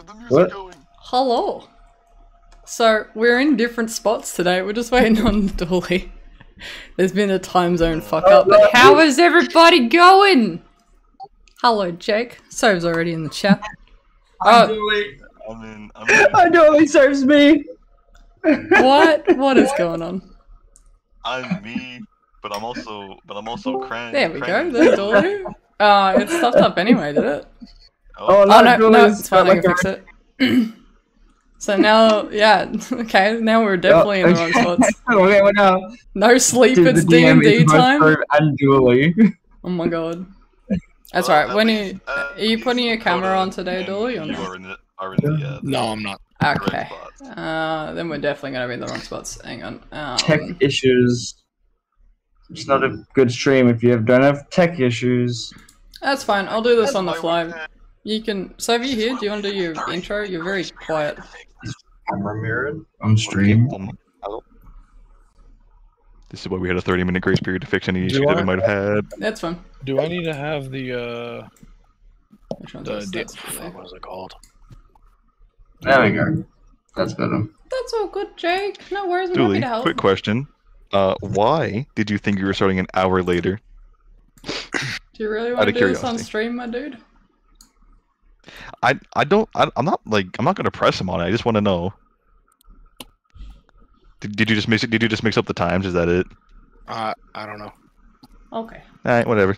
Get the music What? going. Hello. So, we're in different spots today. We're just waiting on Dolly. There's been a time zone fuck up, but how is everybody going? Hello, Jake. So's already in the chat. I'm in. I know he serves me. What is going on? I'm me, but I'm also Krang. There we Krang go, is- there's Dolly. It stuffed up anyway, did it? Oh, Oh no, Dolly's it's fine, got I can fix it. So now, yeah, okay, now we're definitely in the wrong spots. Okay, well now. No sleep, Dude, it's the DM D&D is both time? Herb and Dooley. Oh my god. That's well, right, at when least- are you putting your camera Dakota on today, and Dolly, or You not? are in the No, I'm not. red Okay. spot. Then we're definitely gonna be in the wrong spots. Hang on. Tech issues. It's not a good stream if you don't have tech issues. That's fine, I'll do this on the That's fly. why we can't- You can... Sophie here, do you want to do your intro? You're very quiet. Camera mirrored on stream. This is why we had a 30-minute grace period to fix any Do issue that we I? might have had. That's fine. Do I need to have the Which one's the this? That's okay. what is it called? There we go. That's better. That's all good, Jake. No worries, I'm happy Dooley, to help. quick question. Why did you think you were starting an hour later? Do you really Out want to of do this on curiosity. stream, my dude? I'm not gonna press him on it. I just want to know. Did you just mix up the times? Is that it? I don't know. Okay. Alright, whatever.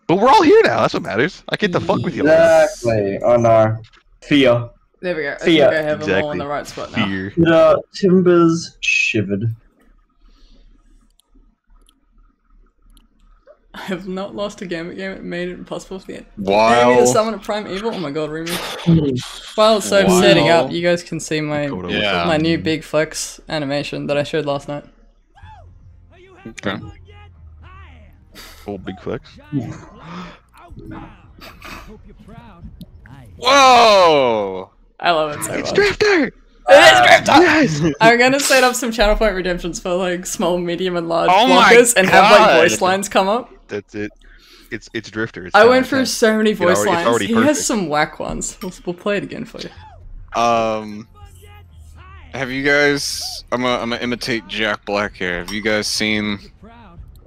But we're all here now. That's what matters. I get to fuck with you. Exactly. Oh no. Fear. There we go. I think Fear. I have them all in Exactly. the right spot now. Fear. The timbers shivered. I have not lost a Gambit game. It made it impossible for the enemy to Wow. summon a Prime Evil. Oh my god, Remy. While it's so Wow. setting up, you guys can see my Dakota, Yeah. what's up? my new big flex animation that I showed last night. Okay. Oh, big flex. Whoa! I love it so It's much. Drifter! Yes! I'm gonna set up some channel point redemptions for like small, medium, and large Oh my blockers and have like God. voice lines come up. That's it. It's Drifter. It's I 10 went out through of 10. so many voice it's lines. already He has perfect. some whack ones. We'll play it again for you. Have you guys? I'm gonna imitate Jack Black here. Have you guys seen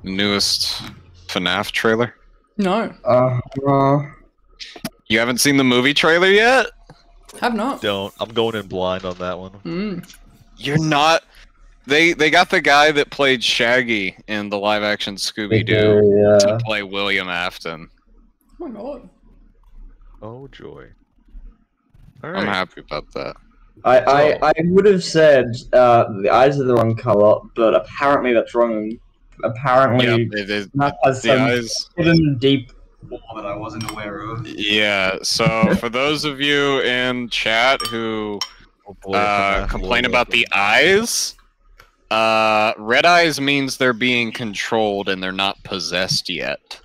the newest FNAF trailer? No, You haven't seen the movie trailer yet? have not. Don't. I'm going in blind on that one. Mm. You're not. They got the guy that played Shaggy in the live-action Scooby-Doo to play William Afton. Oh my god. Oh joy. I'm Alright. happy about that. I would have said the eyes are the wrong color, but apparently that's wrong. Apparently, It is. that has The some eyes. hidden deep lore that I wasn't aware of. Yeah. So for those of you in chat who complain about the eyes, red eyes means they're being controlled and they're not possessed yet.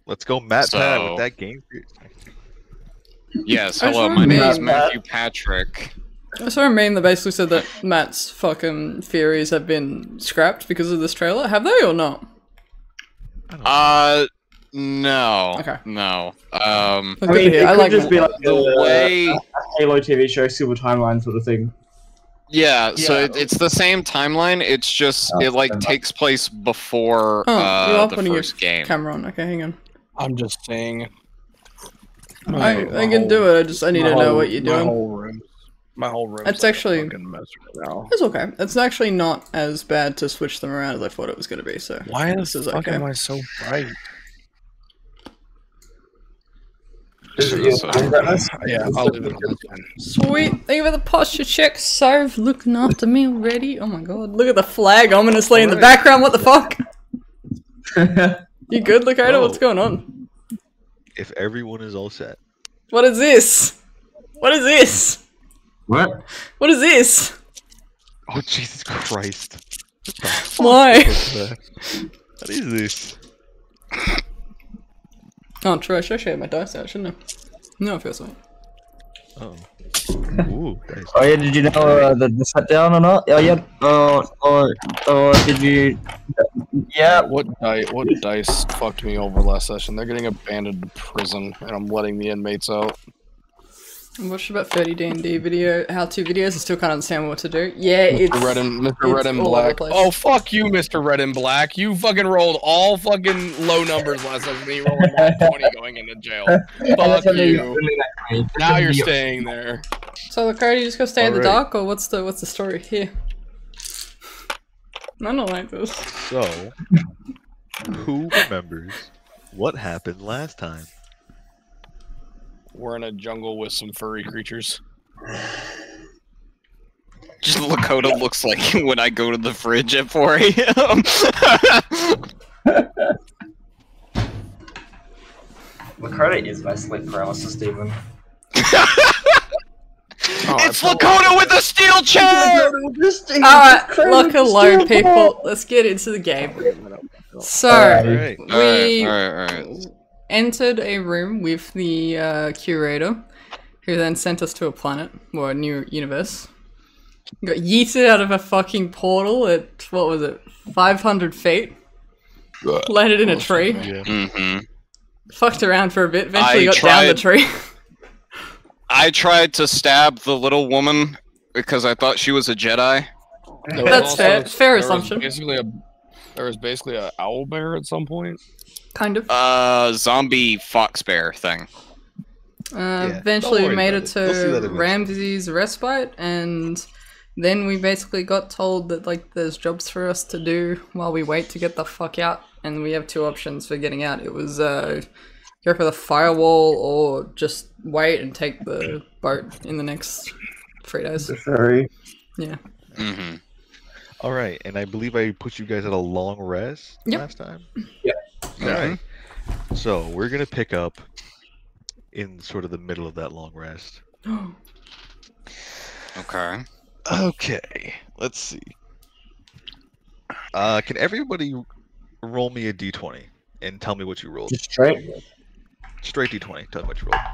Let's go, Matt Pat, So- with that game. Yes. I just Hello. wanna My name is make- Matthew Patrick. I saw a meme that basically said that Matt's fucking theories have been scrapped because of this trailer. Have they or not? No. Okay. No. I Good to mean, hear. it I could like just be like The way. a Halo TV show, Silver Timeline sort of thing. Yeah, so Yeah. it's the same timeline. It's just Oh, it like fair enough. takes place before Oh, you are the putting your first game. camera on. Okay, hang on. I'm just saying. I can do it. I need to know what you're My doing. whole room. It's actually- fucking mess right now. It's okay. It's actually not as bad to switch them around as I thought it was going to be. So Why this the is fuck okay. am I so bright? Is it Yes, your sir. phone, Dennis? Yeah, I'll leave it on this one. Sweet. Thank you for the posture check. Serve looking after me already. Oh my god. Look at the flag ominously in the background. What the fuck? You good, Lakota? Whoa. What's going on? If everyone is all set. What is this? What is this? What? What is this? Oh Jesus Christ! What the fuck Why? is that? What is this? Oh, true. I should share my dice out, shouldn't I? No, I feel sorry. Oh. Ooh, nice. Oh yeah, did you know the set down or not? Oh yeah. Or did you? Yeah. What dice fucked me over last session? They're getting abandoned to prison, and I'm letting the inmates out. I watched about 30 D&D video, how-to videos. I still can't understand what to do. Yeah, it's Mr. Red and all over the Black. place. Oh, fuck you, Mr. Red and Black. You fucking rolled all fucking low numbers last time. Then you rolled a 20 going into jail. Fuck you. Now you're staying there. So, Lakota, you just go stay in the Alright. dark, or what's the story here? I don't like this. So, who remembers what happened last time? We're in a jungle with some furry creatures. Just Lakota looks like when I go to the fridge at 4 a.m. Lakota is my sleep paralysis demon. It's Lakota with a steel chair! Alright, look alone, people. Let's get into the game. So, Alright. we Alright. entered a room with the curator, who then sent us to a planet, or a new universe. Got yeeted out of a fucking portal at, what was it, 500 feet? Landed in a tree. Yeah. Mm-hmm. Fucked around for a bit, eventually I got down the tried- tree. I tried to stab the little woman because I thought she was a Jedi. There was That's also- fair. Fair there was assumption. There was basically a owl bear at some point. Kind of. Zombie fox bear thing. Eventually don't we worry made about it it. You'll see that to eventually. Ramsey's respite, and then we basically got told that like there's jobs for us to do while we wait to get the fuck out, and we have two options for getting out. It was go for the firewall or just wait and take the boat in the next 3 days. Sorry. Yeah. Mm-hmm. Alright, and I believe I put you guys at a long rest Yep. last time? Yep. Alright. So, we're gonna pick up in sort of the middle of that long rest. Okay. Okay, let's see. Can everybody roll me a d20 and tell me what you rolled? Just straight. Straight d20, tell me what you rolled.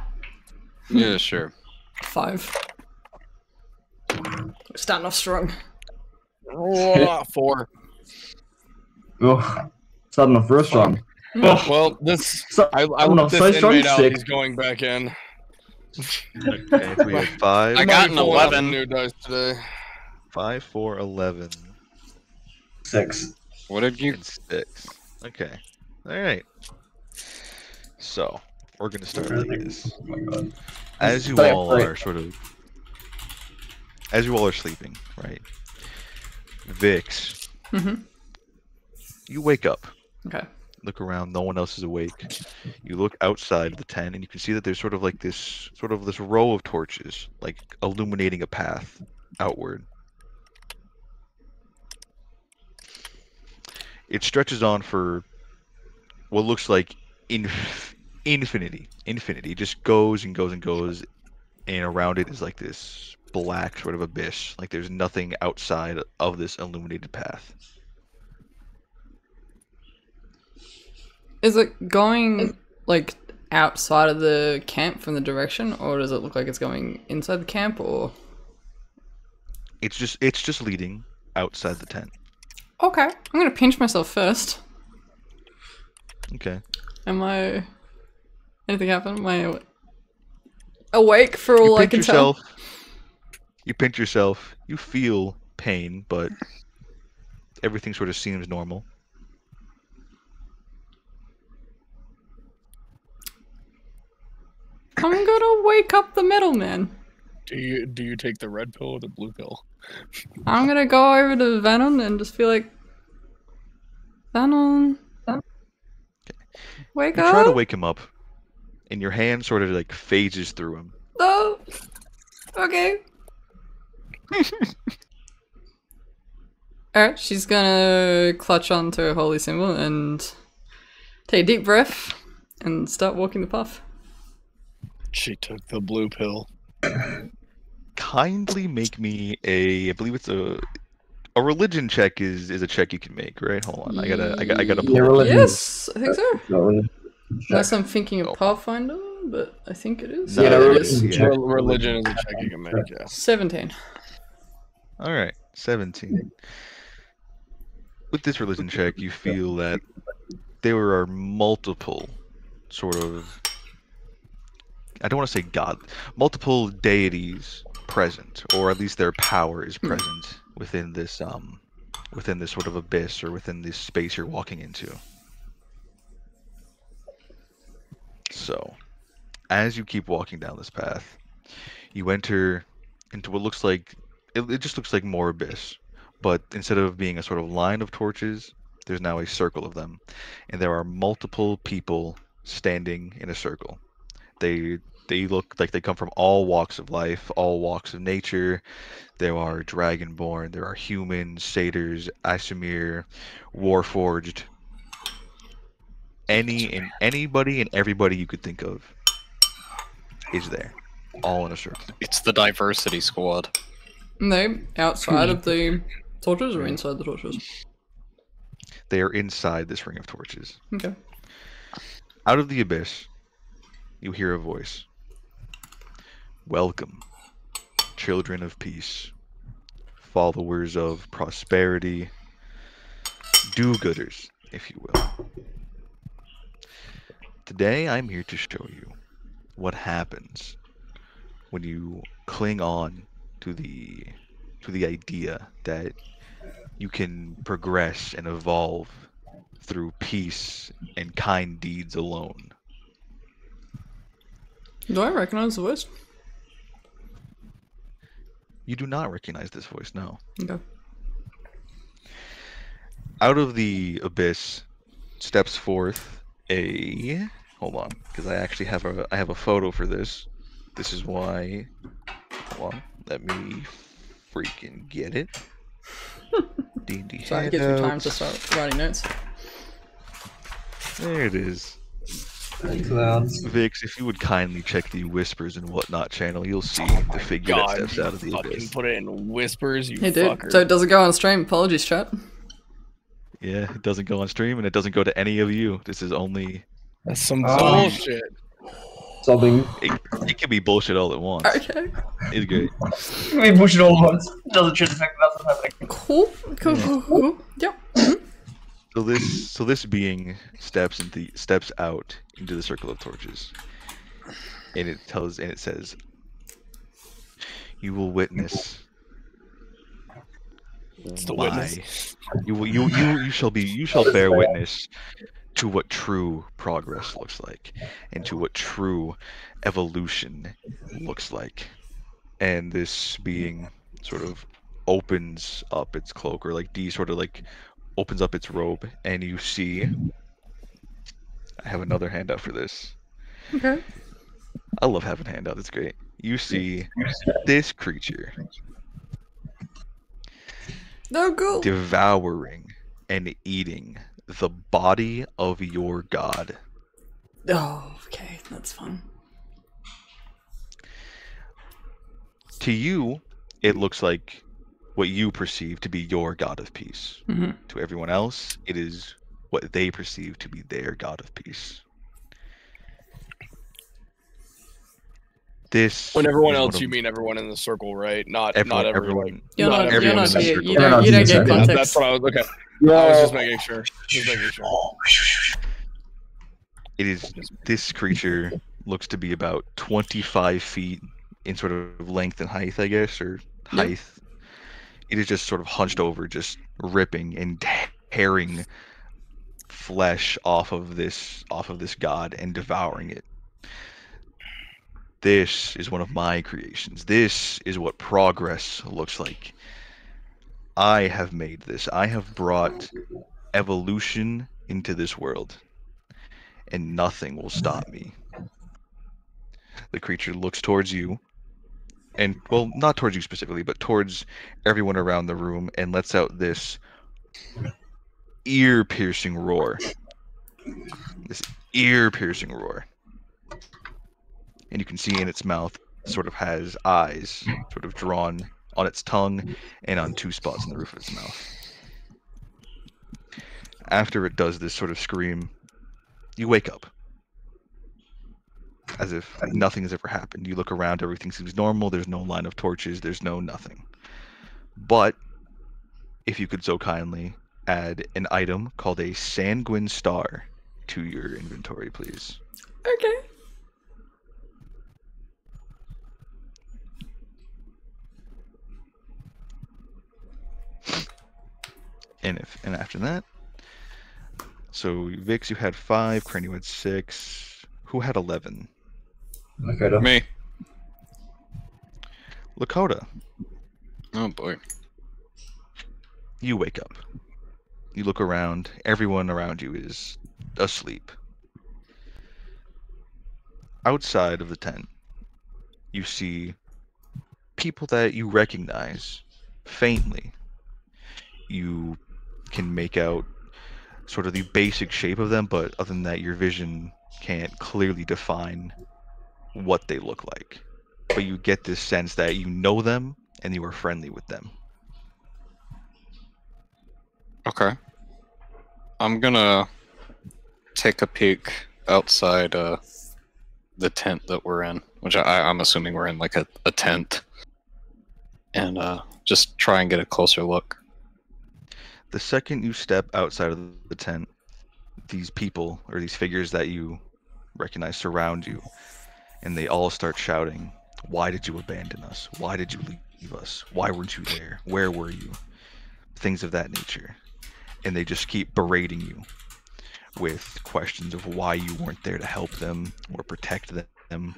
Yeah, sure. 5. We're starting off strong. Oh, 4. Oh, starting off real strong. Oh, Well, this so, I I'm looked not this so strong, inmate out. sick. He's going back in. Okay, we have 5, I got an Might be pulling out 11. New dice today. 5, 4, 11, 6. What did you? and 6. Okay, alright. So, we're gonna start like this. Oh my god. As you Sorry, all sorry. are sort of, as you all are sleeping, right? Vix, Mm-hmm. you wake up, Okay. look around, no one else is awake. You look outside of the tent, and you can see that there's sort of this row of torches, like illuminating a path outward. It stretches on for what looks like infinity. Infinity it just goes and goes and goes, and around it is like this black sort of abyss. Like there's nothing outside of this illuminated path. Is it going like outside of the camp from the direction, or does it look like it's going inside the camp, or? It's just leading outside the tent. Okay, I'm gonna pinch myself first. Okay. Am I? Anything happen? Am I awake for all I can tell? You pinch yourself. You feel pain, but everything sort of seems normal. I'm gonna wake up the middleman. Do you take the red pill or the blue pill? I'm gonna go over to Venom and just be like, Venom, wake You up. try to wake him up, and your hand sort of like phases through him. No. Okay. Alright, she's gonna clutch onto her holy symbol and take a deep breath and start walking the path. She took the blue pill. Kindly make me I believe it's a religion check is a check you can make, right? Hold on, I gotta pull Yeah, it. religion. Yes, I think so. Religion. Unless I'm thinking of Pathfinder, but I think it is. No, Yeah, no, it it's- is. Yeah. Religion is a check you can make, yeah. 17. All right, 17. With this religion check, you feel that there are multiple sort of I don't want to say god, multiple deities present, or at least their power is present within this sort of abyss, or within this space you're walking into. So, as you keep walking down this path, you enter into what looks like, it just looks like more abyss, but instead of being a sort of line of torches, there's now a circle of them, and there are multiple people standing in a circle. They look like they come from all walks of life, all walks of nature. There are Dragonborn, there are humans, satyrs, Aasimar, Warforged. Anybody and everybody you could think of is there, all in a circle. It's the diversity squad. No, outside of the torches or inside the torches? They are inside this ring of torches. Okay. Out of the abyss, you hear a voice. Welcome, children of peace, followers of prosperity, do-gooders, if you will. Today I'm here to show you what happens when you cling on to the idea that you can progress and evolve through peace and kind deeds alone. Do I recognize the voice? You do not recognize this voice, no. Okay. Out of the abyss steps forth a... Hold on, because I actually have a photo for this. This is why... Hold on, let me freaking get it. D&D Sorry, it gives me time to start writing notes. There it is. Clouds. Vix, if you would kindly check the Whispers and Whatnot channel, you'll see the figure that steps out of the fucking abyss. put it in whispers, you He did. fucker. So it doesn't go on stream. Apologies, chat. Yeah, it doesn't go on stream, and it doesn't go to any of you. This is only... That's some bullshit. Something. It can be bullshit all at once. Okay. It's great. We push it all at once. Doesn't change the fact that that's what's happening. Cool. Yep. So this being steps out into the circle of torches, and it says, "You will witness. It's the witness. You shall bear witness to what true progress looks like, and to what true evolution looks like." And this being sort of opens up its cloak, or like D sort of like opens up its robe, and you see, I have another handout for this. Okay. I love having handouts, it's great. You see this creature No, cool. devouring and eating the body of your god. Oh, okay. That's fun. To you, it looks like what you perceive to be your god of peace. Mm-hmm. To everyone else, it is what they perceive to be their god of peace. This When everyone is one else, of- you mean everyone in the circle, right? Not everyone, everyone. everyone. You're not everyone in the here. circle. You don't get Yeah, context. That's what I was. Okay. I was just making sure. It is, this creature looks to be about 25 feet in sort of length and height, I guess, or height. It is just sort of hunched over, just ripping and tearing flesh off of this god and devouring it. This is one of my creations. This is what progress looks like. I have made this. I have brought evolution into this world, and nothing will stop me. The creature looks towards you, and, well, not towards you specifically, but towards everyone around the room, and lets out this ear-piercing roar. This ear-piercing roar. And you can see in its mouth sort of has eyes sort of drawn on its tongue and on two spots in the roof of its mouth. After it does this sort of scream, you wake up. As if nothing has ever happened. You look around, everything seems normal, there's no line of torches, there's no nothing. But, if you could so kindly add an item called a Sanguine Star to your inventory, please. Okay. And after that, so Vix, you had 5. Crane, you had 6. Who had 11? Lakota. Me. Lakota. Oh boy. You wake up. You look around. Everyone around you is asleep. Outside of the tent, you see people that you recognize faintly. You can make out sort of the basic shape of them, but other than that, your vision can't clearly define what they look like. But you get this sense that you know them and you are friendly with them. Okay. I'm gonna take a peek outside the tent that we're in, which I'm assuming we're in like a tent, and just try and get a closer look. The second you step outside of the tent, these people, or these figures that you recognize, surround you, and they all start shouting, "Why did you abandon us? Why did you leave us? Why weren't you there? Where were you?" Things of that nature. And they just keep berating you with questions of why you weren't there to help them or protect them.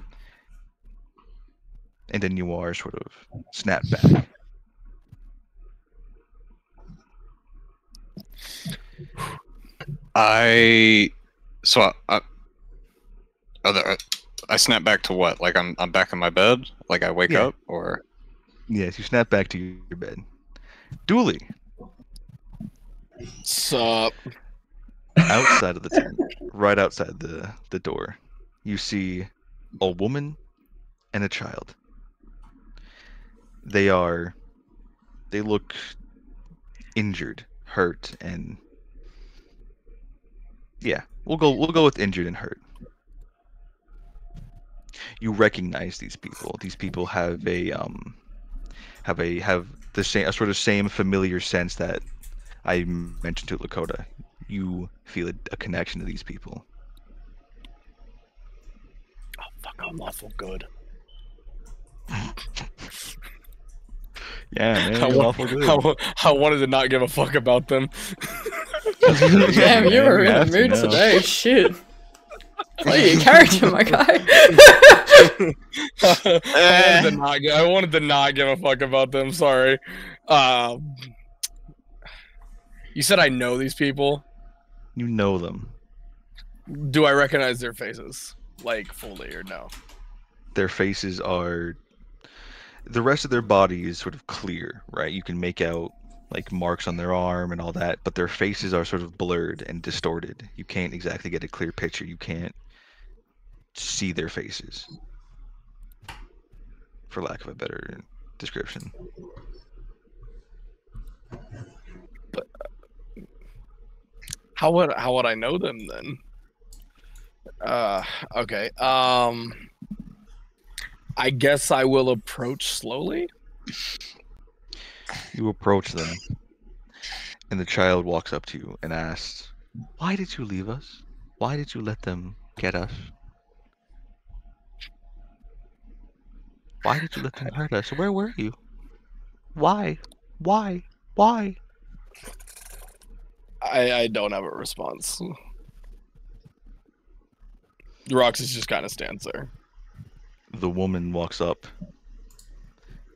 And then you are sort of snapped back. I snap back to what? Like I'm back in my bed? Like I wake up, or? Yes, you snap back to your bed. Dooley. Sup? Outside of the tent, right outside the door, you see a woman and a child. They look injured, hurt, and yeah, we'll go with injured and hurt. You recognize these people. These people have the same familiar sense that I mentioned to Lakota. You feel a connection to these people. Oh fuck! I'm awful good. Yeah, man, awful good. I wanted to not give a fuck about them. Damn, you were in the mood today. Shit. Play your character, my guy. I wanted to not give a fuck about them. Sorry. You said I know these people. You know them. Do I recognize their faces, like fully, or no? Their faces are. The rest of their body is sort of clear, right? You can make out like marks on their arm and all that, but their faces are sort of blurred and distorted. You can't exactly get a clear picture. You can't see their faces, for lack of a better description. But how would I know them then? Okay. I guess I will approach slowly. You approach them, and the child walks up to you and asks, "Why did you leave us? Why did you let them get us? Why did you let them hurt us? Where were you? Why? Why? Why?" I don't have a response. Roxas just kind of stands there. The woman walks up,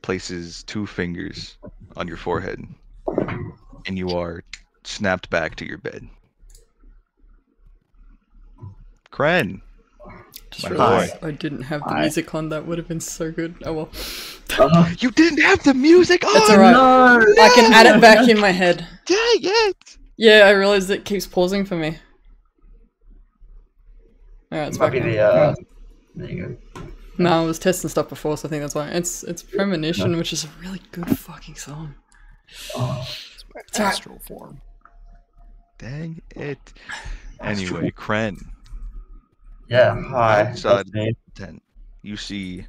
places 2 fingers on your forehead, and you are snapped back to your bed. Kren. Just realized I didn't have the music on. That would have been so good. Oh well. You didn't have the music on? That's alright. No. I can add it back in my head. Dang it! Yeah, I realized it keeps pausing for me. Alright, it's back. There you go. No, I was testing stuff before, so I think that's why. It's Premonition, which is a really good fucking song. Oh, it's my astral form. Dang it. Anyway, Kren. Yeah, hi. Outside the tent, you see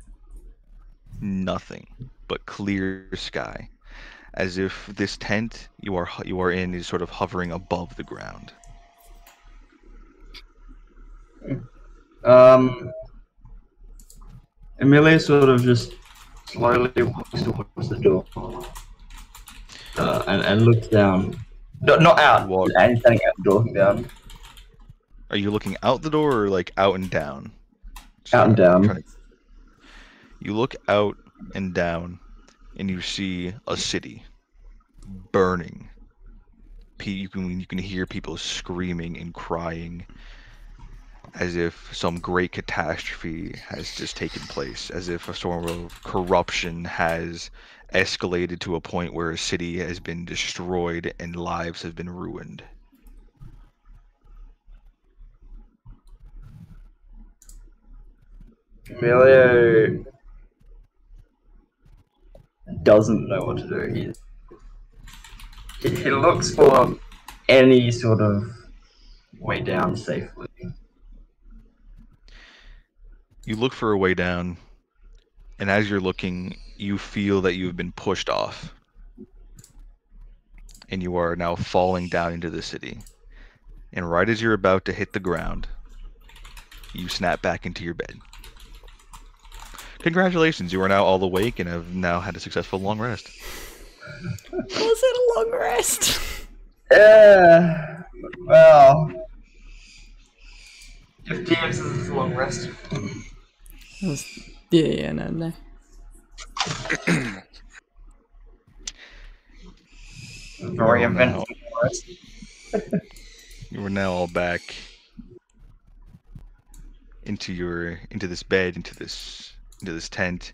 nothing but clear sky, as if this tent you are in is sort of hovering above the ground. Emilia sort of just slowly walks towards the door and looks down No, not out. Walk. I'm standing out the door, looking down. Are you looking out the door or like out and down? Out and down. You look out and down, and you see a city burning. You can hear people screaming and crying, as if some great catastrophe has just taken place, as if a sort of corruption has escalated to a point where a city has been destroyed and lives have been ruined. Emilio doesn't know what to do. He looks for any sort of way down safely. You look for a way down, and as you're looking, you feel that you've been pushed off. And you are now falling down into the city. And right as you're about to hit the ground, you snap back into your bed. Congratulations, you are now all awake and have now had a successful long rest. Was it a long rest? Yeah, well, if DM says it's a long rest. No. Very eventful rest. You are now all back into this bed, into this tent.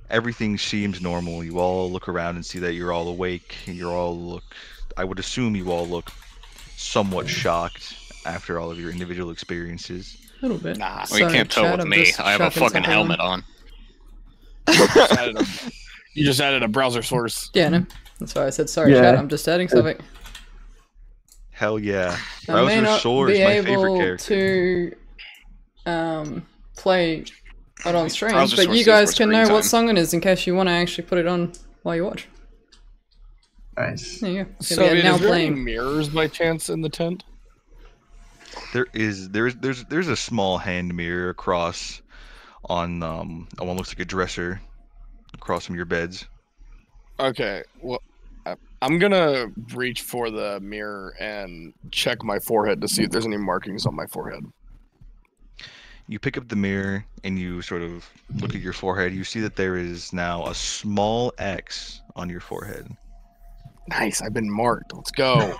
Everything seems normal. You all look around and see that you're all awake. I would assume you all look somewhat shocked after all of your individual experiences. A little bit. Nah, well, you can't tell with me. I have a fucking helmet on. You just added a browser source. Yeah, no. That's why I said sorry, chat. I'm just adding something. Hell yeah. I may not Source, be my favorite able character. to play it on stream, Browser but source you is guys for can screen know what time. song it is in case you want to actually put it on while you watch. Nice. There you go. So, Yeah, now is there any playing. mirrors by chance in the tent? There's a small hand mirror across on what looks like a dresser across from your beds. Okay, well, I'm gonna reach for the mirror and check my forehead to see if there's any markings on my forehead. You pick up the mirror and you sort of look at your forehead. You see that there is now a small X on your forehead. Nice, I've been marked. Let's go.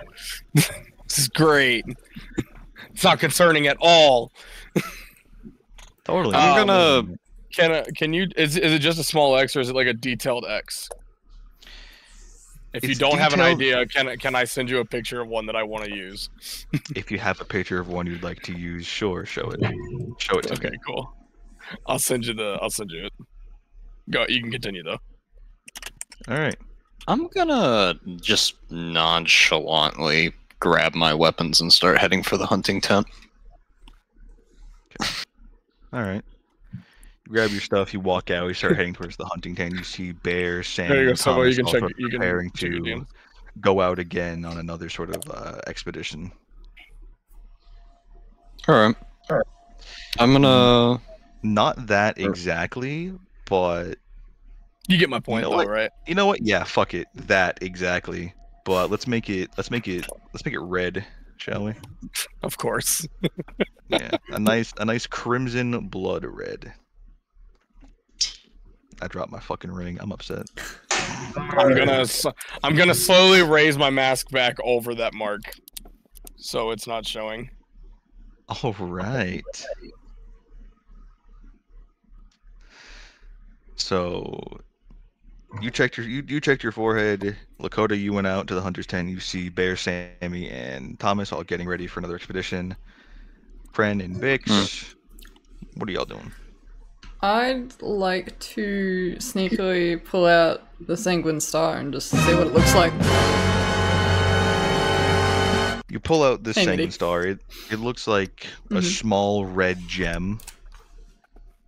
This is great. It's not concerning at all. Totally. I'm gonna. Can you? Is it just a small X or is it like a detailed X? If you It's don't have an detailed- idea, can I send you a picture of one that I want to use? If you have a picture of one you'd like to use, sure, show it. Show it to Okay, me. cool. I'll send you it. Go. You can continue though. All right. I'm gonna just nonchalantly grab my weapons and start heading for the hunting tent. All right. You grab your stuff, you walk out, you start heading towards the hunting tent. You see Bear, Sam, There you go, and Sabo, you Thomas can all check- sort of you can preparing check your to DMs. go out again on another sort of expedition. Alright. I'm gonna. Not that exactly, but You get my point know though, what? right? you know what? Yeah, fuck it. That exactly. But let's make it red, shall we? Of course. Yeah, a nice crimson blood red. I dropped my fucking ring. I'm upset. I'm gonna slowly raise my mask back over that mark, so it's not showing. All right. So you checked your forehead. Lakota, you went out to the hunter's tent. You see Bear, Sammy, and Thomas all getting ready for another expedition. Friend and Bix, what are y'all doing? I'd like to sneakily pull out the Sanguine Star and just see what it looks like. You pull out this Hey, Sanguine Mitty. Star. It looks like a small red gem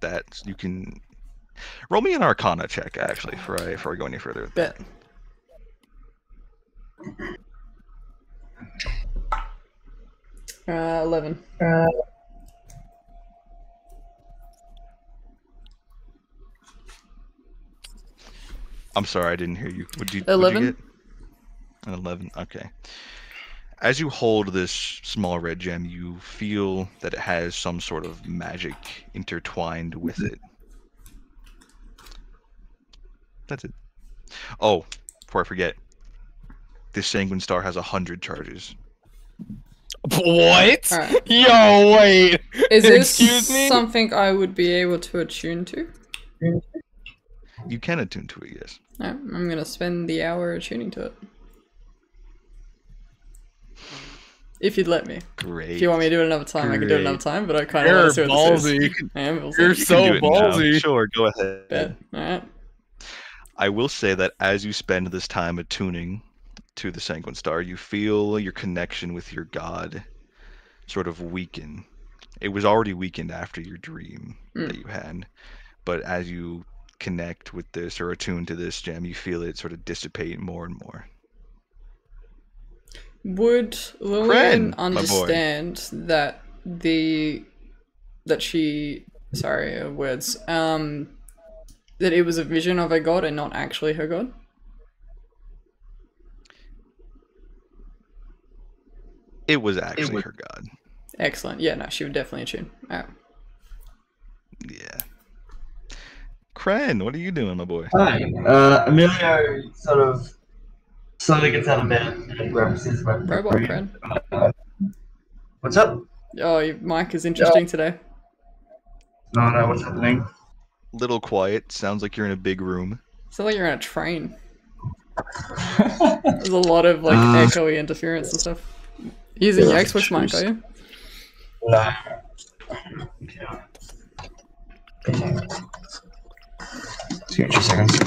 that you can roll me an Arcana check actually before I go any further with that. Bet. Uh, 11. I'm sorry, I didn't hear you. What'd you 11? get? An 11. Okay. As you hold this small red gem, you feel that it has some sort of magic intertwined with it. That's it. Oh, before I forget, this Sanguine Star has 100 charges. What? Alright. Yo, wait. Is this Excuse me? something I would be able to attune to? You can attune to it, yes. No, I'm gonna spend the hour attuning to it. If you'd let me. Great. If you want me to do it another time, I can do it another time, but I kind of You're want to see what this is. ballsy. I am ballsy. You're You so can do it now. ballsy. Sure, go ahead. Bet. Alright. I will say that as you spend this time attuning to the Sanguine Star, you feel your connection with your god sort of weaken. It was already weakened after your dream that you had, but as you connect with this or attune to this gem, you feel it sort of dissipate more and more. Would Lillian Kren, my boy. understand that she words that it was a vision of her god and not actually her god? It was actually her god. Excellent. Yeah, no, she would definitely attune. Alright. Yeah. Kren, what are you doing, my boy? Hi. Emilio sort of slowly gets out of bed and grabs his weapon. Robot Kren. What's up? Oh, your mic is interesting today. No, what's happening? Little quiet. Sounds like you're in a big room. Sounds like you're on a train. There's a lot of like echoey interference and stuff. Using your Xbox mic, are you? No. Just give me 2 seconds.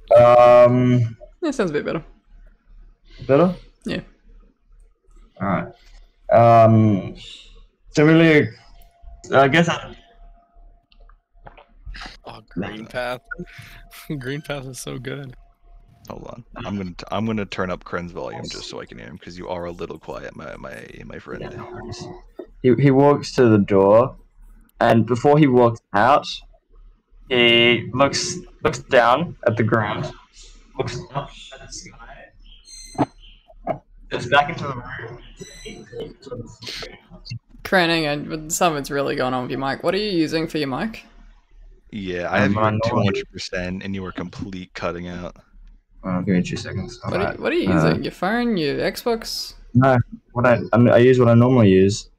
That sounds a bit better. Better? Yeah. Alright. So really, I guess Oh, Green Path. Green Path is so good. Hold on. I'm gonna turn up Kren's volume just so I can hear him because you are a little quiet, my friend. he walks to the door, and before he walks out, he looks down at the ground, looks up at the sky, goes back into the room. Kren, hang on, but something's really going on with your mic. What are you using for your mic? Yeah, I have you at 200%, and you were complete cutting out. Give me 2 seconds. What are you using? Your phone? Your Xbox? No, I use what I normally use.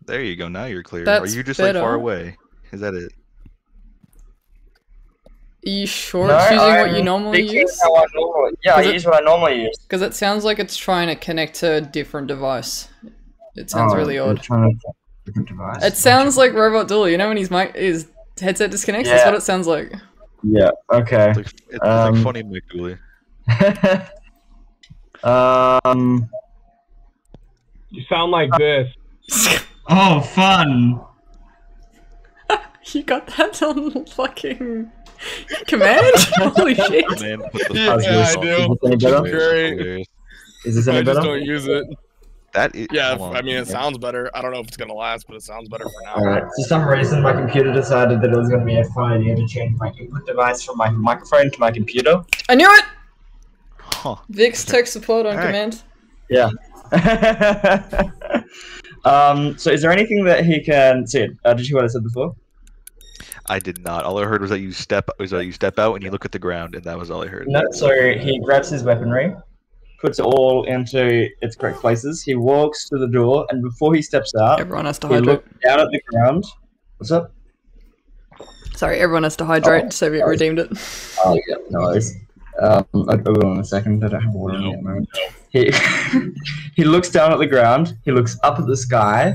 There you go. Now you're clear. That's are you just better. like far away? Is that it? Are you sure it's using what you normally use? I use what I normally use. Because it sounds like it's trying to connect to a different device. It sounds really odd. Different device. It sounds like Robot Duel. You know when his headset disconnects? That's what it sounds like. Yeah. Okay. It's like funny Mick Dooley. You sound like this. Oh, fun! You got that on fucking command? Holy shit! Man, Yeah, I do. Is this any better? Great. Is this I any just better? don't use it. That is, Yeah, hold on. I mean, it sounds better. I don't know if it's gonna last, but it sounds better for now. Alright, for some reason my computer decided that it was going to be a fun idea to change my input device from my microphone to my computer. I knew it! Huh. Vix tech support on Alright. command. Yeah. So is there anything that he can see? Did you hear what I said before? I did not. All I heard was that you step out and you look at the ground, and that was all I heard. No, so he grabs his weaponry, puts it all into its correct places. He walks to the door, and before he steps out, Everyone has to he hydrate. looks down at the ground. What's up? Sorry, everyone has to hydrate. Soviet redeemed it. Oh yeah, no worries. I will in a second. I don't have water on me at the moment. He looks down at the ground. He looks up at the sky,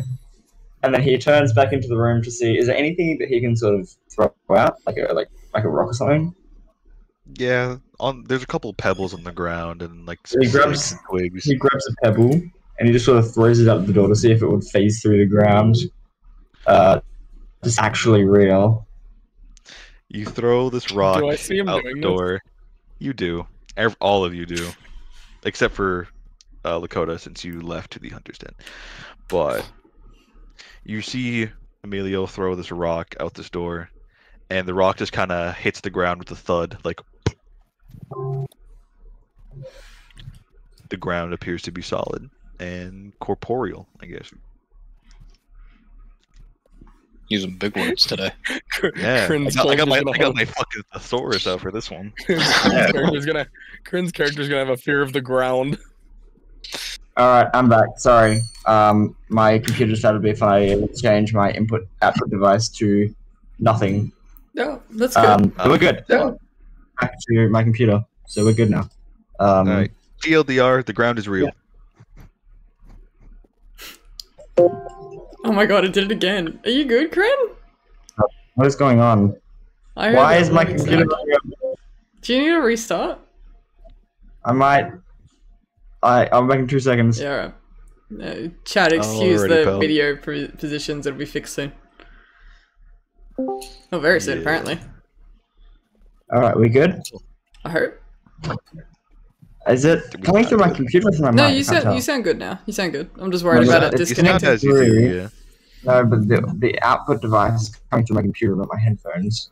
and then he turns back into the room to see: is there anything that he can sort of throw out, like a rock or something? Yeah, there's a couple pebbles on the ground and like So he grabs- some twigs. He grabs a pebble and he just sort of throws it up the door to see if it would phase through the ground. It's actually real. You throw this rock Do I see him out doing the this? door. You do. All of you do, except for Lakota, since you left to the hunter's den. But you see Emilio throw this rock out this door, and the rock just kind of hits the ground with a thud, like, The ground appears to be solid and corporeal, I guess. Using big words today. Yeah, Kryn's I got character's my fucking thesaurus out for this one. Kryn's character's gonna have a fear of the ground. Alright, I'm back. Sorry. My computer decided if I change my input-output device to nothing. Yeah, that's good. We're good. Yeah. Back to my computer, so we're good now. Alright. TLDR, the ground is real. Oh my god, I did it again. Are you good, Kryn? What is going on? I heard Why that is my noise. computer... Do you need to restart? I might... I'll back in 2 seconds. Yeah, right. No, chat, excuse Alrighty, the pal. video positions, it'll be fixed soon. Oh, very soon, Yeah. apparently. Alright, we good? I hope. Is it coming through my computer or through my No, mic? you I can't tell. sound good now. You sound good. I'm just worried No, about it it's It's not disconnecting. as you do, yeah. No, but the output device is coming through my computer, not my headphones.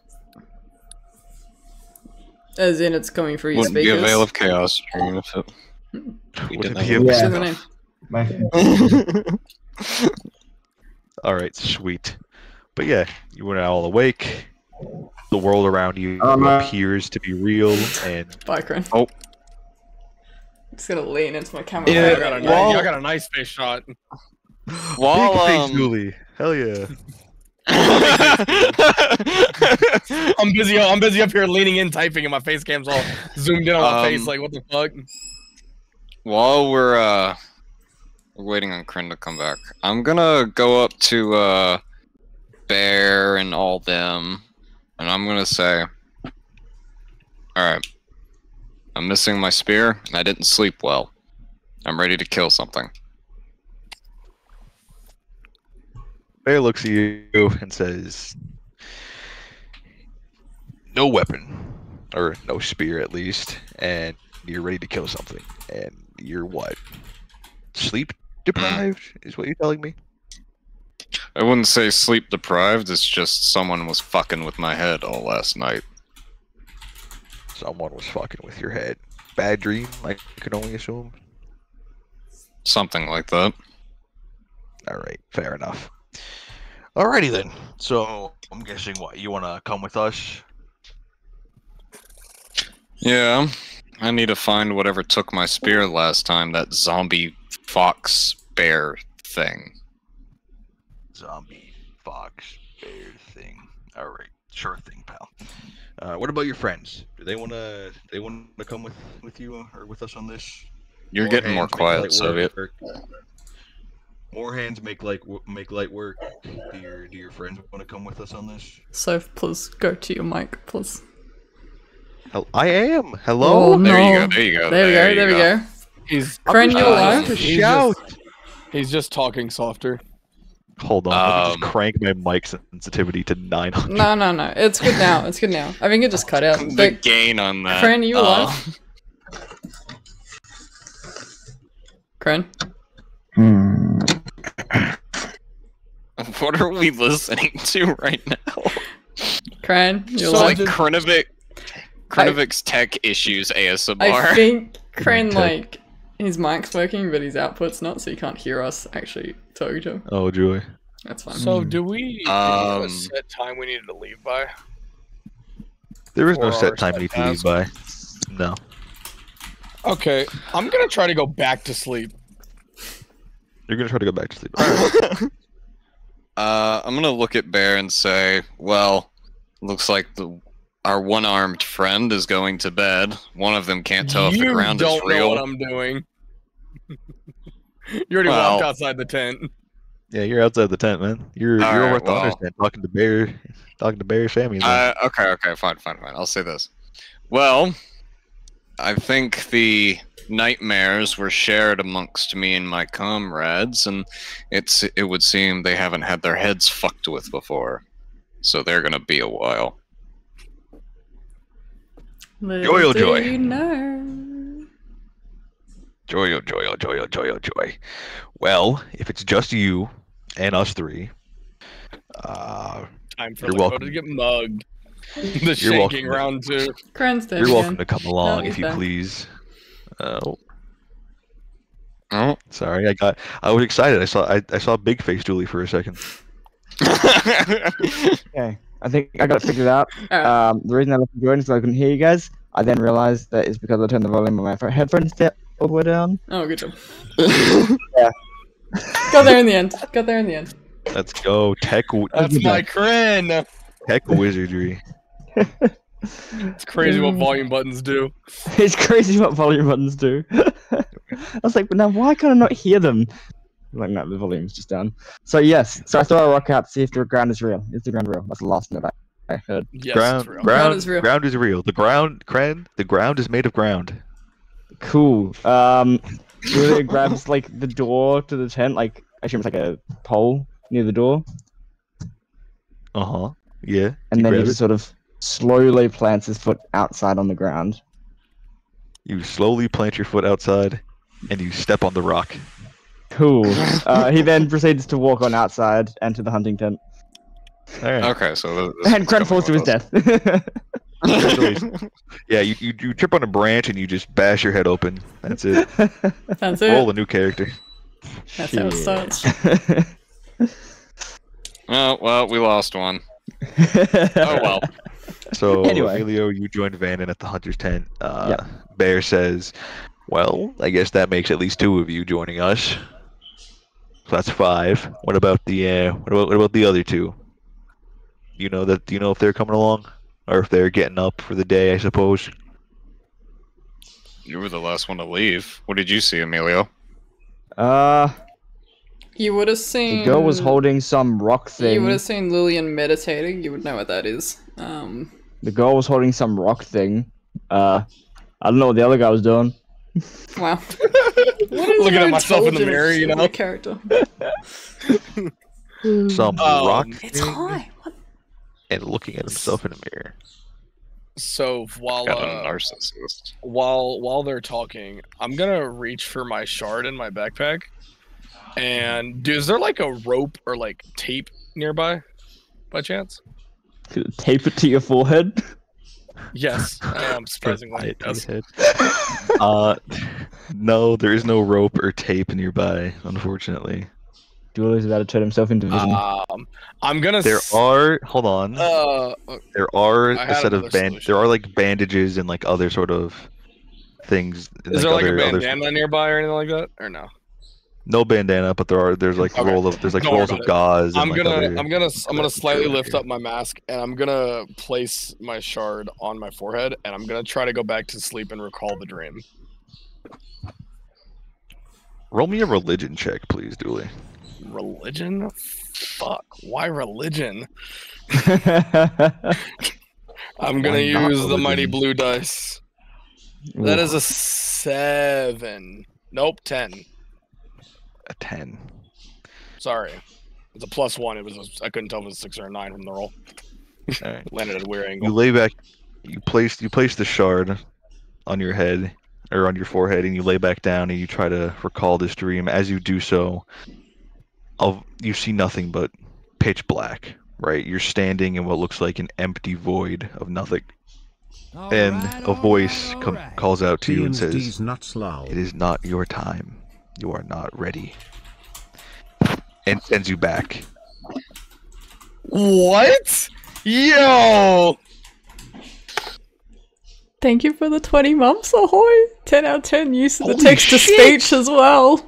As in, it's coming through your Wouldn't be a speakers. veil of chaos dream if it. We Wouldn't didn't be have a- What's Yeah. the name? My Alright, sweet. But yeah, you were all awake. The world around you Uh, appears to be real, and Bye, Kryn. Oh. I'm just gonna lean into my camera. Yeah, I got a well- I got a nice face shot. While big face Julie. Hell yeah. I'm busy up here leaning in typing and my face cam's all zoomed in on my face like what the fuck? While we're waiting on Kryn to come back, I'm gonna go up to Bear and all them, and I'm gonna say, "Alright, I'm missing my spear, and I didn't sleep well. I'm ready to kill something." Bear looks at you and says, "No weapon, or no spear at least, and you're ready to kill something. And you're what? Sleep deprived is what you're telling me?" I wouldn't say sleep deprived, it's just someone was fucking with my head all last night. Someone was fucking with your head. Bad dream, I can only assume. Something like that. Alright, fair enough. Alrighty then. So, I'm guessing what? You wanna come with us? Yeah, I need to find whatever took my spear last time, that zombie fox bear thing. Zombie, fox, bear thing. Alright, sure thing, pal. What about your friends? Do they wanna come with you or with us on this? You're getting more hands make quiet, light Soviet. work. More hands make light work. Do your friends want to come with us on this? So, please go to your mic, please. I am. Hello. Oh, There you no. go, there you go. There we go. He's Kryn, you alive? Shout. he's just talking softer. Hold on. Let me just crank my mic sensitivity to 900. No. It's good now. It's good now. I think it just cut out. The But, gain on that. Kryn, you alive? Kryn? What are we listening to right now? Kryn, you So It's alive? like Krinovik's tech issues ASMR. I think Kryn, Okay. like, his mic's working, but his output's not, so you can't hear us actually talking to him. Oh, Julie. That's fine. So do we have a Um, set time we needed to leave by? There is no 4 set hours time set you need to leave by. No. Okay, I'm gonna try to go back to sleep. You're gonna try to go back to sleep. Alright. I'm gonna look at Bear and say, well, looks like our one-armed friend is going to bed. One of them can't tell if the ground is don't know real. what I'm doing. You already Well- walked outside the tent. Yeah, you're outside the tent, man. You're Alright, over at the well. hunter's tent talking to Bear Sammy. Okay, fine. I'll say this. Well, I think the nightmares were shared amongst me and my comrades, and it would seem they haven't had their heads fucked with before. So they're gonna be a while. Little Joy, oh do joy. you know. Joy, oh joy, oh joy, oh joy, oh joy. Well, if it's just you and us three, Time for You're Lakota welcome. to get mugged. The shaking round 2. Cran's dead. You're welcome again. to come along he's if you back. please. Oh, Oh. sorry. I was excited. I saw Big Face Julie for a second. Okay, I think I got it figured out. Alright. The reason I left the join is so I couldn't hear you guys. I then realized that it's because I turned the volume on my headphones all the way down. Oh, good job. Yeah. Got there in the end. Got there in the end. Let's go That's my Cran. tech wizardry. It's crazy what volume buttons do. It's crazy what volume buttons do. I was like, but now why can I not hear them? Like, no, the volume's just down. So yes, so I throw a rock out to see if the ground is real. Is the ground real? That's the last note I heard. Yes, Ground, it's real. Ground is real. Ground is real. The ground is made of ground. Cool. Julia grabs like the door to the tent, like I assume it's like a pole near the door, Yeah. and you then he grab just sort of slowly plants his foot outside on the ground. You slowly plant your foot outside, and you step on the rock. Cool. He then proceeds to walk on outside and to the hunting tent. All right. Okay, so this And Cran falls to his death. Yeah, you trip on a branch and you just bash your head open. That's it. That's it. Roll a new character. That's how it starts. Oh, well, we lost one. Oh, well. So, Anyway. Emilio, you joined Vanden at the hunter's tent. Yep. Bear says, well, I guess that makes at least 2 of you joining us. So that's 5. What about the what about the other 2? Do you know if they're coming along? Or if they're getting up for the day, I suppose. You were the last one to leave. What did you see, Emilio? You would have seen. The girl was holding some rock thing. You would have seen Lillian meditating. You would know what that is. The girl was holding some rock thing. I don't know what the other guy was doing. Wow. What is Looking your at myself in the mirror, intelligence you of know? your character. Some rock It's high. What? and looking at himself in a mirror. So while Got a narcissist. while they're talking, I'm gonna reach for my shard in my backpack. And is there like a rope or like tape nearby, by chance? Tape it to your forehead. Yes, I am surprisingly. Yes. No, there is no rope or tape nearby, unfortunately. Julio's about to turn himself into vision. I'm gonna. There are hold on. There are I a had set of another solution. there are like bandages and like other sort of things. Is there like a bandana nearby or anything like that, or no? No bandana, but there's like Okay. rolls Don't of worry about it. gauze. I'm and, like, gonna other- slightly lift up my mask and I'm gonna place my shard on my forehead and I'm gonna try to go back to sleep and recall the dream. Roll me a religion check, please, Dooley. Religion? Fuck. Why religion? I'm gonna Why not use the mighty religion? blue dice. That is a 7. Nope, 10. A 10. Sorry. It's a +1. I couldn't tell if it was a 6 or a 9 from the roll. All right. Landed at a weird You angle. lay back. You place the shard on your head or on your forehead, and you lay back down and you try to recall this dream. As you do so, you see nothing but pitch black. Right, you're standing in what looks like an empty void of nothing, and a voice calls out to you and says, "It is not your time. You are not ready," and sends you back. What? Yo! Thank you for the 20 months, ahoy! 10 out of 10 use of the Holy text to shit! speech as well.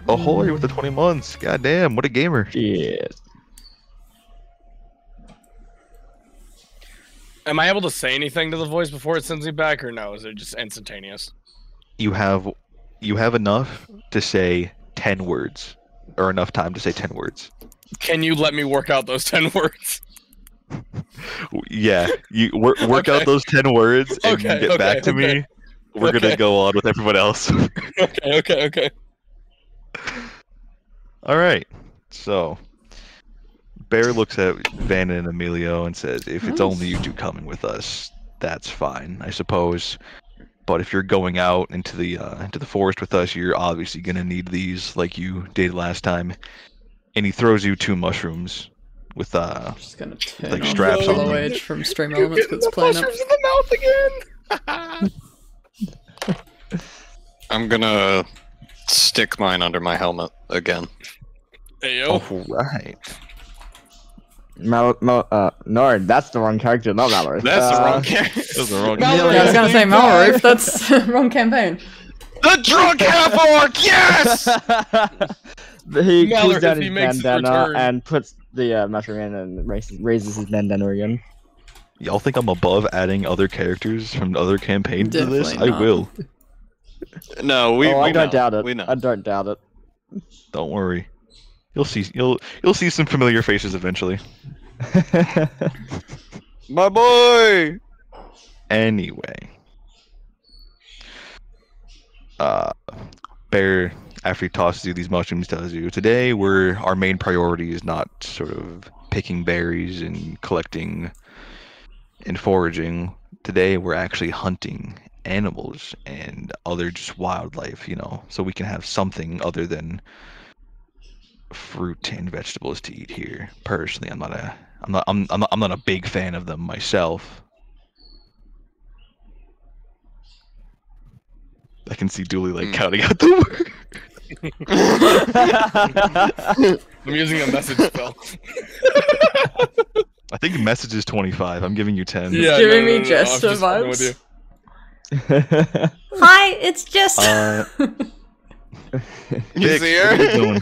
Ahoy with the 20 months. God damn, what a gamer. Yeah. Am I able to say anything to the voice before it sends me back, or no? Is it just instantaneous? You have enough to say 10 words, or enough time to say 10 words. Can you let me work out those 10 words? Yeah, you work Okay. out those 10 words and Okay, you get back to me. We're Okay. gonna go on with everyone else. Okay. All right. So, Bear looks at Van and Emilio and says, "If it's only you two coming with us, that's fine, I suppose. But if you're going out into the forest with us, you're obviously gonna need these, like you did last time." And he throws you 2 mushrooms with Just gonna turn like off straps on Follow them. Edge from Stream Elements because it's playing up. mushrooms in the mouth again. I'm gonna stick mine under my helmet again. Hey yo. Right. No, that's the wrong character, not Malorith. That's the wrong character. That's the wrong. Mallory, Yeah, I was gonna say Malroof. That's wrong campaign. The drunk half-orc, yes! He Malorith, pulls down he his makes his bandana return. and puts the mushroom in and raises his bandana again. Y'all think I'm above adding other characters from other campaigns to this? Definitely I not. will. No, we I know. don't doubt it. We know. I don't doubt it. Don't worry. You'll see. You'll see some familiar faces eventually. My boy! Anyway, Bear, after he tosses you these mushrooms, tells you today our main priority is not sort of picking berries and collecting and foraging. Today we're actually hunting animals and other just wildlife, so we can have something other than fruit and vegetables to eat here. Personally, I'm not a big fan of them myself. I can see Dooley like counting out the word. I'm using a message spell. I think message is 25. I'm giving you 10. Yeah, Giving me I'm Jester just fucking with vibes. you. Hi, it's Jester. You Dick, see what are you her? doing?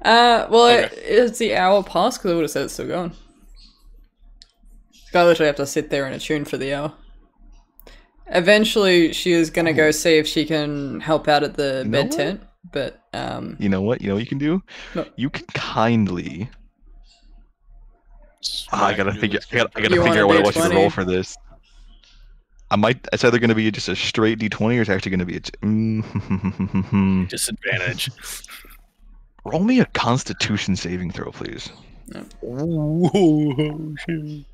Well, it's the hour past because I would have said it's still going. I literally have to sit there and attune for the hour. Eventually, she is gonna go see if she can help out at the know bed what? tent, but You know what? You know what you can do? No. You can kindly. I gotta figure. I gotta You want figure a out what I want you to D20? roll for this. It's either gonna be just a straight D20 or it's actually gonna be a. Disadvantage. Roll me a Constitution saving throw, please. Ooh, shit.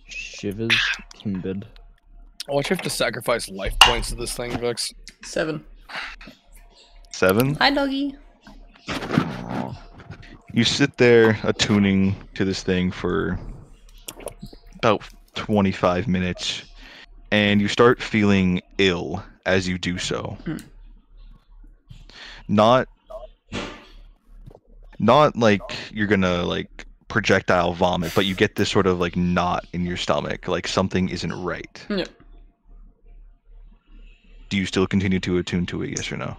Shivers, timbered. I watch you have to sacrifice life points to this thing, Vix. 7. 7. Hi, doggy. You sit there attuning to this thing for about 25 minutes, and you start feeling ill as you do so. Not like you're gonna like projectile vomit, but you get this sort of like knot in your stomach, like something isn't right. Yep. Do you still continue to attune to it, yes or no?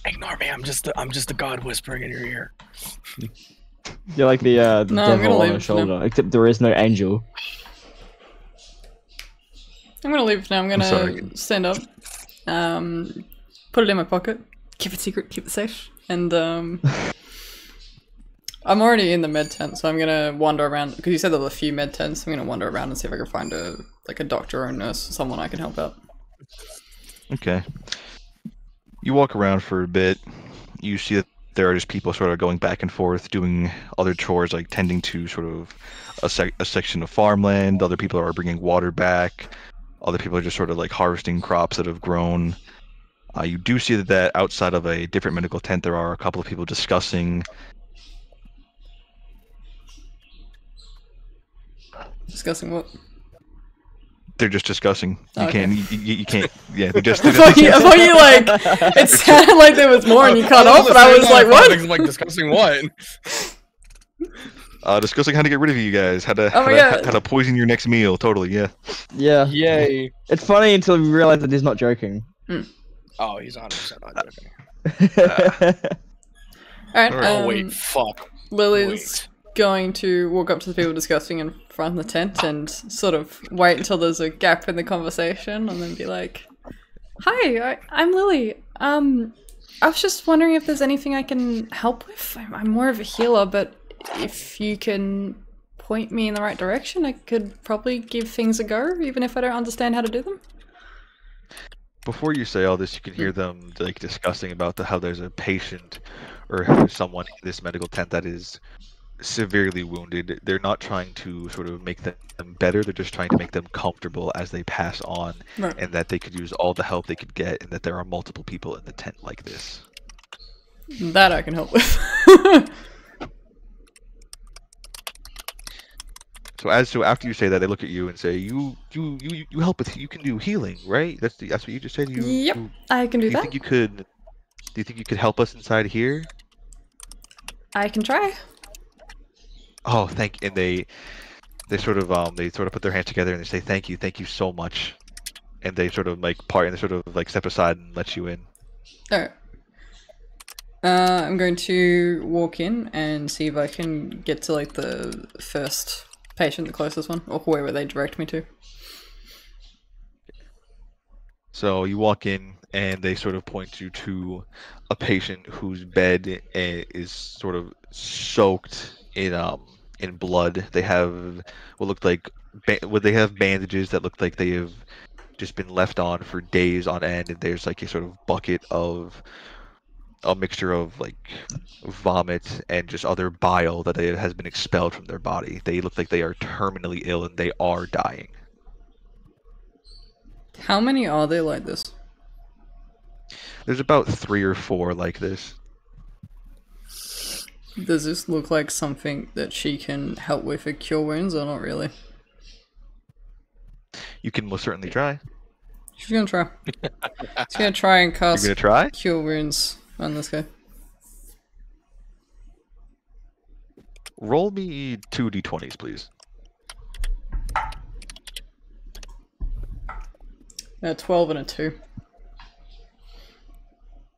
Ignore me. I'm just the god whispering in your ear. You're like the No, I'm gonna devil on leave the it for now. shoulder, except there is no angel. I'm gonna leave now. I'm gonna sorry. stand up, put it in my pocket, keep it secret, keep it safe, and I'm already in the med tent, so I'm gonna wander around because you said there were a few med tents. I'm gonna wander around and see if I can find a doctor or a nurse, someone I can help out. Okay. You walk around for a bit. You see that there are just people sort of going back and forth, doing other chores like tending to sort of a section of farmland. Other people are bringing water back. Other people are just sort of like harvesting crops that have grown. You do see that outside of a different medical tent, there are a couple of people discussing. Discussing what? They're just discussing. You Okay. you can't. Yeah, they're just. I thought you like. It sounded like there was more, and you cut off, and I was like, "What?" I'm like discussing what? Discussing how to get rid of you guys, how to Oh my God. how to poison your next meal. Totally, yeah. Yeah. Yay! It's funny until you realize that he's not joking. Oh, he's 100% not joking. Alright. Oh wait, fuck. Lily's going to walk up to the people discussing in front of the tent and sort of wait until there's a gap in the conversation and then be like, "Hi, I'm Lily. I was just wondering if there's anything I can help with. I'm more of a healer, but if you can point me in the right direction, I could probably give things a go, even if I don't understand how to do them." Before you say all this, you can hear them like discussing about how there's a patient or someone in this medical tent that is severely wounded. They're not trying to sort of make them better. They're just trying to make them comfortable as they pass on, Right. and that they could use all the help they could get, and that there are multiple people in the tent like this. That I can help with. So after you say that, they look at you and say, "You help with. You can do healing, right? That's what you just said. Yep, I can do you that. think you could? Do you think you could help us inside here?" I can try. Oh, and they sort of put their hands together and they say, thank you so much," and they sort of like part and they sort of like step aside and let you in. Alright. I'm going to walk in and see if I can get to like the first patient, the closest one, or wherever they direct me to. So you walk in and they sort of point you to a patient whose bed is sort of soaked in blood. They have what looked like they have bandages that look like they have just been left on for days on end, and there's like a sort of bucket of a mixture of like vomit and just other bile that has been expelled from their body. They look like they are terminally ill and they are dying. How many are there like this? There's about 3 or 4 like this. Does this look like something that she can help with for cure wounds, or not really? You can most certainly try. She's gonna try. She's gonna try and cast You're gonna try? cure wounds on this guy. Roll me 2 d20s, please. A 12 and a 2.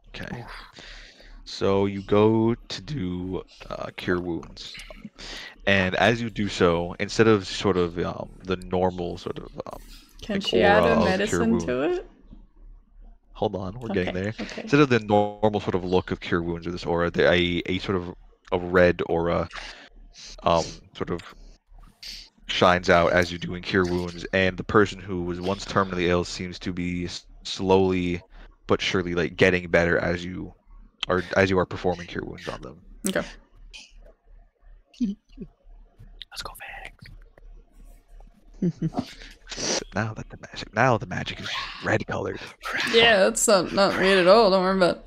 Okay. So you go to do cure wounds, and as you do so, instead of sort of the normal sort of Can like she add aura a of medicine cure to it? Hold on, we're Okay, getting there. okay. Instead of the normal sort of look of cure wounds or this aura, a sort of a red aura sort of shines out as you're doing cure wounds, and the person who was once terminally ill seems to be slowly but surely like getting better as you are performing cure wounds on them. Okay. Let's go back. Now the magic is red colored. Yeah, that's not weird at all. Don't worry about it.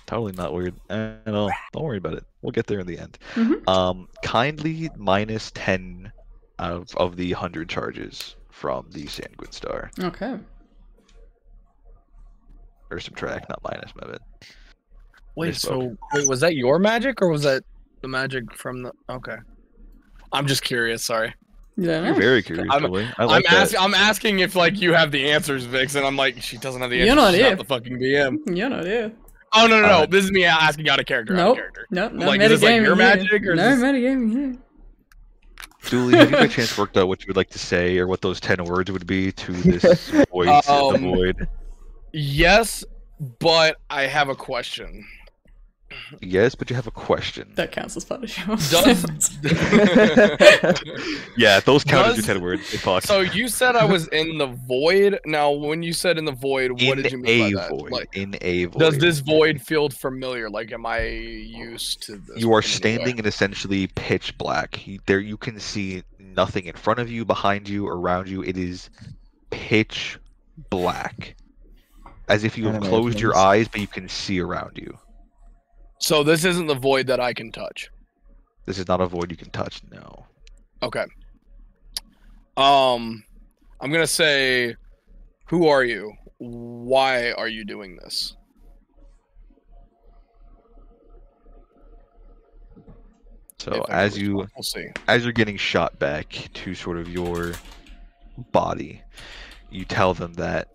Totally not weird at all. Don't worry about it. We'll get there in the end. Mhm. Kindly minus 10 of the 100 charges from the Sanguine Star. Okay. Or subtract, not minus, my bad. Wait, Misspoke. was that your magic or was that the magic from the? Okay, I'm just curious. Sorry. Yeah. You're very curious, Julie. I'm asking if like you have the answers, Vix, and I'm like, she doesn't have the answers. You're not She's here. the fucking DM. You're not here. Oh no! This is me asking out of character. Nope. Out of character. Nope. No Like, is this like metagaming your here. magic or is no this- metagaming here. Julie, have you by chance worked out what you would like to say or what those 10 words would be to this voice in the void? Yes, but I have a question. Yes, but you have a question. That counts as part of your Yeah, those count as your Does- 10 words. They fuck. So you said I was in the void. Now, when you said in the void, what in did you mean by a that? void. Like, In a void. does this void feel familiar? Like, am I used to this? You are in any way? standing in essentially pitch black. There you can see nothing in front of you, behind you, around you. It is pitch black. As if you have Anime closed your things. eyes, but you can see around you. So this isn't the void that I can touch. This is not a void you can touch, no. Okay. I'm gonna say, who are you? Why are you doing this? So If I as can you respond, we'll see. as you're getting shot back to sort of your body, you tell them that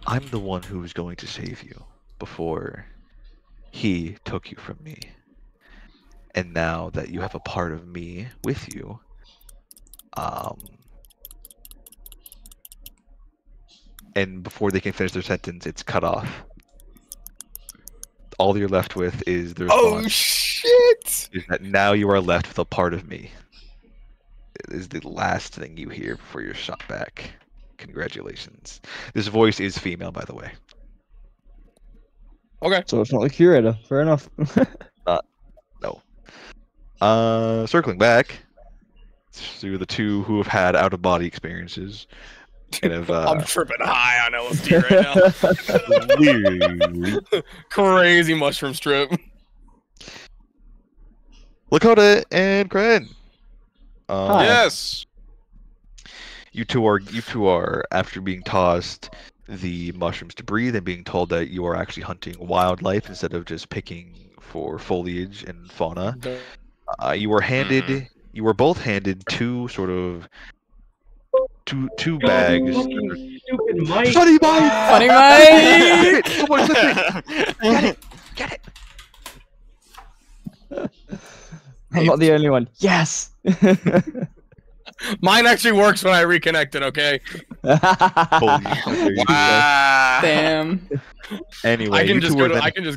I'm the one who was going to save you before he took you from me. And now that you have a part of me with you, and before they can finish their sentence, it's cut off. All you're left with is the response. Oh shit! Is that now you are left with a part of me. It is the last thing you hear before you're shot back. Congratulations. This voice is female, by the way. Okay. So it's not the curator. Fair enough. Circling back to the two who have had out-of-body experiences. And have, I'm tripping high on LSD right now. Crazy mushroom strip. Lakota and Kren. Yes. You two are after being tossed the mushrooms to breathe and being told that you are actually hunting wildlife instead of just picking for foliage and fauna. You were both handed two sort of two bags. Stupid Mike. Funny Mike! Funny Mike! Someone get it! I'm not the only one. Yes. Mine actually works when I reconnect it. Okay. Wow. Damn. Anyway, I can just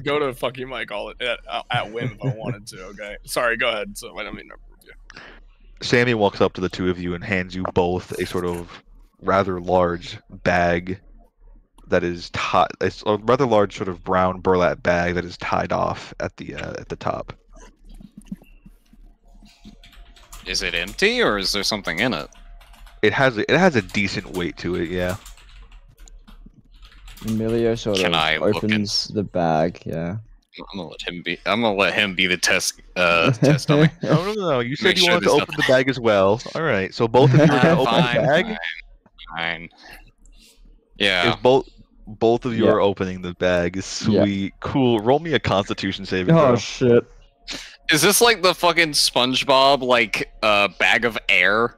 go to fucking Mike all at whim if I wanted to. Okay. Sorry. Go ahead. So I don't mean to interrupt you. Sammy walks up to the two of you and hands you both a sort of rather large bag that is tied. It's a rather large sort of brown burlap bag that is tied off at the top. Is it empty or is there something in it? It has a decent weight to it, yeah. Emilio sort Can of I look opens the bag. Yeah. I'm gonna let him be the test dummy. No. You said Make you sure wanted to there's open the bag as well. All right, so both of you are gonna open the bag. Fine. Yeah. Is both of you are opening the bag. Sweet, cool. Roll me a Constitution saving throw. Oh shit. Is this like the fucking SpongeBob bag of air?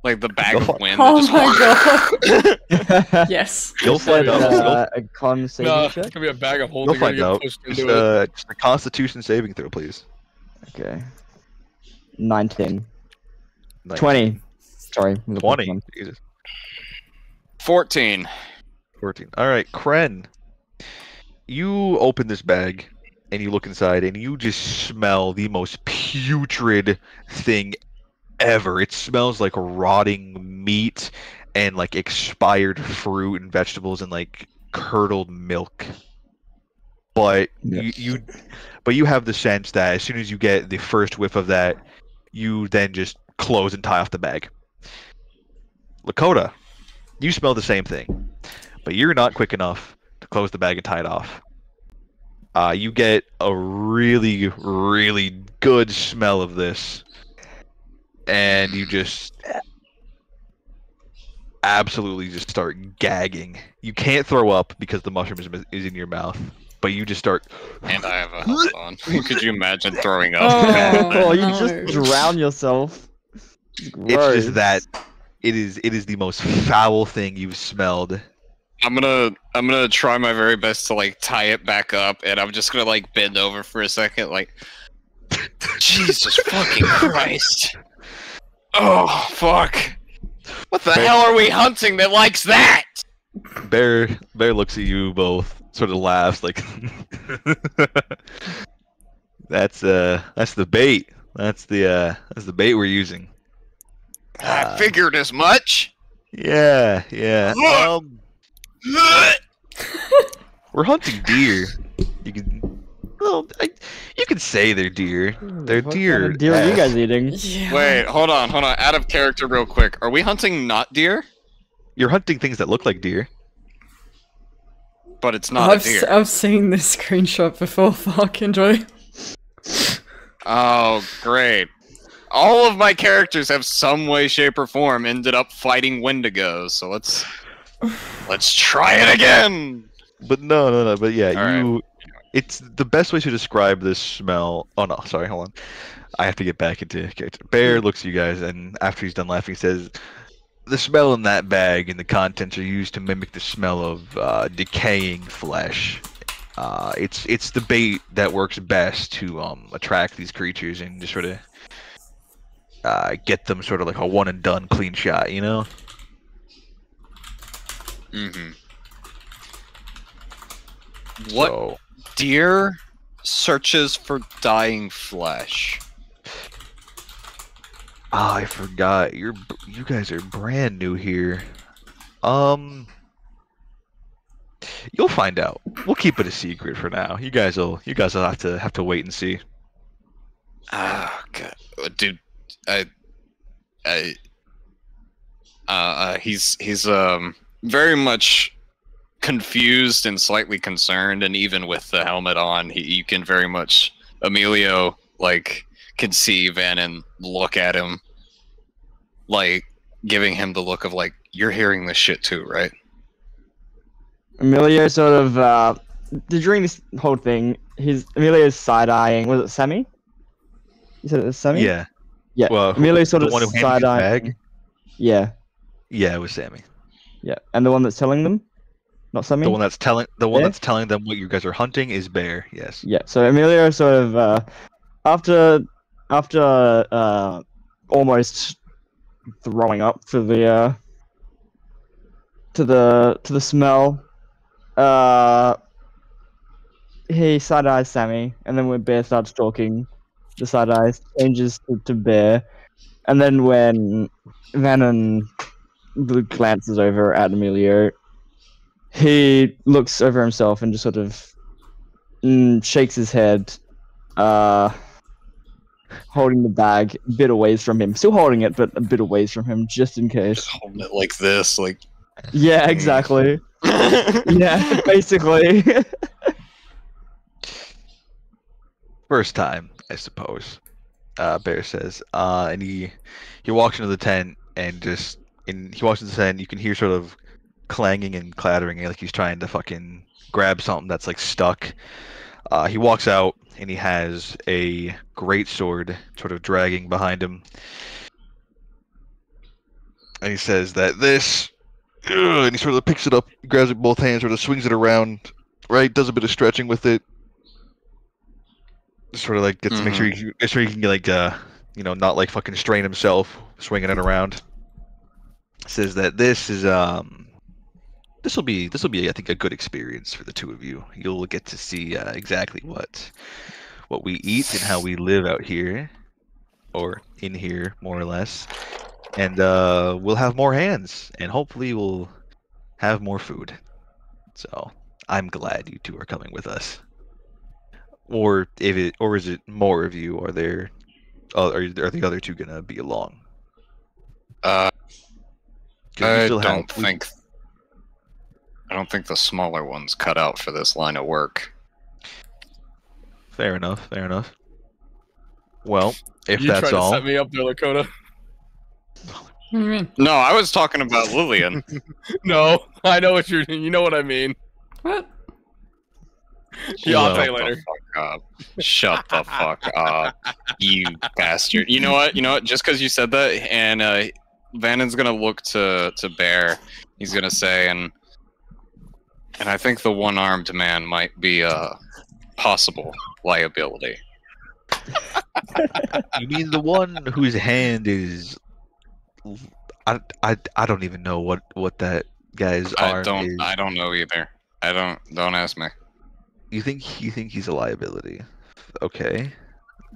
Like the bag of wind? Oh that my god. Yes. You'll find out. A con saving No, check. it's gonna be a bag of You'll holding. find out. Pushed Just, into it. just a Constitution saving throw, please. Okay. 19. 19. 20. Sorry. 20. Jesus. 14. 14. All right, Kren. You open this bag and you look inside and you just smell the most putrid thing ever. It smells like rotting meat and like expired fruit and vegetables and like curdled milk. But you have the sense that as soon as you get the first whiff of that, you then just close and tie off the bag. Lakota, you smell the same thing, but you're not quick enough to close the bag and tie it off. You get a really, really good smell of this, and you just absolutely just start gagging. You can't throw up because the mushroom is in your mouth, but you just start. And I have a health on. Could you imagine throwing up? Oh, you no. just drown yourself. It's just that it is the most foul thing you've smelled. I'm gonna try my very best to like tie it back up, and I'm just gonna like bend over for a second, like Jesus fucking Christ! Oh fuck! What the hell are we hunting that likes that? Bear looks at you both, sort of laughs like that's the bait. That's the bait we're using. I figured as much. Yeah. We're hunting deer. You can say they're deer. They're What deer. kind of deer are you guys eating? Yeah. Wait, hold on. Out of character, real quick. Are we hunting not deer? You're hunting things that look like deer. But it's not a deer. I've seen this screenshot before. Fuck, enjoy. Oh, great. All of my characters have some way, shape, or form ended up fighting Wendigos, so let's try it again! But no. But yeah, All it's the best way to describe this smell. Oh no, sorry, hold on. I have to get back into character. Bear looks at you guys, and after he's done laughing, he says, "The smell in that bag and the contents are used to mimic the smell of decaying flesh. It's the bait that works best to attract these creatures and just sort of get them sort of like a one and done clean shot, you know?" Mm-hmm. What So, deer searches for dying flesh? I forgot. You guys are brand new here. You'll find out. We'll keep it a secret for now. You guys will have to wait and see. Oh god, dude, he's very much confused and slightly concerned, and even with the helmet on, you can very much Emilio like can see Van and look at him, like giving him the look of like, you're hearing this shit too, right? Emilio sort of during this whole thing, Emilio's side-eyeing. Was it Sammy? You said it was Sammy? Yeah. Yeah. Well, Emilio sort the of one who handed you the side-eyeing. bag? Yeah. Yeah, it was Sammy. Yeah. And the one that's telling them? Not Sammy? The one that's telling Bear? them what you guys are hunting is Bear. Yes. Yeah. So Emilio sort of after almost throwing up for the to the smell, he side-eyes Sammy, and then when Bear starts talking, the side-eye changes to Bear, and then when Vannon glances over at Emilio, he looks over himself and just sort of shakes his head, holding the bag a bit away from him. Still holding it, but a bit away from him, just in case. Just holding it like this, like. Yeah, exactly. Yeah, basically. First time, I suppose. Bear says, and he walks into the tent and he walks into the tent. You can hear sort of clanging and clattering, like he's trying to fucking grab something that's like stuck. He walks out and he has a great sword sort of dragging behind him, and he says that this, and he sort of picks it up, grabs it with both hands, sort of swings it around, right? Does a bit of stretching with it. Sort of like gets to make sure he can like not like fucking strain himself swinging it around. Says that this is this will be I think a good experience for the two of you. You'll get to see exactly what we eat and how we live out here, or in here more or less, and we'll have more hands and hopefully we'll have more food. So I'm glad you two are coming with us. Or is it more of you? Are the other two gonna be along? I don't think the smaller one's cut out for this line of work. Fair enough. Well, if You that's tried all, to set me up there, Lakota. What do you mean? No, I was talking about Lillian. No, I know what you know what I mean. What? Yeah, I'll tell you later. Shut the fuck up, you bastard. You know what? Just because you said that, and Vannon's gonna look to Bear. He's gonna say, and I think the one-armed man might be a possible liability. you mean the one whose hand is? I don't even know what that guy's arm is. I don't know either. Don't ask me. You think he's a liability? Okay.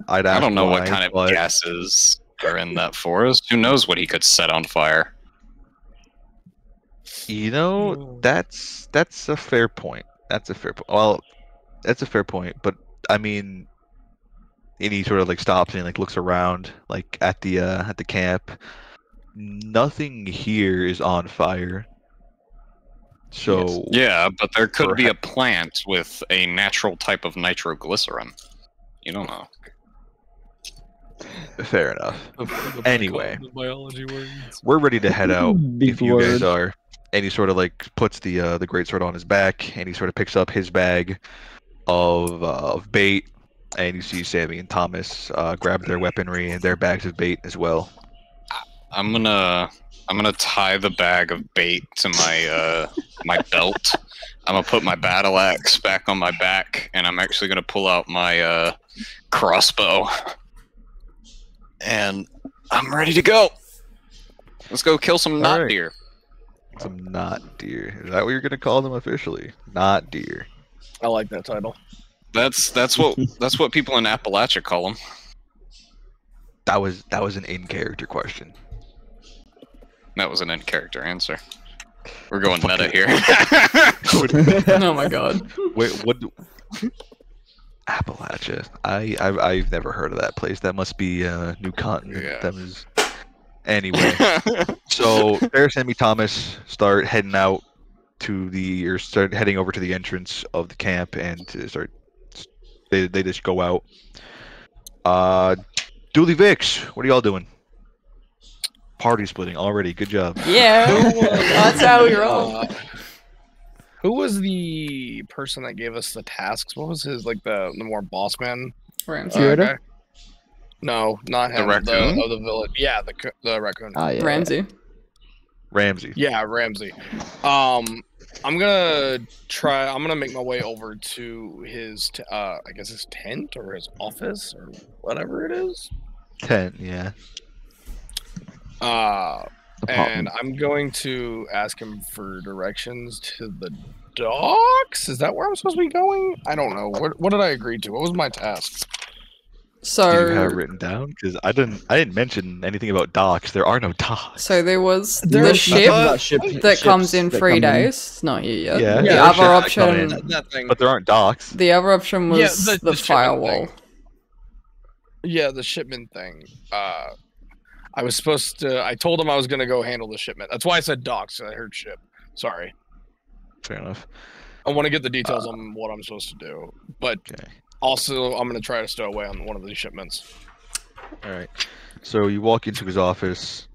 I don't know what kind of gases are in that forest. Who knows what he could set on fire? That's a fair point. That's a fair point. Well, that's a fair point. But I mean, and he sort of like stops and like looks around, like at the camp. Nothing here is on fire. So yeah, but there could be a plant with a natural type of nitroglycerin. You don't know. Fair enough. Anyway, the biology words. We're ready to head out. Big If you word. guys are, and he sort of like puts the greatsword on his back, and he sort of picks up his bag of bait, and you see Sammy and Thomas grab their weaponry and their bags of bait as well. I'm gonna tie the bag of bait to my my belt. I'm gonna put my battle axe back on my back, and I'm actually gonna pull out my crossbow, and I'm ready to go. Let's go kill some knot deer. Some knot deer. Is that what you're gonna call them officially? Knot deer. I like that title. That's what people in Appalachia call them. That was an in-character question. That was an in-character answer. We're going meta here. Oh my god. Wait, what? Appalachia. I've never heard of that place. That must be a new continent. Yeah. That was. Anyway, so Ferris and me Thomas start heading out start heading over to the entrance of the camp and they just go out. Dooley Vix, what are y'all doing? Party splitting already. Good job. Yeah, that's how we roll. Who was the person that gave us the tasks? What was his, like, the more boss man? Ramsey. Guy? No, not him. The raccoon? The village. Yeah, the raccoon. Oh, yeah. Ramsey. Yeah, Ramsey. I'm gonna make my way over to his, I guess his tent or his office or whatever it is. Tent, yeah. And I'm going to ask him for directions to the docks. Is that where I'm supposed to be going? I don't know. What did I agree to? What was my task? So Do you have it written down? Because I didn't mention anything about docks. There are no docks. So there was the There's ship that ships comes in that 3 come in. days. It's not here yet. Yeah. The Yeah, other ships that come option. in. That thing. But there aren't docks. The other option was Yeah, the the shipment firewall. thing. Yeah, the shipment thing. I was supposed to. I told him I was going to go handle the shipment. That's why I said docks. I heard ship. Sorry. Fair enough. I want to get the details on what I'm supposed to do, but Okay. also I'm going to try to stow away on one of these shipments. All right. So you walk into his office,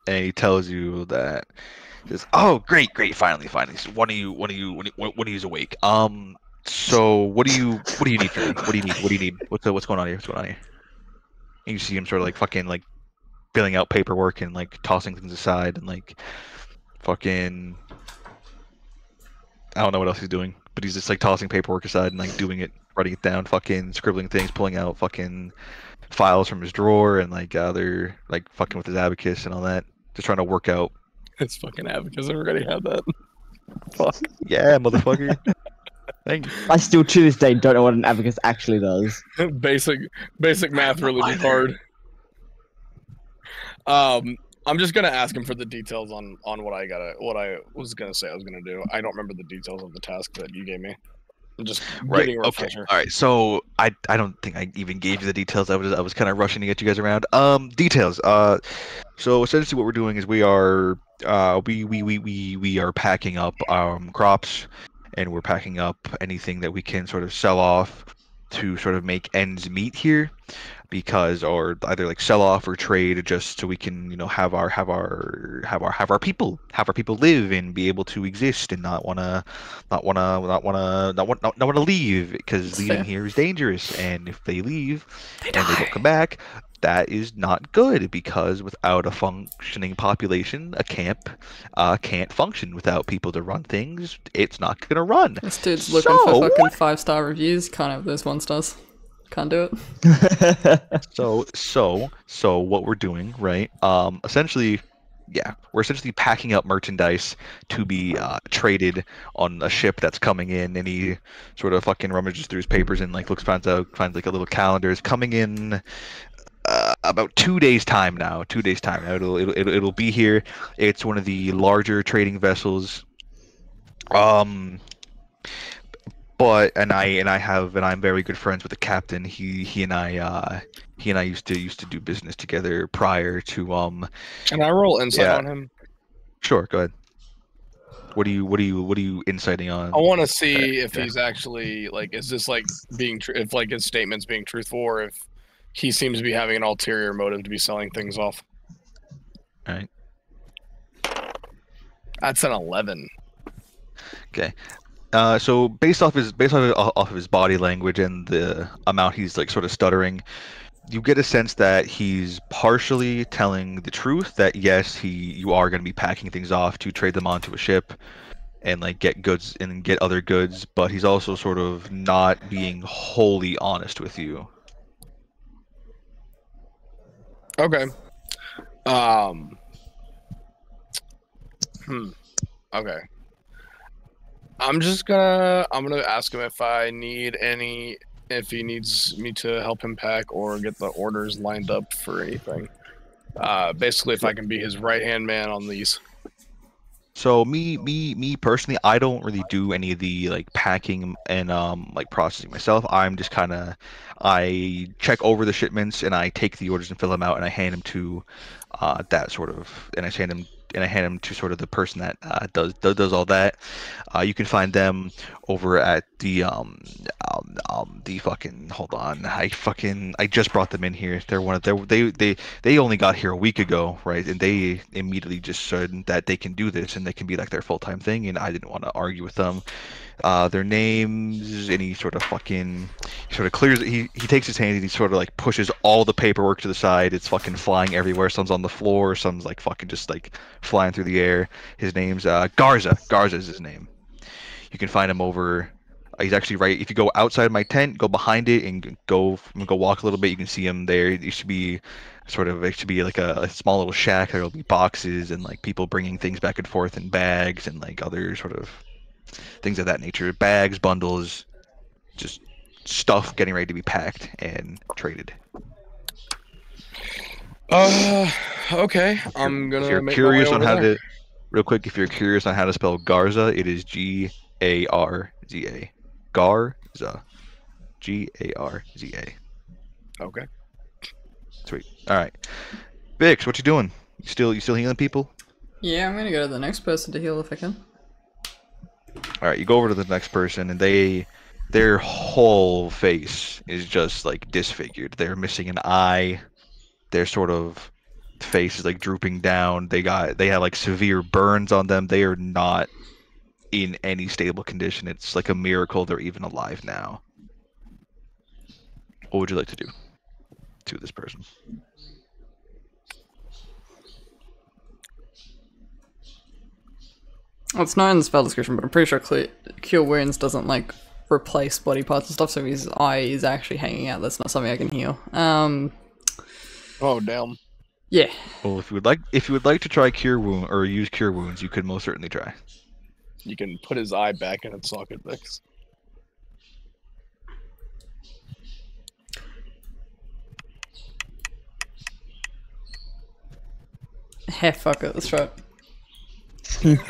and he tells you that. He says, "Oh, great, finally. So when are you awake? So what do you need from me? What do you need? What's going on here? And you see him sort of like fucking like filling out paperwork and like tossing things aside and like fucking. I don't know what else he's doing, but he's just like tossing paperwork aside and like doing it, writing it down, fucking scribbling things, pulling out fucking files from his drawer and like other like fucking with his abacus and all that, just trying to work out. It's fucking abacus. I already had that. Fuck. Yeah, motherfucker. Thank you. I still to this day don't know what an abacus actually does. basic math really be hard. I'm just gonna ask him for the details on what I was gonna say I was gonna do. I don't remember the details of the task that you gave me. I'm just Right. getting a Okay. refresher. All right. So I don't think I even gave you the details. I was kind of rushing to get you guys around. Details. So essentially what we're doing is we are we are packing up crops, and we're packing up anything that we can sort of sell off to sort of make ends meet here, because or either like sell off or trade just so we can have our people live and be able to exist and not wanna leave, because That's leaving fair. here is dangerous, and if they leave and they don't come back, that is not good, because without a functioning population, a camp can't function. Without people to run things, it's not gonna run. This dude's looking for fucking 5-star reviews. Can't have those 1 stars. Can't do it. So what we're doing, right? Essentially, yeah, we're essentially packing up merchandise to be traded on a ship that's coming in, and he sort of fucking rummages through his papers and like finds like a little calendar. It's coming in about 2 days time now. 2 days time now. It'll be here. It's one of the larger trading vessels. But I'm very good friends with the captain. He and I used to do business together prior to Can I roll insight Yeah. on him? Sure, go ahead. What are you inciting on? I want to see if Okay. he's actually like, is this like being if like his statements being truthful, or if he seems to be having an ulterior motive to be selling things off. All right. That's an 11. Okay. So based off of his body language and the amount he's like sort of stuttering, you get a sense that he's partially telling the truth, that yes, you are going to be packing things off to trade them onto a ship and like get goods and get other goods, but he's also sort of not being wholly honest with you. Okay. Okay. I'm gonna ask him if he needs me to help him pack or get the orders lined up for anything. Basically, if I can be his right-hand man on these. So me personally, I don't really do any of the like packing and like processing myself. I'm just kind of I check over the shipments and I take the orders and fill them out and I hand them to that sort of and I hand them to sort of the person that does all that. You can find them over at the fucking hold on. I just brought them in here. They're one of they only got here a week ago, right? And they immediately just said that they can do this and they can be like their full-time thing. And I didn't want to argue with them. Their names and he sort of clears it. He takes his hand and he sort of like pushes all the paperwork to the side. It's fucking flying everywhere. Some's on the floor. Some's like fucking just like flying through the air. His name's Garza. Garza is his name. You can find him over. He's actually right. If you go outside my tent, go behind it, and go walk a little bit, you can see him there. It should be like a small little shack. There'll be boxes and like people bringing things back and forth in bags and like other sort of things of that nature. Bags, bundles, just stuff getting ready to be packed and traded. Okay. I'm gonna. If you're curious on how to, real quick, if you're curious on how to spell Garza, it is Garza. Garza. Garza. Okay. Sweet. All right, Vix, what you doing? You still healing people? Yeah, I'm gonna go to the next person to heal if I can. All right, you go over to the next person, and their whole face is just like disfigured. They're missing an eye. Their sort of face is like drooping down. They have like severe burns on them. They are not in any stable condition. It's like a miracle they're even alive now. What would you like to do to this person? Well, it's not in the spell description, but I'm pretty sure Cure Wounds doesn't like replace body parts and stuff, so his eye is actually hanging out. That's not something I can heal. Oh damn. Yeah. Well, if you would like to try Cure Wound or use Cure Wounds, you could most certainly try. You can put his eye back in its socket, Vix. Fuck it, let's try it.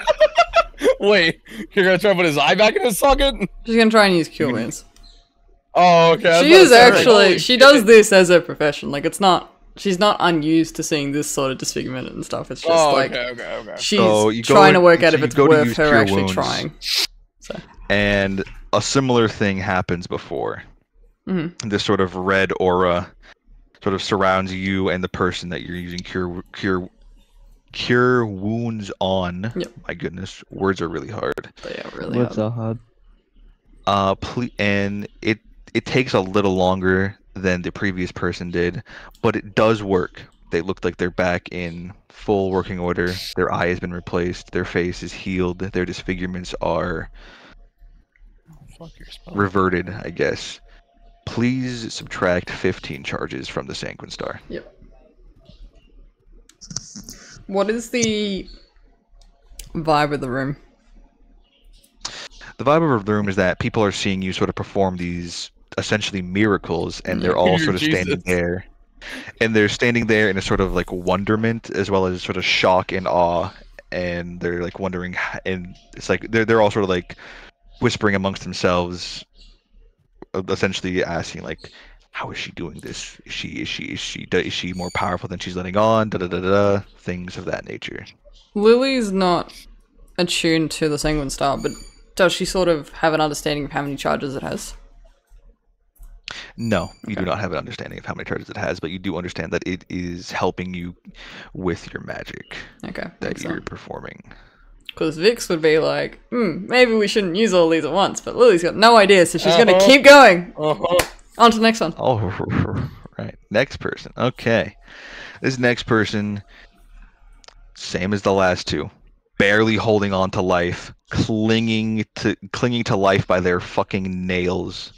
Wait, you're gonna try to put his eye back in his socket? She's gonna try and use Cure Wounds. Oh, okay. She is actually, she does this as her profession. Like, it's not, she's not unused to seeing this sort of disfigurement and stuff. It's just okay. She's trying to work out if it's worth her actually trying. So. And a similar thing happens before. Mm-hmm. This sort of red aura sort of surrounds you and the person that you're using cure wounds on. Yep. My goodness, words are really hard. They are really words are hard. And it takes a little longer than the previous person did, but it does work. They look like they're back in full working order. Their eye has been replaced. Their face is healed. Their disfigurements are reverted, I guess. Please subtract 15 charges from the Sanguine Star. Yep. What is the vibe of the room? The vibe of the room is that people are seeing you sort of perform these essentially miracles, and they're all sort of standing there. And they're standing there in a sort of like wonderment as well as sort of shock and awe, and they're like wondering, and it's like they're all sort of like whispering amongst themselves, essentially asking like, how is she doing this? Is she more powerful than she's letting on? Things of that nature. Lily's not attuned to the Sanguine Star, but does she sort of have an understanding of how many charges it has? No, you do not have an understanding of how many charges it has, but you do understand that it is helping you with your magic that you're performing. Because Vix would be like, maybe we shouldn't use all these at once, but Lily's got no idea, so she's going to keep going. On to the next one. Oh, right. Next person. Okay. This next person, same as the last two. Barely holding on to life, clinging to life by their fucking nails.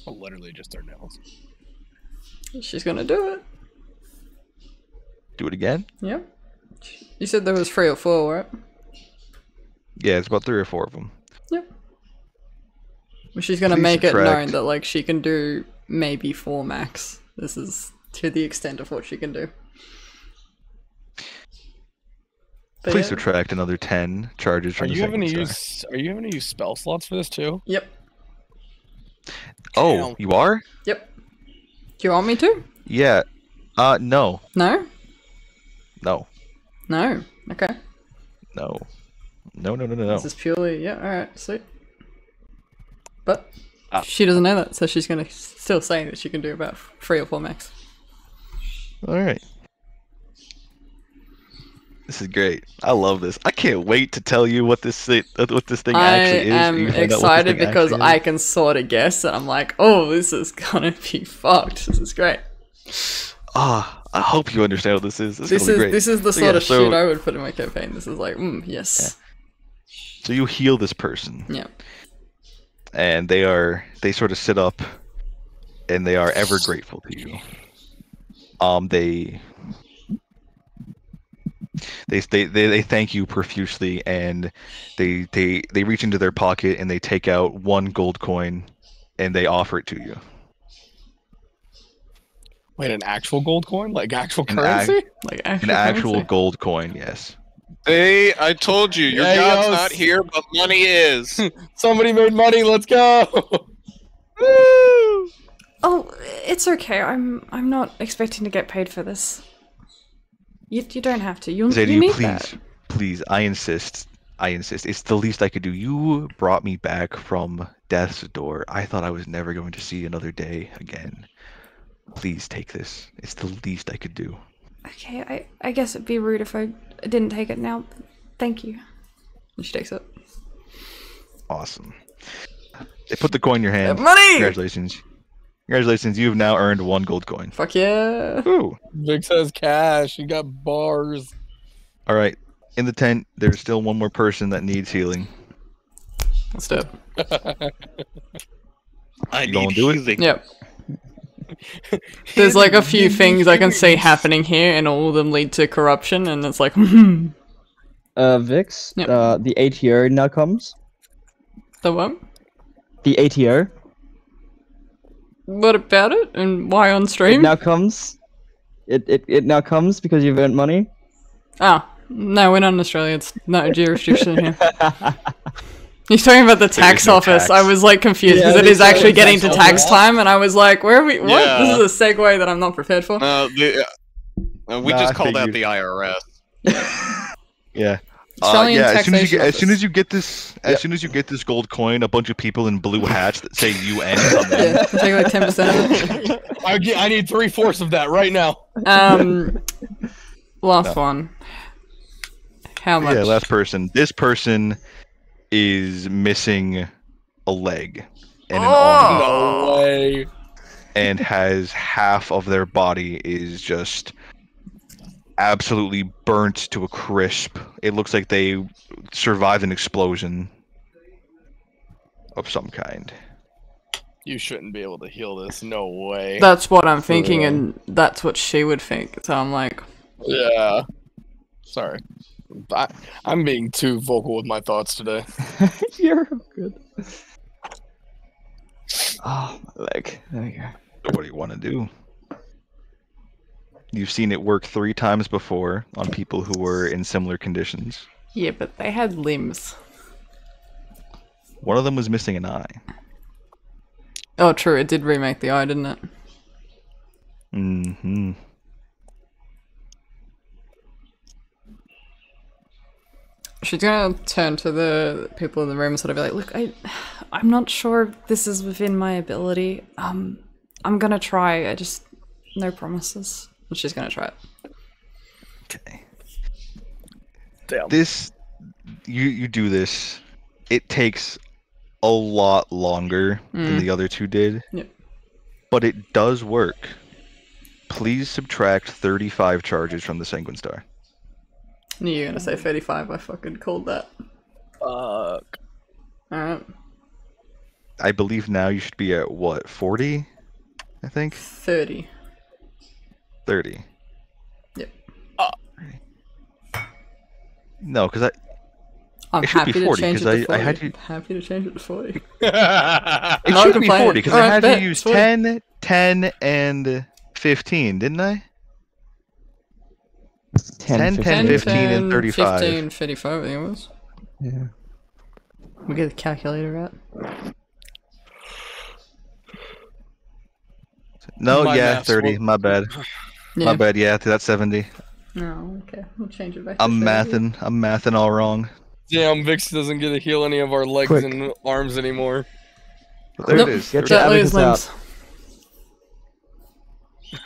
Literally just their nails. She's gonna do it. Do it again? Yep. You said there was 3 or 4, right? Yeah, it's about 3 or 4 of them. Yep. Well, she's gonna make it known that like she can do maybe 4 max. This is to the extent of what she can do. Please subtract another 10 charges from the second Are you having to use spell slots for this too? Yep. Oh, Damn. you are? Yep. Do you want me to? Yeah. No. No? No. No. Okay. No. No. This is purely, yeah, alright, sweet. But she doesn't know that, so she's gonna still say that she can do about 3 or 4 max. Alright. This is great. I love this. I can't wait to tell you what this thing actually is. I am excited because I can sort of guess, and I'm like, oh, this is gonna be fucked. This is great. I hope you understand what this is. This is the sort of shit I would put in my campaign. This is like, yes. Yeah. So you heal this person. Yeah. And they sort of sit up, and they are ever grateful to you. They thank you profusely, and they reach into their pocket and they take out 1 gold coin, and they offer it to you. Wait, an actual gold coin? Like actual currency? An actual gold coin, yes. Hey, I told you, your god's not here, but money is. Somebody made money, let's go! Woo! Oh, it's okay. I'm not expecting to get paid for this. You don't have to. You need that. Please, I insist. It's the least I could do. You brought me back from death's door. I thought I was never going to see another day again. Please take this. It's the least I could do. Okay, I guess it'd be rude if I didn't take it now. Thank you. And she takes it. Awesome. They put the coin in your hand. Money! Congratulations. Congratulations, you've now earned 1 gold coin. Fuck yeah. Ooh. Vic says cash, you got bars. Alright, in the tent, there's still 1 more person that needs healing. Let's do it. I need healing. Yep. There's like a few things I can see happening here, and all of them lead to corruption, and it's like, Vix, yep. The ATO now comes. The what? The ATO. What about it, and why on stream? It now comes. It now comes because you've earned money. Oh, no, we're not in Australia. It's not a jurisdiction here. He's talking about the tax office. I was like confused because it is actually getting to tax time, and I was like, "Where are we? What? Yeah. This is a segue that I'm not prepared for." We just called out the IRS. Yeah. As soon as you get this gold coin, a bunch of people in blue hats that say UN. Yeah, take like 10% of it. I need 3/4 of that right now. Last one. How much? Yeah, last person. This person is missing a leg and an arm. No way. And has half of their body is just absolutely burnt to a crisp. It looks like they survived an explosion of some kind. You shouldn't be able to heal this. No way. That's what I'm thinking, and that's what she would think. So I'm like, yeah. Sorry. I'm being too vocal with my thoughts today. You're good. Oh, my leg. There you go. What do you want to do? You've seen it work 3 times before on people who were in similar conditions. Yeah, but they had limbs. One of them was missing an eye. Oh, true. It did remake the eye, didn't it? Mm-hmm. She's gonna turn to the people in the room and sort of be like, look, I'm not sure if this is within my ability. I'm gonna try. I just... no promises. And she's gonna try it. Okay. Damn. You do this. It takes a lot longer than the other 2 did. Yep. But it does work. Please subtract 35 charges from the Sanguine Star. I knew you were gonna say 35. I fucking called that. Fuck. Alright. I believe now you should be at what, 40? I think? 30. 30. Yep. No, because I'm happy to change it to 40. Happy to change it to 40. It should be 40 because I had to use 10, 10, and 15, didn't I? 10, 15, and 35. 15, 35, I think it was. Yeah. We get the calculator out. No, My yeah, math's 30. what- My bad. Yeah. My bad. Yeah, that's 70. No, okay. We'll change it back. to I'm 30. mathing all wrong. Damn, Vix doesn't get to heal any of our legs Quick. and arms anymore. But there Nope. it is. Get Jet your Li's abacus limbs.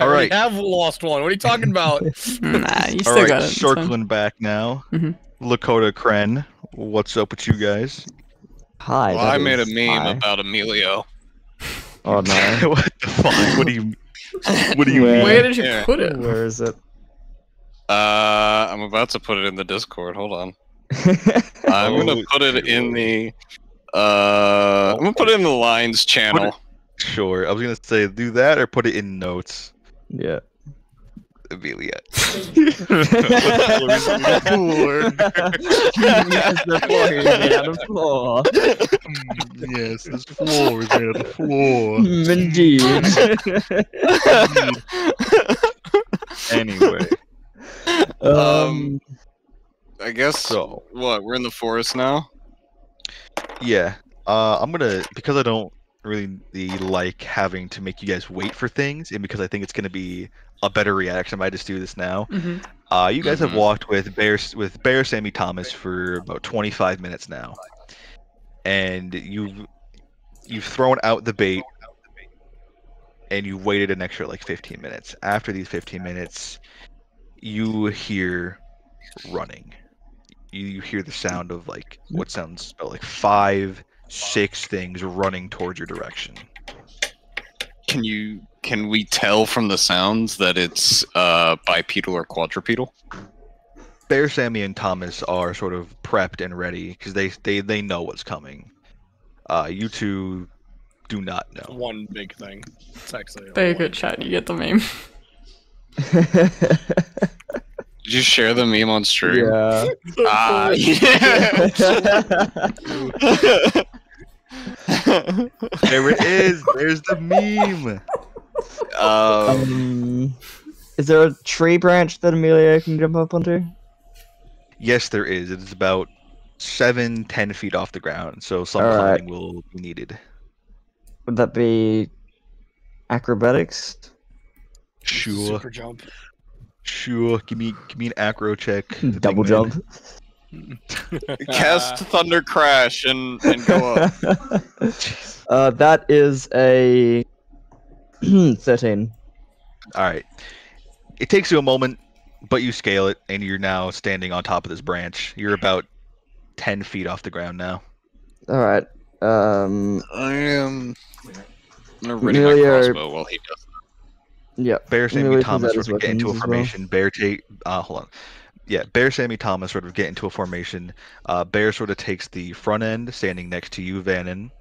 All right. I have lost one. What are you talking about? Nah, you All still right, got it. it's fine. circling back now. Mhm. Lakota Kren, what's up with you guys? Hi. Well, that I made a is meme hi. about Emilio. Oh no. What the fuck? What do you? What do you Where- mean? Where did you Yeah. put it? Where is it? I'm about to put it in the Discord. Hold on. I'm gonna put it in the. I'm gonna put it in the Lines channel. Sure. I was gonna say do that or put it in notes. Yeah. Amelia. Yes, this floor is made of the floor. Indeed. Anyway, I guess. so What? We're in the forest now. yeah, I'm gonna because I don't really like having to make you guys wait for things, and because I think it's gonna be a better reaction if I just do this now. Mm-hmm. You guys have Mhm. walked with Bear Sammy Thomas for about 25 minutes now, and you've thrown out the bait, and you waited an extra like 15 minutes. After these 15 minutes, you hear running. You hear the sound of like what sounds about like 5, 6 things running towards your direction. Can we tell from the sounds that it's bipedal or quadrupedal? Bear Sammy and Thomas are sort of prepped and ready because they know what's coming. You two do not know. One big thing. It's actually Very good chat. You get the meme. Did you share the meme on stream? Yeah. Ah, yeah. There it is. There's the meme. Is there a tree branch that Amelia can jump up onto? Yes, there is. It is about 7-10 feet off the ground, so some All right. climbing will be needed. Would that be acrobatics? Sure, Super jump. sure. Give me an acro check. to Double dig in. jump. Cast Thunder Crash and go up. That is a 13. All right. It takes you a moment, but you scale it, and you're now standing on top of this branch. You're about 10 feet off the ground now. All right. I am. I'm gonna ready my Amelia- crossbow while he does. Yep. Bear Sammy Amelia Thomas comes out sort of his get into a weapons as well. formation. Bear take. Hold on. Yeah, Bear Sammy Thomas sort of get into a formation. Bear sort of takes the front end, standing next to you, Vannon,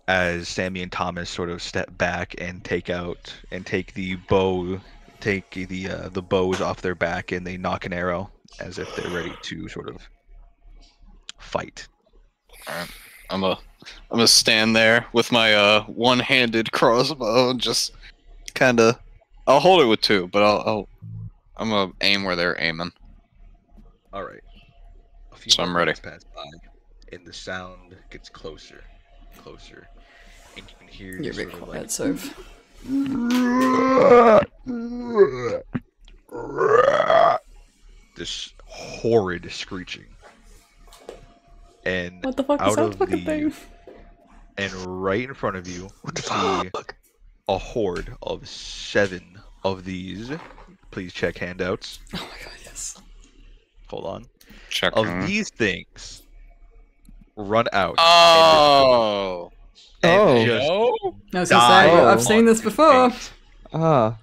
as Sammy and Thomas sort of step back and take the bow, take the bows off their back, and they knock an arrow as if they're ready to sort of fight. I'm gonna stand there with my one-handed crossbow and just kind of. I'll hold it with two, but I'm gonna aim where they're aiming. All right. A few So I'm more ready. minutes pass by, and the sound gets closer, closer, and you can hear You're a this bit sort of quiet, like Soph. this horrid screeching, and What the fuck is out that of fucking thing? and right in front of you, you see a horde of 7 of these. Please check handouts. Oh my god, yes. Hold on. Check. Of these things run out. Oh. and Oh. just No? I was gonna say, Die. I've seen this before. Ah.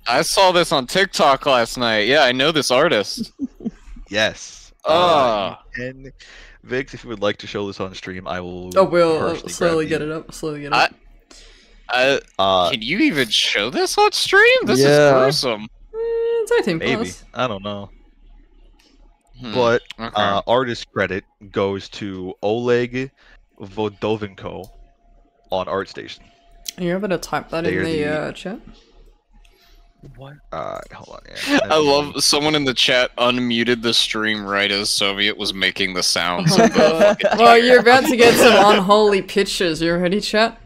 I saw this on TikTok last night. Yeah, I know this artist. Yes. Ah. And Vix, if you would like to show this on stream, I will. Oh, we'll personally slowly grab get you. it up. Slowly get it up. Can you even show this on stream? This Yeah. is gruesome. It's 18 Maybe. plus. I don't know. Hmm, But okay. artist credit goes to Oleg Vodovenko on ArtStation. Are you able to type that in They're the the- chat? What? Hold on. Yeah. I love someone in the chat unmuted the stream right as Soviet was making the sounds. of the fucking Well, you're about to get some unholy pictures. You ready, chat?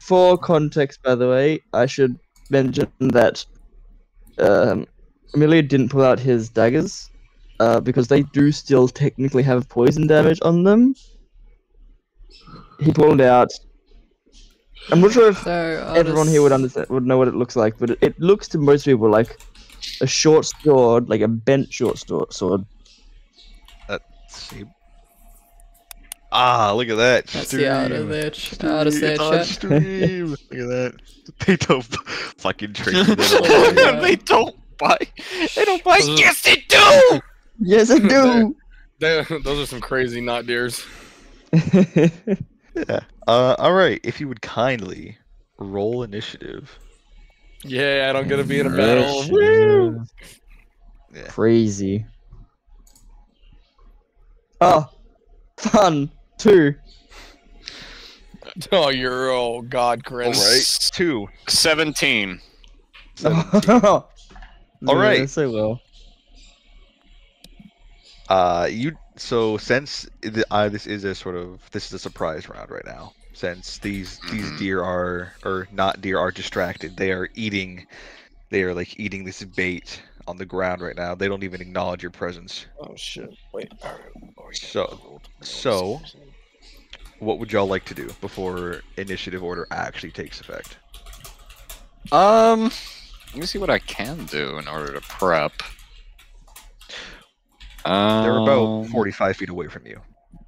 For context, by the way, I should mention that Amelia didn't pull out his daggers because they do still technically have poison damage on them. He pulled out. I'm not sure if everyone here would know what it looks like, but it looks to most people like a short sword, like a bent short sword. Let's see. Ah, look at that. That's stream. the artist there, chat. Stream. Look at that. They don't fucking trick me. They don't buy. They don't buy. Yes, they do. Yes, I do. Those are some crazy not deers. Yeah. All right. If you would kindly roll initiative. Yeah, I don't get to be in a battle. Woo! Yeah. Crazy. Oh, fun. 2. Oh, God, Chris. All right. 2. 17. All right. So well. So since this is a surprise round right now. Since these deer are not distracted. They are eating eating this bait on the ground right now. They don't even acknowledge your presence. Oh shit. Wait. So what would y'all like to do before initiative order actually takes effect? Let me see what I can do in order to prep. They're about 45 feet away from you,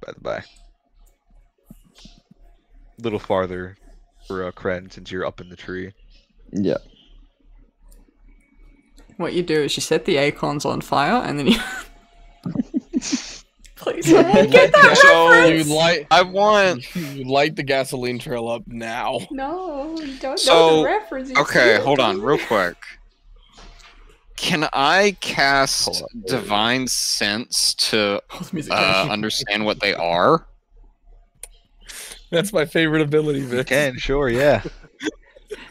by the by. A little farther for Kren, since you're up in the tree. Yeah. What you do is you set the acorns on fire, and then you... Please, someone get that reference! You light the gasoline trail up now. No, you don't So, know the reference. Okay, hold on, real quick. Can I cast Divine Sense to understand what they are? That's my favorite ability, Vic. You can, sure, yeah.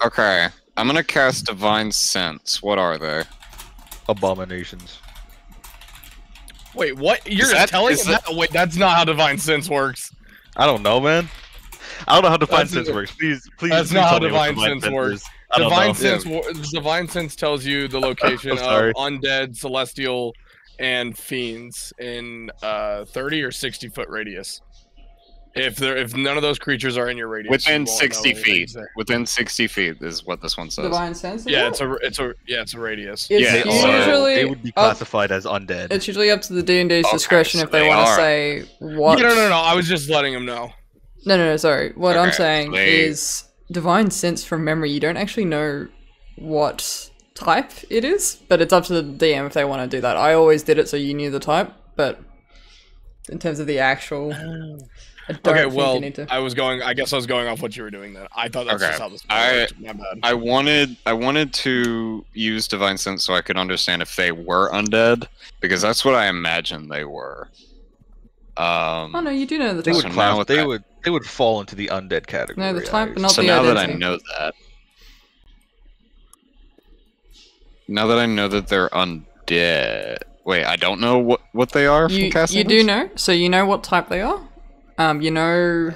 Okay, I'm gonna cast Divine Sense. What are they? Abominations. Wait, what? You're just telling me that? Wait, that's not how Divine Sense works. I don't know, man. I don't know how Divine Sense works. Please. That's not how Divine Sense works. Divine Sense tells you the location of undead, celestial, and fiends in 30 or 60 foot radius. If none of those creatures are in your radius, within 60 feet. Within 60 feet is what this one says. Divine Sense? Yeah, it's a radius. It's usually they would be classified as undead. It's usually up to the D&D's discretion if they want to say what. No. I was just letting them know. No. Sorry. What I'm saying is Divine Sense from memory. You don't actually know what type it is, but it's up to the DM if they want to do that. I always did it so you knew the type, but in terms of the actual. I guess I was going off what you were doing then. I thought that's just how this worked. My bad. I wanted to use Divine Sense so I could understand if they were undead, because that's what I imagined they were. Oh no, you do know the type. They would fall into the undead category. No, the type, but not so the now identity. that I know that. Now that I know that they're undead. Wait, I don't know what they are from casting. You do know, so you know what type they are. You know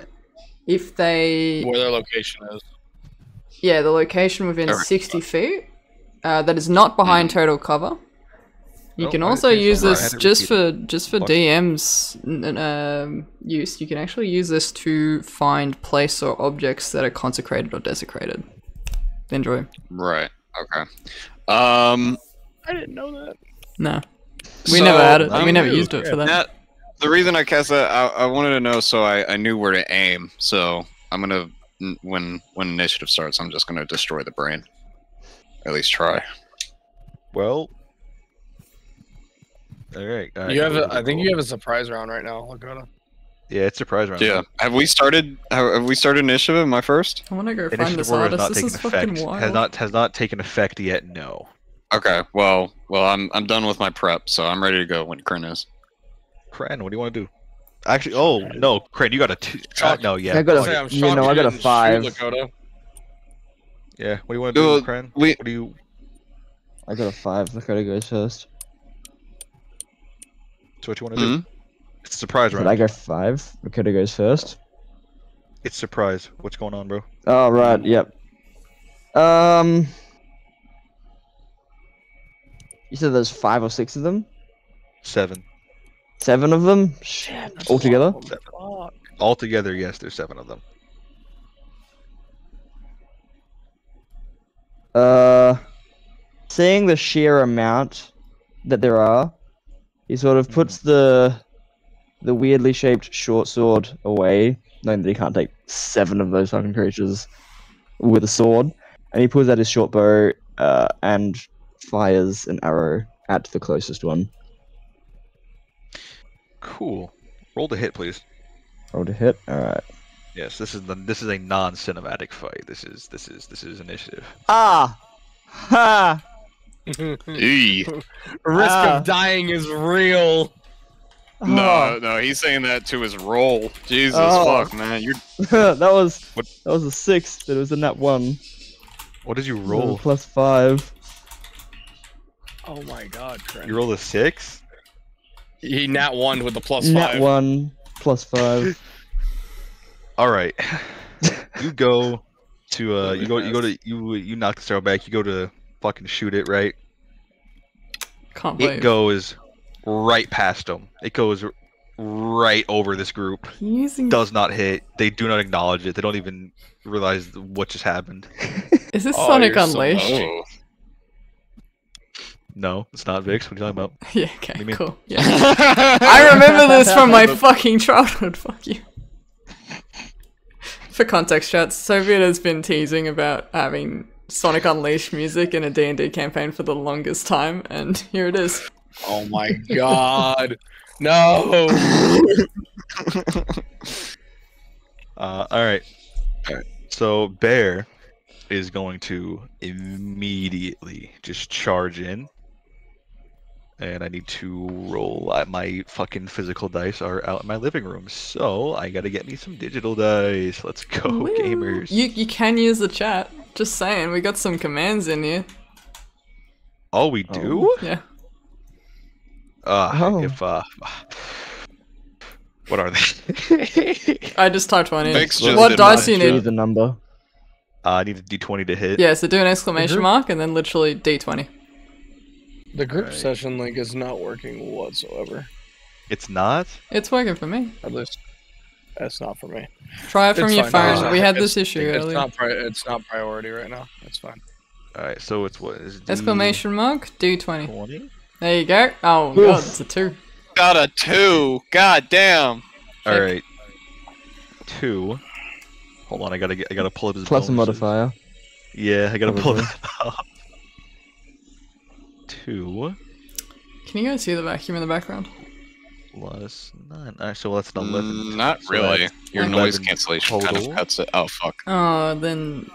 if they... Where their location is. Yeah, the location within 60 feet. That is not behind total cover. You can also use this just for DM's use. You can actually use this to find place or objects that are consecrated or desecrated. Enjoy. Right. Okay. I didn't know that. No. We never had it. We never used it for that. The reason I cast that, I wanted to know so I knew where to aim. So I'm gonna, when initiative starts, I'm just gonna destroy the brain. At least try. Well. All right. I think you have a surprise round right now, Lakota. Yeah, it's surprise round. Yeah. Have we started initiative? Am I first? I want to go find Initiative this order artist. has not This is taken fucking effect. wild. Has not taken effect yet. No. Okay. Well, I'm done with my prep, so I'm ready to go when Kren is. Kren, what do you want to do? Actually, oh no, Kren, you got a 2. No, yeah. I got a 5. Yeah. What do you want to do, Kren? What do you? I got a 5. Makoto goes first. So what you want to do? It's a surprise round. I go 5. Makoto goes first. It's surprise. What's going on, bro? Oh right. Yep. You said there's 5 or 6 of them? 7. 7 of them? Shit. Altogether? Altogether, yes, there's 7 of them. Seeing the sheer amount that there are, he sort of puts the weirdly shaped short sword away, knowing that he can't take 7 of those fucking creatures with a sword, and he pulls out his short bow and fires an arrow at the closest one. Cool. Roll to hit, please. Roll to hit. All right. Yes, this is a non-cinematic fight. This is initiative. Ah! Ha! Risk of dying is real. No, he's saying that to his roll. Jesus fuck, man. You're that was a 6, but it was a nat 1. What did you roll? Plus 5. Oh my god, Kren. You rolled a 6? He nat 1 with the plus 5. Nat 1 plus 5. All right. You go to you knock the arrow back. You go to fucking shoot it, right? Can't believe. It goes right past them. It goes right over this group. Does not hit. They do not acknowledge it. They don't even realize what just happened. Is this Sonic Unleashed? No, it's not Vix. What are you talking about? Yeah, okay, cool. Yeah. I remember this from my fucking childhood. Fuck you. For context, chat, Soviet has been teasing about having Sonic Unleashed music in a D&D campaign for the longest time, and here it is. Oh my god. No! Alright. So, Bear is going to immediately just charge in. And I need to roll. My fucking physical dice are out in my living room, so I gotta get me some digital dice. Let's go, gamers. You can use the chat. Just saying, we got some commands in here. Oh, we do? Yeah. What are they? I just typed one in. Just what dice do you need? The number. I need a D20 to hit. Yeah, so do an exclamation mark and then literally D20. The group session link is not working whatsoever. It's not? It's working for me. At least, that's not for me. Try it from your phone. We had this issue earlier. It's not priority right now. That's fine. Alright, so it's what? Is exclamation mark, D20. 20? There you go. Oh god, it's a 2. Got a 2. God damn. Alright. 2. Hold on, I gotta pull up his plus a bonuses. modifier. Yeah, I gotta pull it up. 2. Can you guys see the vacuum in the background? Plus 9. Alright, so that's an 11. Not So really. that's Your noise 11 cancellation kind of total. cuts it. Oh fuck. Then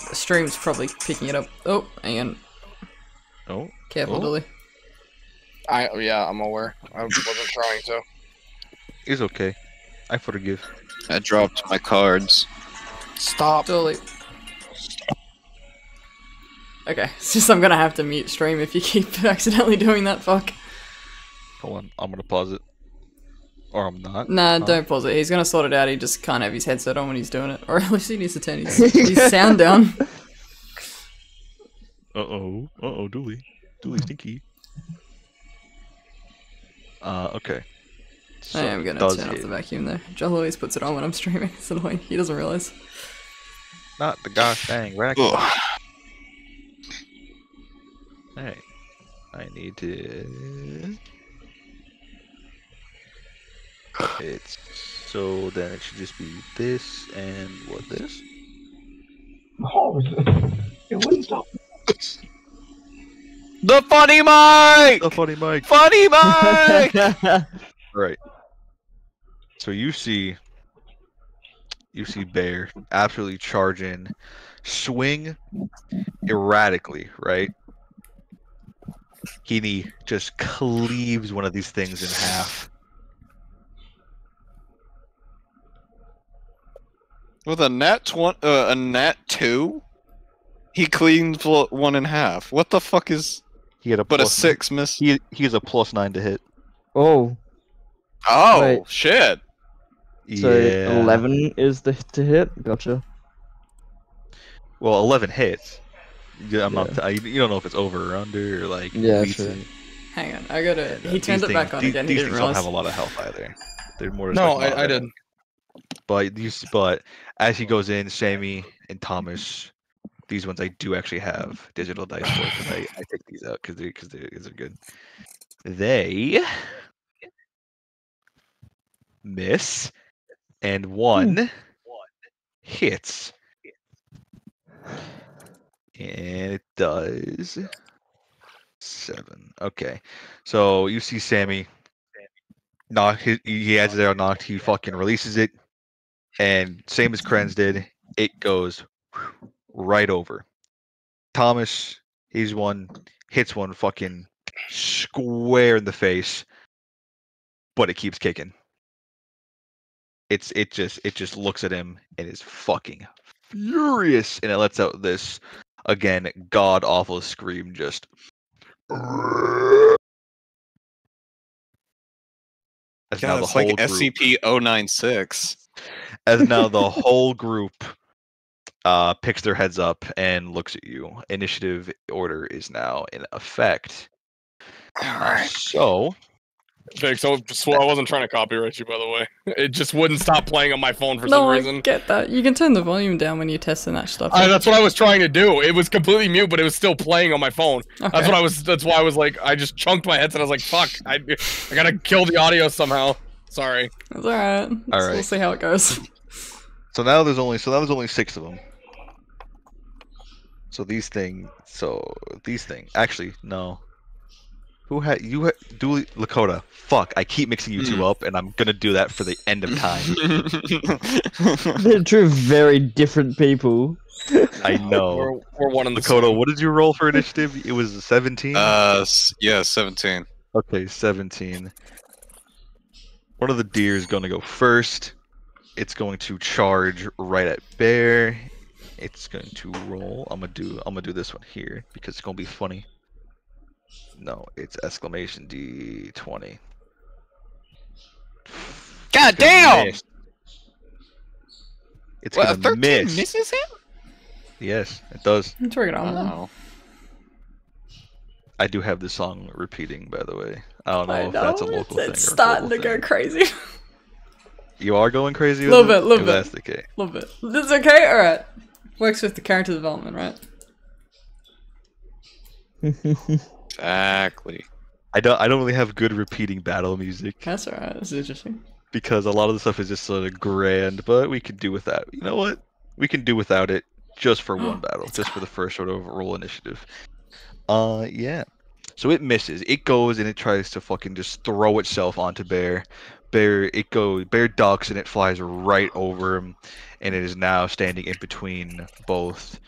the stream's probably picking it up. Oh, hang on. Oh. Careful, Dilly. Yeah, I'm aware. I wasn't trying to. It's okay. I forgive. I dropped my cards. Stop. Dilly. Okay, it's just I'm gonna have to mute stream if you keep accidentally doing that, fuck. Hold on, I'm gonna pause it. Or I'm not. Nah, don't pause it. He's gonna sort it out. He just can't have his headset on when he's doing it. Or at least he needs to turn his sound down. Uh-oh. Uh-oh, Dooley. Dooley stinky. Okay. So I am gonna turn off the vacuum though. Joel always puts it on when I'm streaming. It's annoying. He doesn't realize. Not the gosh dang vacuum. Alright. I need to... It's... So then it should just be this and what this? Oh, it wouldn't stop. The funny mic! The funny mic! Funny mic! Right. So you see Bear absolutely charge in, swing erratically, right? He just cleaves one of these things in half. With a nat 2? He cleaned one in half. What the fuck is? He had a but plus, a 6 miss. He has a +9 to hit. Oh. Oh Wait. shit. So 11 is the to hit. Gotcha. Well, 11 hits. I'm not. You don't know if it's over or under or like. Yeah, true. Hang on, I gotta. He turned it back on again. These He didn't things don't realize. have a lot of health either. They're more. No, I did. But as he goes in, Sammy and Thomas, these ones I do actually have digital dice for because I take these out because they're good. They miss, and one hits, and it does 7. Okay, so you see Sammy knock. He has it out knocked. He fucking releases it. And same as Krenz did, it goes right over. Thomas, hits one fucking square in the face, but it keeps kicking. It just looks at him and is fucking furious, and it lets out this again god awful scream. Just That's now the whole like SCP-096. As now the whole group picks their heads up and looks at you. Initiative order is now in effect. So I wasn't trying to copyright you, by the way. It just wouldn't stop playing on my phone for some reason. No, I get that. You can turn the volume down when you're testing that stuff. That's what I was trying to do. It was completely mute, but it was still playing on my phone. Okay. That's why I was like, I just chunked my headset. I was like, fuck, I gotta kill the audio somehow. Sorry. That's alright. Alright. We'll see how it goes. So now there's only 6 of them. So these things. Actually, no. Dooley Lakota. Fuck, I keep mixing you two up, and I'm gonna do that for the end of time. They're two very different people. I know. We're one in the Lakota, what did you roll for initiative? It was 17? Yeah, 17. Okay, 17. One of the deer is gonna go first. It's going to charge right at Bear. It's going to roll. I'm gonna do this one here because it's gonna be funny. No, it's exclamation D20. God damn! Miss. It's gonna 13 miss. misses him? Yes, it does. Turn it on. Oh. I do have this song repeating, by the way. I don't know if that's a local thing. It's starting to go crazy. You are going crazy? A little bit. If that's the case. A little bit. That's okay? Alright. Works with the character development, right? Exactly. I don't really have good repeating battle music. That's alright. That's interesting. Because a lot of the stuff is just sort of grand, but we could do without. You know what? We can do without it just for one battle, just for the first sort of roll initiative. Yeah. So it misses. It goes and it tries to fucking just throw itself onto Bear. Bear ducks and it flies right over him, and it is now standing in between both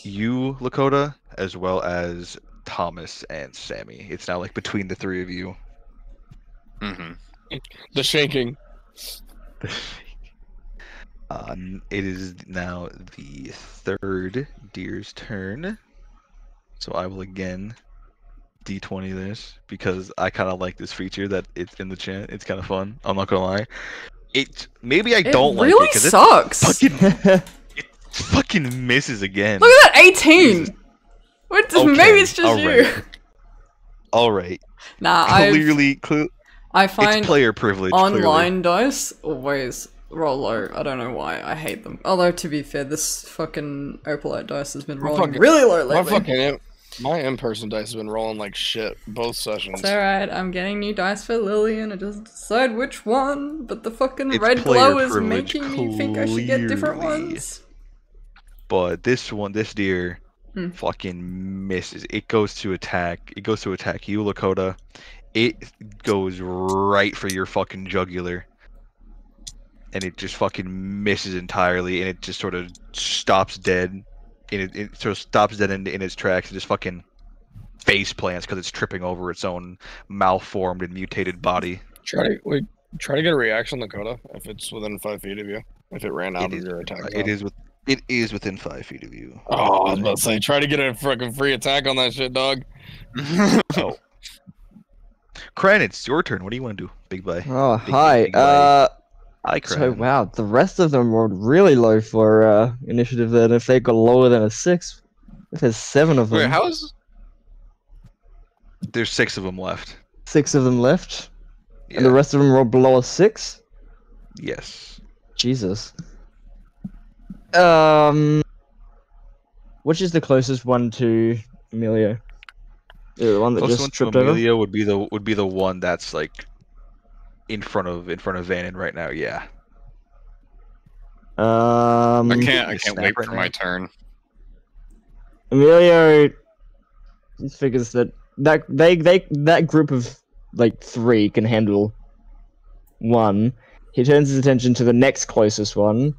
you, Lakota, as well as Thomas and Sammy. It's now like between the three of you. Mm-hmm. The shaking. It is now the third deer's turn. So I will again D20 this because I kind of like this feature that it's in the chat. It's kind of fun. I'm not gonna lie. Maybe I don't like it because it sucks. It fucking misses again. Look at that, 18. What? Okay, maybe it's just you. All right. Nah, I find it's player privilege. Online dice always roll low. I don't know why. I hate them. Although to be fair, this fucking Opalite dice has been rolling really low lately. My in-person dice has been rolling like shit both sessions. It's alright, I'm getting new dice for Lillian. I just decide which one, but the fucking It's red player glow is privilege, making me think I should get different clearly. ones. But this deer fucking misses. It goes to attack. It goes to attack you, Lakota. It goes right for your fucking jugular. And it just fucking misses entirely, and it just sort of stops dead. And it sort of stops dead in its tracks and just fucking face plants because it's tripping over its own malformed and mutated body. Try to get a reaction, Lakota, if it's within 5 feet of you. If it ran out of your attack zone. It is within 5 feet of you. Oh, I was about to say, try to get a fucking free attack on that shit, dog. Oh. Kren, it's your turn. What do you want to do? Big play. Oh, Big hi. Hi, Kren. So wow, the rest of them rolled really low for initiative. Then if they got lower than a 6, if there's 7 of them. Wait, how is? There's 6 of them left. 6 of them left, Yeah. and the rest of them rolled below a 6. Yes. Jesus. Which is the closest one to Emilio? The one that Closest just one to tripped over. Amelia would be the one that's like in front of Vannon right now. Yeah. I Can can't you snap wait right for now? my turn. Emilio figures that group of like 3 can handle 1. He turns his attention to the next closest one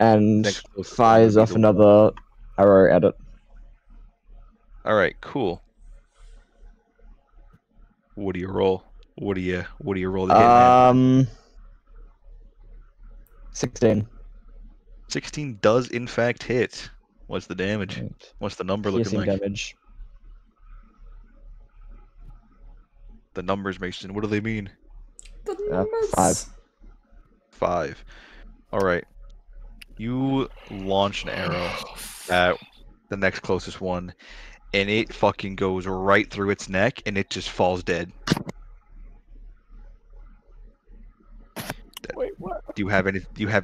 and Next closest one fires would be off the another arrow at it. All right. Cool. What do you roll? What do you roll to hit, man? 16. 16 does in fact hit. What's the damage? Right. What's the number looking Piercing like? damage. The numbers, Mason. What do they mean? The 5. 5. All right. You launch an arrow at the next closest one, and it fucking goes right through its neck, and it just falls dead. Wait, what? Do you have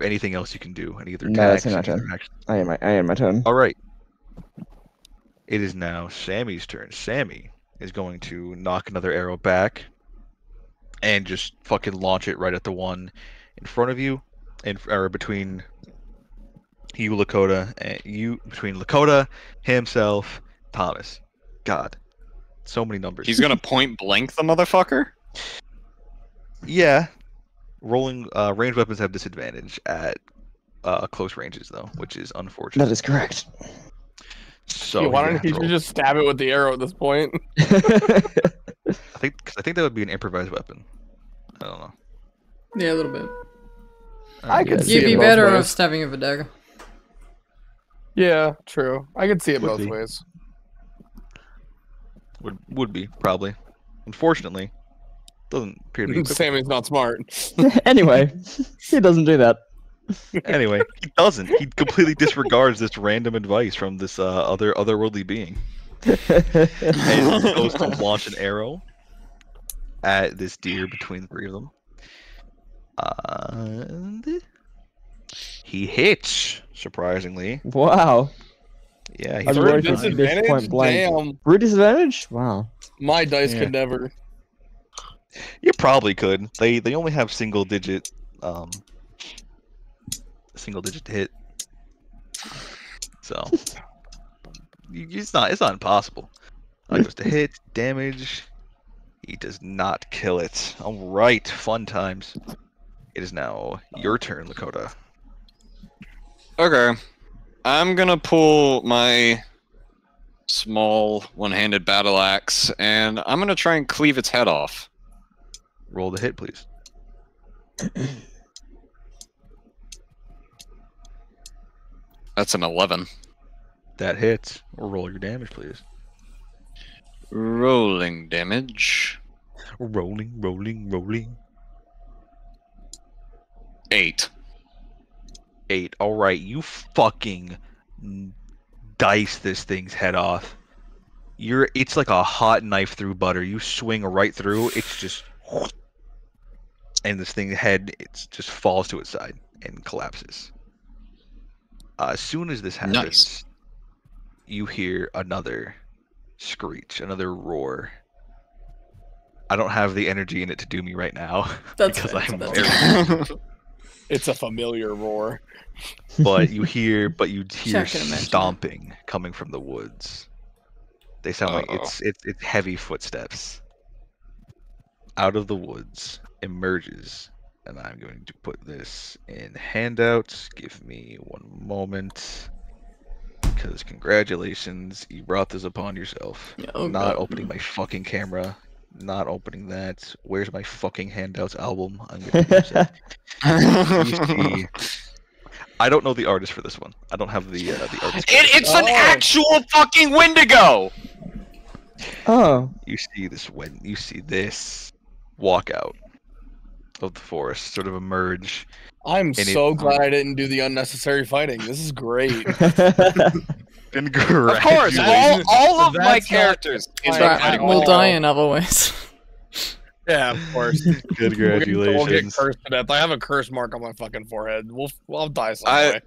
anything else you can do? Any other No, that's attacks? my any turn. other actions? I am my turn. All right. It is now Sammy's turn. Sammy is going to knock another arrow back and just fucking launch it right at the one in front of you, or between you, Lakota, and between Lakota, himself, Thomas. God, so many numbers. He's gonna point blank the motherfucker. Yeah. Rolling ranged weapons have disadvantage at close ranges though, which is unfortunate. That is correct. So Yeah, why he's don't gonna you have to just stab it with the arrow at this point? roll. I think that would be an improvised weapon. I don't know. Yeah, a little bit. I could see You'd it be both better off ways. stabbing with a dagger. Yeah, true. I could see it Would both be. ways. Would be probably. Unfortunately, doesn't appear to be. equipped. Sammy's not smart. Anyway, he doesn't do that. Anyway, he doesn't. He completely disregards this random advice from this otherworldly being, and goes to launch an arrow at this deer between the 3 of them. And he hits, surprisingly. Wow. Yeah, I'm he's Third ready right for behind. this disadvantage? point blank. Damn. Root disadvantage? Wow. My dice Yeah. could never. You probably could. They only have single digit to hit. So it's not impossible. Goes to hit, damage. He does not kill it. All right, fun times. It is now your turn, Lakota. Okay. I'm gonna pull my small one-handed battle axe, and I'm gonna try and cleave its head off. Roll the hit, please. That's an 11. That hits. Roll your damage, please. Rolling damage. Rolling. 8. 8. All right, you fucking dice this thing's head off. It's like a hot knife through butter. You swing right through. It's just, and this thing's head just falls to its side and collapses. As soon as this happens, Nice. you hear another screech, another roar. I don't have the energy in it to do me right now That's because fine, I'm that's very. It's a familiar roar. But you hear Check and imagine. stomping coming from the woods. They sound like Uh-oh. it's heavy footsteps. Out of the woods emerges, and I'm going to put this in handouts. Give me one moment, because congratulations, you brought this upon yourself. Yeah, oh Not God. opening my fucking camera. Not opening that. Where's my fucking handouts album? I'm gonna use it. You see, I don't know the artist for this one. I don't have the artist. It's an actual fucking Wendigo. Oh. You see this walk out of the forest, sort of emerge. I'm so glad I didn't do the unnecessary fighting. This is great. And of course, all of my characters. We'll die in other ways. Yeah, of course. Congratulations. We'll get cursed to death. I have a curse mark on my fucking forehead. I'll die some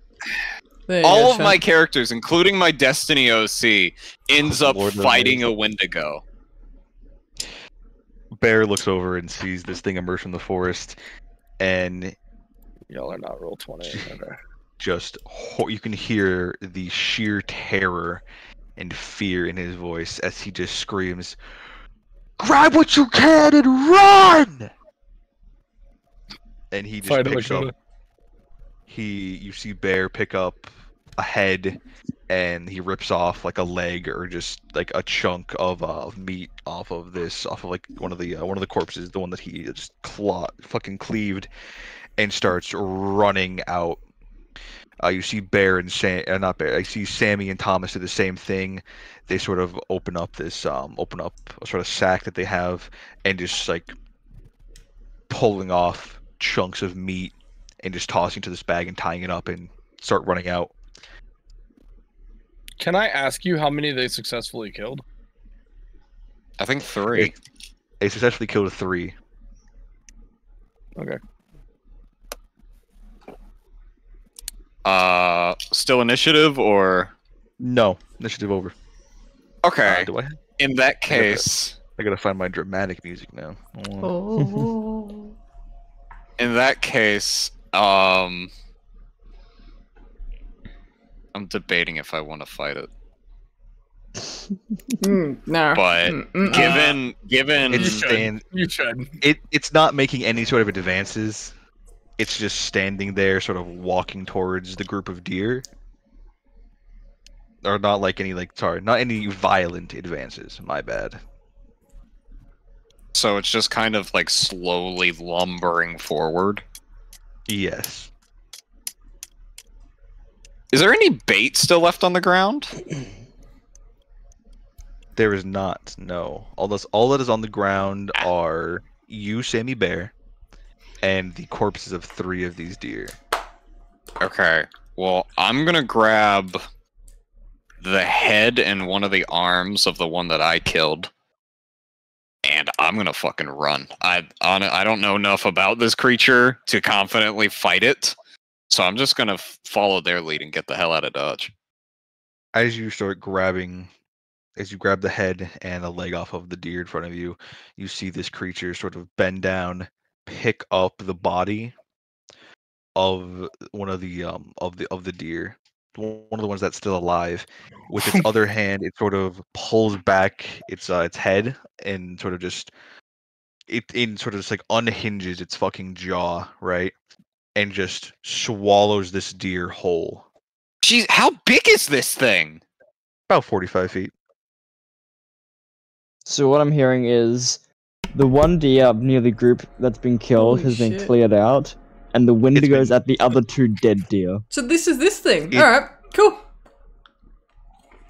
way. All of my characters, including my Destiny OC, ends up fighting a Wendigo. Bear looks over and sees this thing emerge from the forest, and y'all are not roll 20. Just you can hear the sheer terror and fear in his voice as he just screams, "Grab what you can and run!" And he just picks up. You see Bear pick up a head, and he rips off like a leg or just like a chunk of meat off of like one of the corpses, the one that he just fucking cleaved, and starts running out. You see Bear and not Bear. I see Sammy and Thomas do the same thing. They sort of open up a sort of sack that they have, and just like pulling off chunks of meat and just tossing to this bag and tying it up and start running out. Can I ask you how many they successfully killed? I think 3. They successfully killed 3. Okay. Still initiative or no? Initiative over. Okay. Do I? In that case, I gotta find my dramatic music now. Oh. In that case, I'm debating if I want to fight it. No. But given you should. It's not making any sort of advances. It's just standing there, sort of walking towards the group of deer. Or not like any not any violent advances. My bad. So it's just kind of like slowly lumbering forward. Yes. Is there any bait still left on the ground? There is not. No. All that is on the ground are you, Sammy Bear, and the corpses of 3 of these deer. Okay. Well, I'm gonna grab the head and one of the arms of the one that I killed, and I'm gonna fucking run. I don't know enough about this creature to confidently fight it, so I'm just gonna follow their lead and get the hell out of Dodge. As you grab the head and a leg off of the deer in front of you, you see this creature sort of bend down, pick up the body of one of the deer, one of the ones that's still alive. With its other hand, it sort of pulls back its head and sort of just like unhinges its fucking jaw, right, and just swallows this deer whole. Jeez, how big is this thing? About 45 feet. So what I'm hearing is the one deer near the group that's been killed has been cleared out, and the Wendigo's at the other 2 dead deer. So this is this thing. Alright, cool.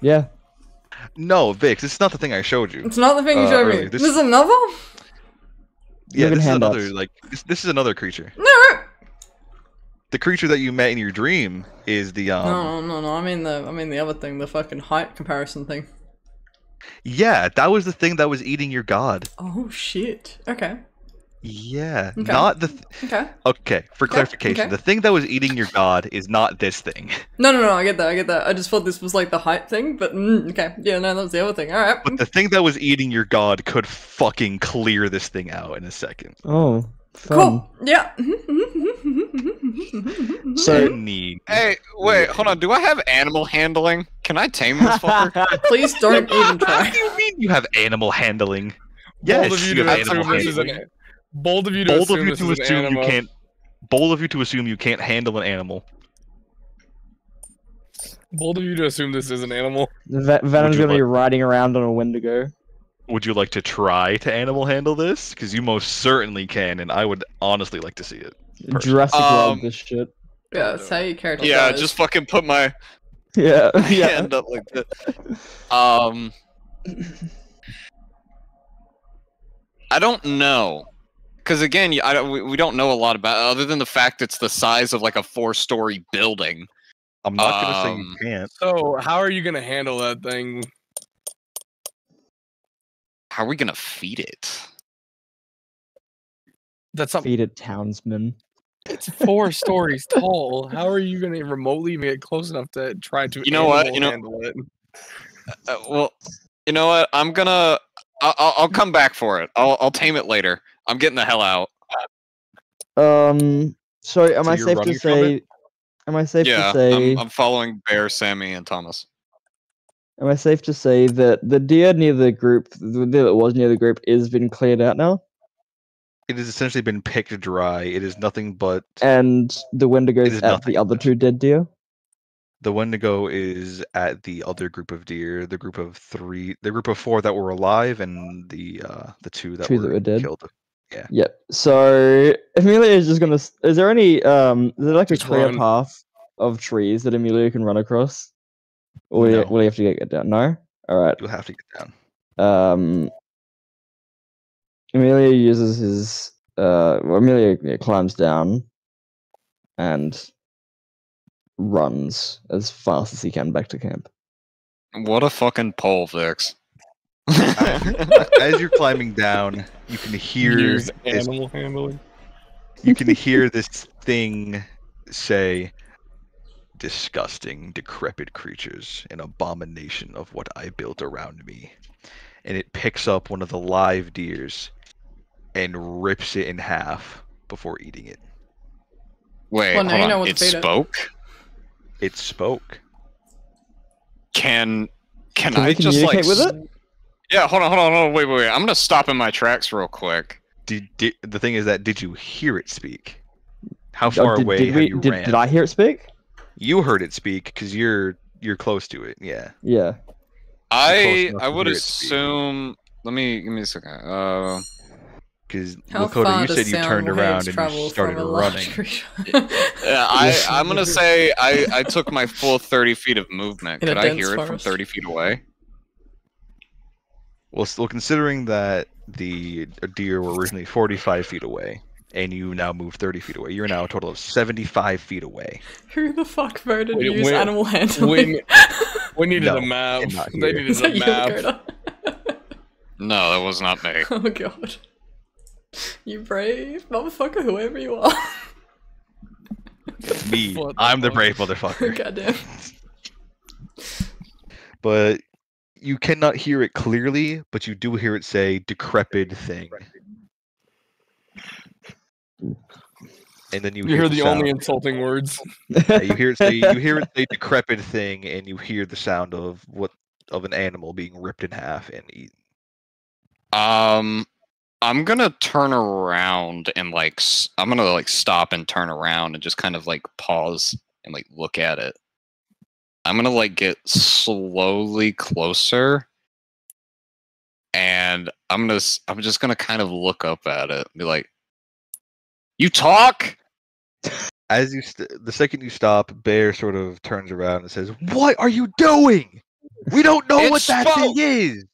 Yeah. No, Vix, it's not the thing I showed you. It's not the thing you showed me. This is another? Yeah, this is another, this is another creature. No. The creature that you met in your dream is the No. I mean the other thing, the fucking height comparison thing. Yeah, that was the thing that was eating your god. Oh shit. Okay. Yeah, okay. Not the. Okay, for okay. clarification, okay. the thing that was eating your god is not this thing. No, I get that. I just thought this was like the height thing, but okay. Yeah, no, that was the other thing. Alright. But the thing that was eating your god could fucking clear this thing out in a second. Oh, fun. Cool. Yeah. So neat. Hey, wait, hold on. Do I have animal handling? Can I tame this fucker? Please don't even try. What do you mean you have animal handling? Yes, you have animal handling. Bold of you to assume you can't. Bold of you to assume you can't handle an animal. Bold of you to assume this is an animal. Venom's gonna be riding around on a Wendigo. Would you like to try to animal handle this? Because you most certainly can, and I would honestly like to see it. Jurassic World this shit. Yeah, that's how your character Yeah, dies. just fucking put my Yeah. hand up like that. I don't know. Because again, we don't know a lot about it, other than the fact it's the size of like a 4-story building. I'm not gonna say you can't. So how are you gonna handle that thing? How are we gonna feed it? That's not. Feed it, townsman. It's 4 stories tall. How are you gonna remotely even get close enough to try to? You know what? handle it? Well, you know what? I'll come back for it. I'll tame it later. I'm getting the hell out. So am So I you're safe to running from say? Am I safe Yeah, to say? I'm following Bear, Sammy, and Thomas. Am I safe to say that the deer near the group, the deer that was near the group, is been cleared out now? It has essentially been picked dry. It is nothing but And the Wendigos is at nothing the other but- 2 dead deer? the Wendigo is at the other group of deer, the group of 4 that were alive, and the 2 that 2 that were dead. killed. Yep. So Amelia is just gonna. Is there any? Is there like Just a clear run. path of trees that Amelia can run across? Or will No. you have to get down? No. All right. You'll have to get down. Amelia uses his. Amelia climbs down, and runs as fast as he can back to camp. What a fucking pole, Vix. As you're climbing down, you can hear Use this, animal handling. you can hear this thing say, "Disgusting, decrepit creatures, an abomination of what I built around me." And it picks up one of the live deers and rips it in half before eating it. Wait, Well, now hold you know on. what to It feed it. spoke? It spoke. Can Can I we just like? communicate with it? Yeah, hold on, wait. I'm gonna stop in my tracks real quick. The thing is that, did you hear it speak? How Oh, far away have you ran? Did I hear it speak? You heard it speak because you're close to it. Yeah. Yeah. I enough I to would hear it speak. assume. Give me a second. Because How Lakota, far you does said you sound turned waves around and travel you started from a large running. creature? Yeah, I'm gonna say I took my full 30 feet of movement. In a Could I dense hear it from forest. 30 feet away? Well, considering that the deer were originally 45 feet away, and you now move 30 feet away, you're now a total of 75 feet away. Who the fuck voted Wait, to use when- animal handling? We needed No, a map. I'm not They here. needed Is a that you, map. Dakota? No, that was not me. Oh god. You brave motherfucker, whoever you are. Me, What the I'm the fuck? brave motherfucker. Goddamn. But you cannot hear it clearly, but you do hear it say "decrepit thing." And then you You hear the sound. only insulting words. Yeah, you hear it say decrepit thing, and you hear the sound of an animal being ripped in half and eaten. I'm gonna turn around and I'm gonna stop and turn around and just kind of pause and look at it. I'm gonna get slowly closer, and I'm just gonna kind of look up at it and be like, "You talk?" As the second you stop, Bear sort of turns around and says, "What are you doing? We don't know It what that thing spoke! is.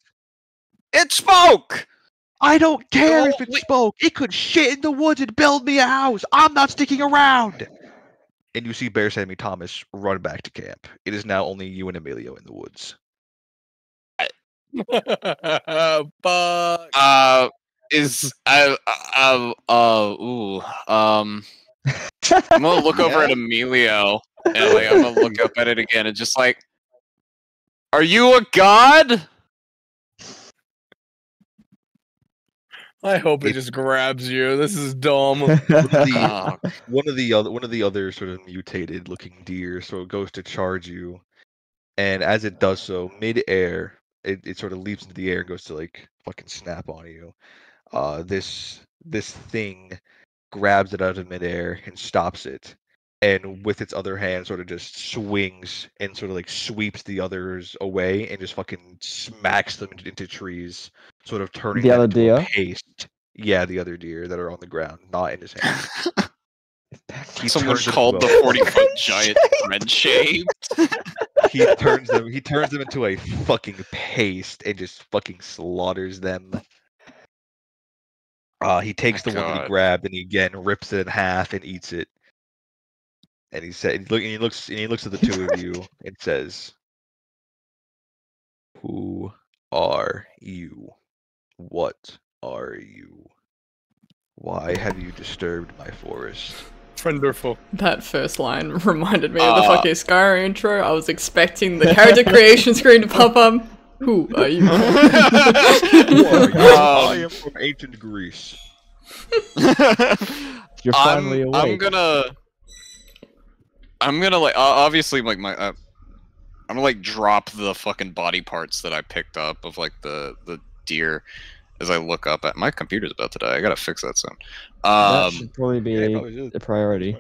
It spoke! I don't care Well, if it spoke. It could shit in the woods and build me a house. I'm not sticking around." And you see Bear, Sammy, Thomas run back to camp. It is now only you and Emilio in the woods. Fuck. I'm gonna look over at Emilio and I'm gonna look up at it again and just are you a god? I hope it just grabs you. This is dumb. Oh, One of the other sort of mutated looking deer sort of goes to charge you, and as it does so, mid-air, it sort of leaps into the air and goes to fucking snap on you. This thing grabs it out of midair and stops it, and with its other hand sort of just swings and sort of sweeps the others away and just fucking smacks them into trees, sort of turning The them other into deer? a paste. Yeah, the other deer that are on the ground, not in his hand. Someone called the 40-foot giant red shade. He turns them into a fucking paste and just fucking slaughters them. He takes the one that he grabbed and he again rips it in half and eats it. And he looks at the two of you and says, "Who are you? What are you? Why have you disturbed my forest?" Wonderful. That first line reminded me of the fucking Skyrim intro. I was expecting the character creation screen to pop up. Who are you? I am from ancient Greece. You're finally awake. I'm gonna like obviously like my I'm gonna like drop the fucking body parts that I picked up of like the deer as I look up at my computer's about to die. I gotta fix that soon. That should probably be a priority.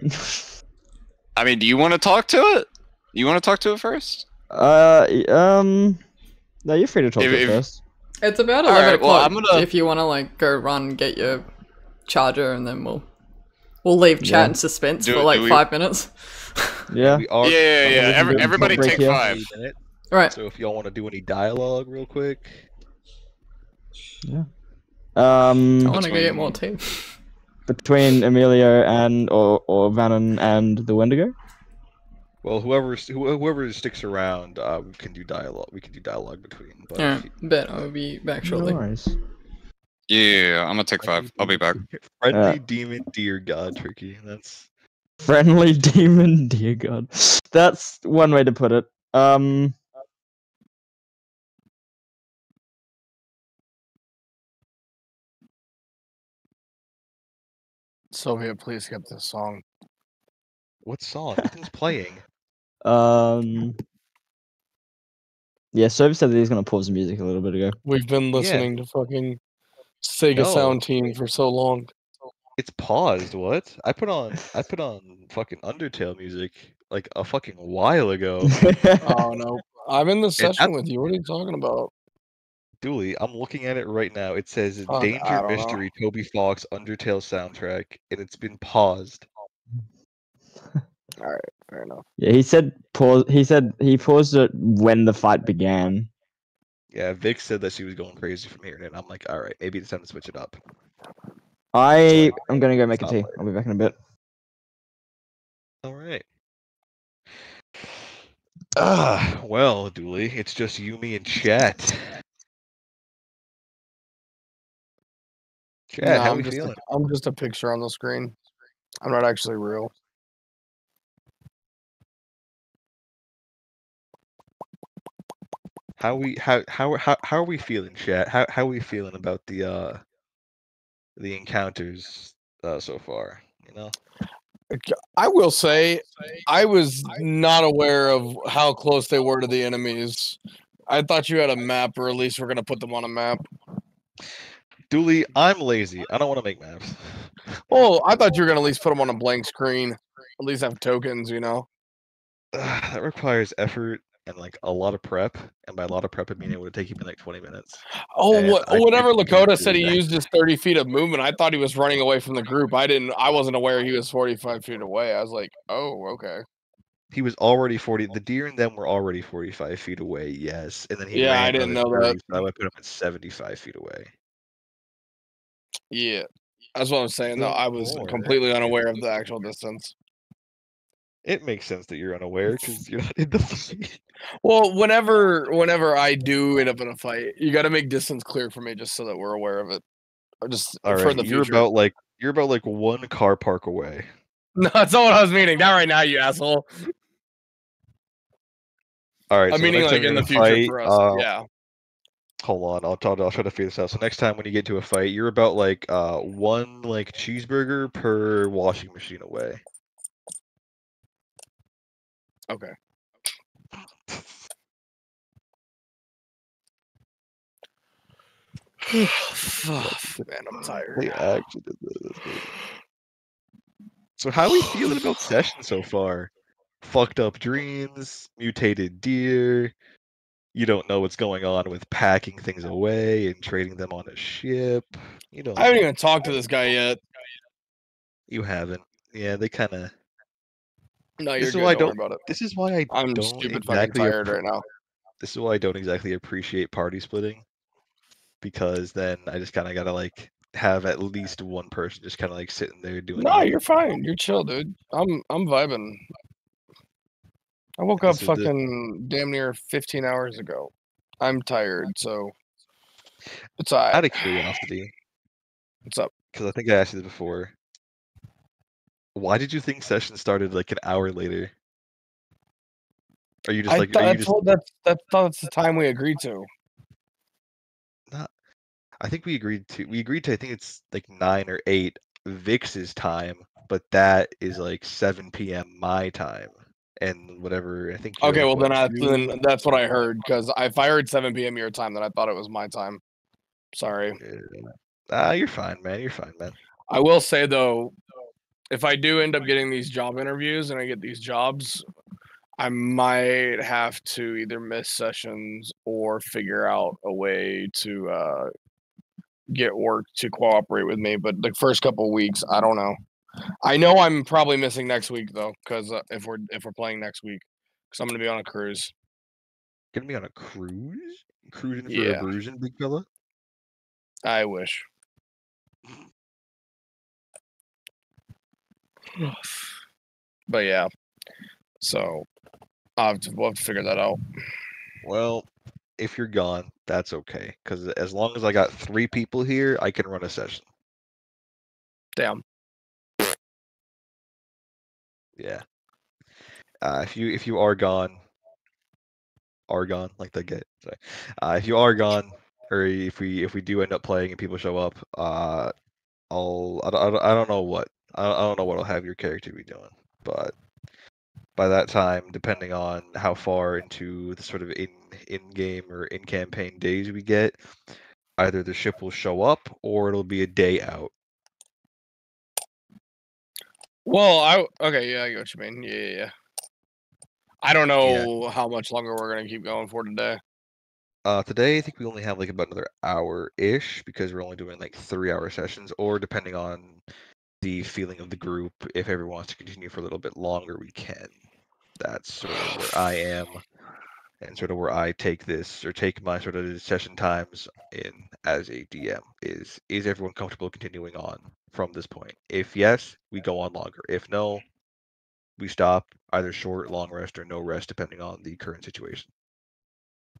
I mean, do you want to talk to it? You want to talk to it first? No, you're free to talk to it first. It's about 11 o'clock. Well, if you want to like go run and get your charger, and then we'll leave chat in suspense for like 5 minutes. Yeah. Yeah. Everybody take 5. Right. So if y'all want to do any dialogue real quick. Yeah. I want to go get more tea. Between Emilio and or Vannon and the Wendigo. Well, whoever sticks around, we can do dialogue. We can do dialogue between. But yeah, bet I'll be back shortly. Nice. Yeah, I'm gonna take 5. I'll be back. Friendly demon deer god Tricky. That's friendly demon deer god. That's one way to put it. Sophia, please skip this song. What song? Nothing's playing. Yeah, Sophie said that he's gonna pause the music a little bit ago. We've been listening to fucking Sega Sound Team for so long. It's paused. What? I put on fucking Undertale music like a fucking while ago. Oh no, I'm in the session with you. What are you talking about? Dooley, I'm looking at it right now. It says Danger Mystery Toby Fox Undertale soundtrack, and it's been paused. All right, fair enough. Yeah, he said pause. He said he paused it when the fight began. Yeah, Vic said that she was going crazy from hearing it. I'm like, all right, maybe it's time to switch it up. I'm gonna go make a tea. Later. I'll be back in a bit. All right. Well, Dooley, it's just you, me, and Chat. Chat, how are you feeling? I'm just a picture on the screen. I'm not actually real. How are we feeling, Chat? How are we feeling about the encounters so far? You know, I will say I was not aware of how close they were to the enemies. I thought you had a map, or at least we're gonna put them on a map. Dooley, I'm lazy. I don't want to make maps. Well, I thought you were gonna at least put them on a blank screen. At least have tokens, you know. That requires effort and like a lot of prep, and by a lot of prep, I mean it would take you like 20 minutes. Oh, whatever Lakota said he used his 30 feet of movement. I thought he was running away from the group. I wasn't aware he was 45 feet away. I was like, oh, okay. He was already 40. The deer and them were already 45 feet away. Yes, and then he I didn't know 30, that. So I would put him at 75 feet away. Yeah, that's what I'm saying. Though I was completely unaware of the actual distance. It makes sense that you're unaware because you're not in the fight. Well, whenever I do end up in a fight, you got to make distance clear for me, just so that we're aware of it. Or just all for right, the you're future. about like one car park away. No, that's not what I was meaning. Not right now, you asshole. All right, I'm meaning like in the future for us. Yeah. Hold on, I'll try to figure this out. So next time when you get to a fight, you're about like one like cheeseburger per washing machine away. Okay. Man, I'm tired. They actually did this. So how are we feeling about session so far? Fucked up dreams, mutated deer. You don't know what's going on with packing things away and trading them on a ship. You don't. I haven't even talked to this guy yet. You haven't. Yeah, they kind of. No, you're This is good. why I Don't worry don't. about it. This is why I I'm don't stupid fucking exactly. tired right now. This is why I don't exactly appreciate party splitting, because then I just kind of gotta like have at least one person just kind of like sitting there doing. No, you're fine. You're chill, dude. I'm vibing. I woke up fucking damn near 15 hours ago. I'm tired, so it's alright. Out of curiosity, what's up? Because I think I asked you this before. Why did you think session started like an hour later? Are you just like? That's the time we agreed to. Not. I think we agreed to. I think it's like 9 or 8 Vix's time, but that is like 7 p.m. my time, and whatever. I think. Okay, well then that's what I heard, because if I heard 7 p.m. your time, then I thought it was my time. Sorry. You're fine, man. You're fine, man. I will say though, if I do end up getting these job interviews and I get these jobs, I might have to either miss sessions or figure out a way to get work to cooperate with me. But the first couple weeks, I don't know. I know I'm probably missing next week though, because if we're playing next week, because I'm gonna be on a cruise. Gonna be on a cruise? Cruising for a bruising, big fella? I wish. But yeah, so we'll have to figure that out. Well, if you're gone, that's okay. Because as long as I got 3 people here, I can run a session. Damn. Yeah. If you are gone, like they get. Sorry. If you are gone, or if we do end up playing and people show up, I don't know what I don't know what I'll have your character be doing, but by that time, depending on how far into the sort of in-game or in-campaign days we get, either the ship will show up or it'll be a day out. Well, okay, yeah, I get what you mean. Yeah. I don't know how much longer we're gonna keep going for today. Today I think we only have like about another hour-ish because we're only doing like 3-hour sessions, or depending on the feeling of the group, if everyone wants to continue for a little bit longer, we can. That's sort of where I am, and sort of where I take this or take my sort of session times in as a DM. Is everyone comfortable continuing on from this point? If yes, we go on longer. If no, we stop, either short, long rest, or no rest, depending on the current situation.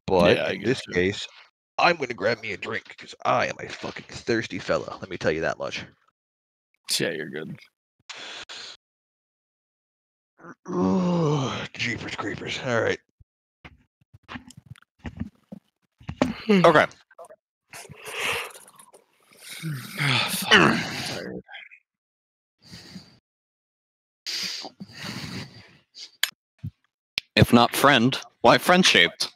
But in this case, I'm going to grab me a drink because I am a fucking thirsty fella. Let me tell you that much. Yeah, you're good. Jeepers creepers. All right. Okay. If not friend, why friend-shaped?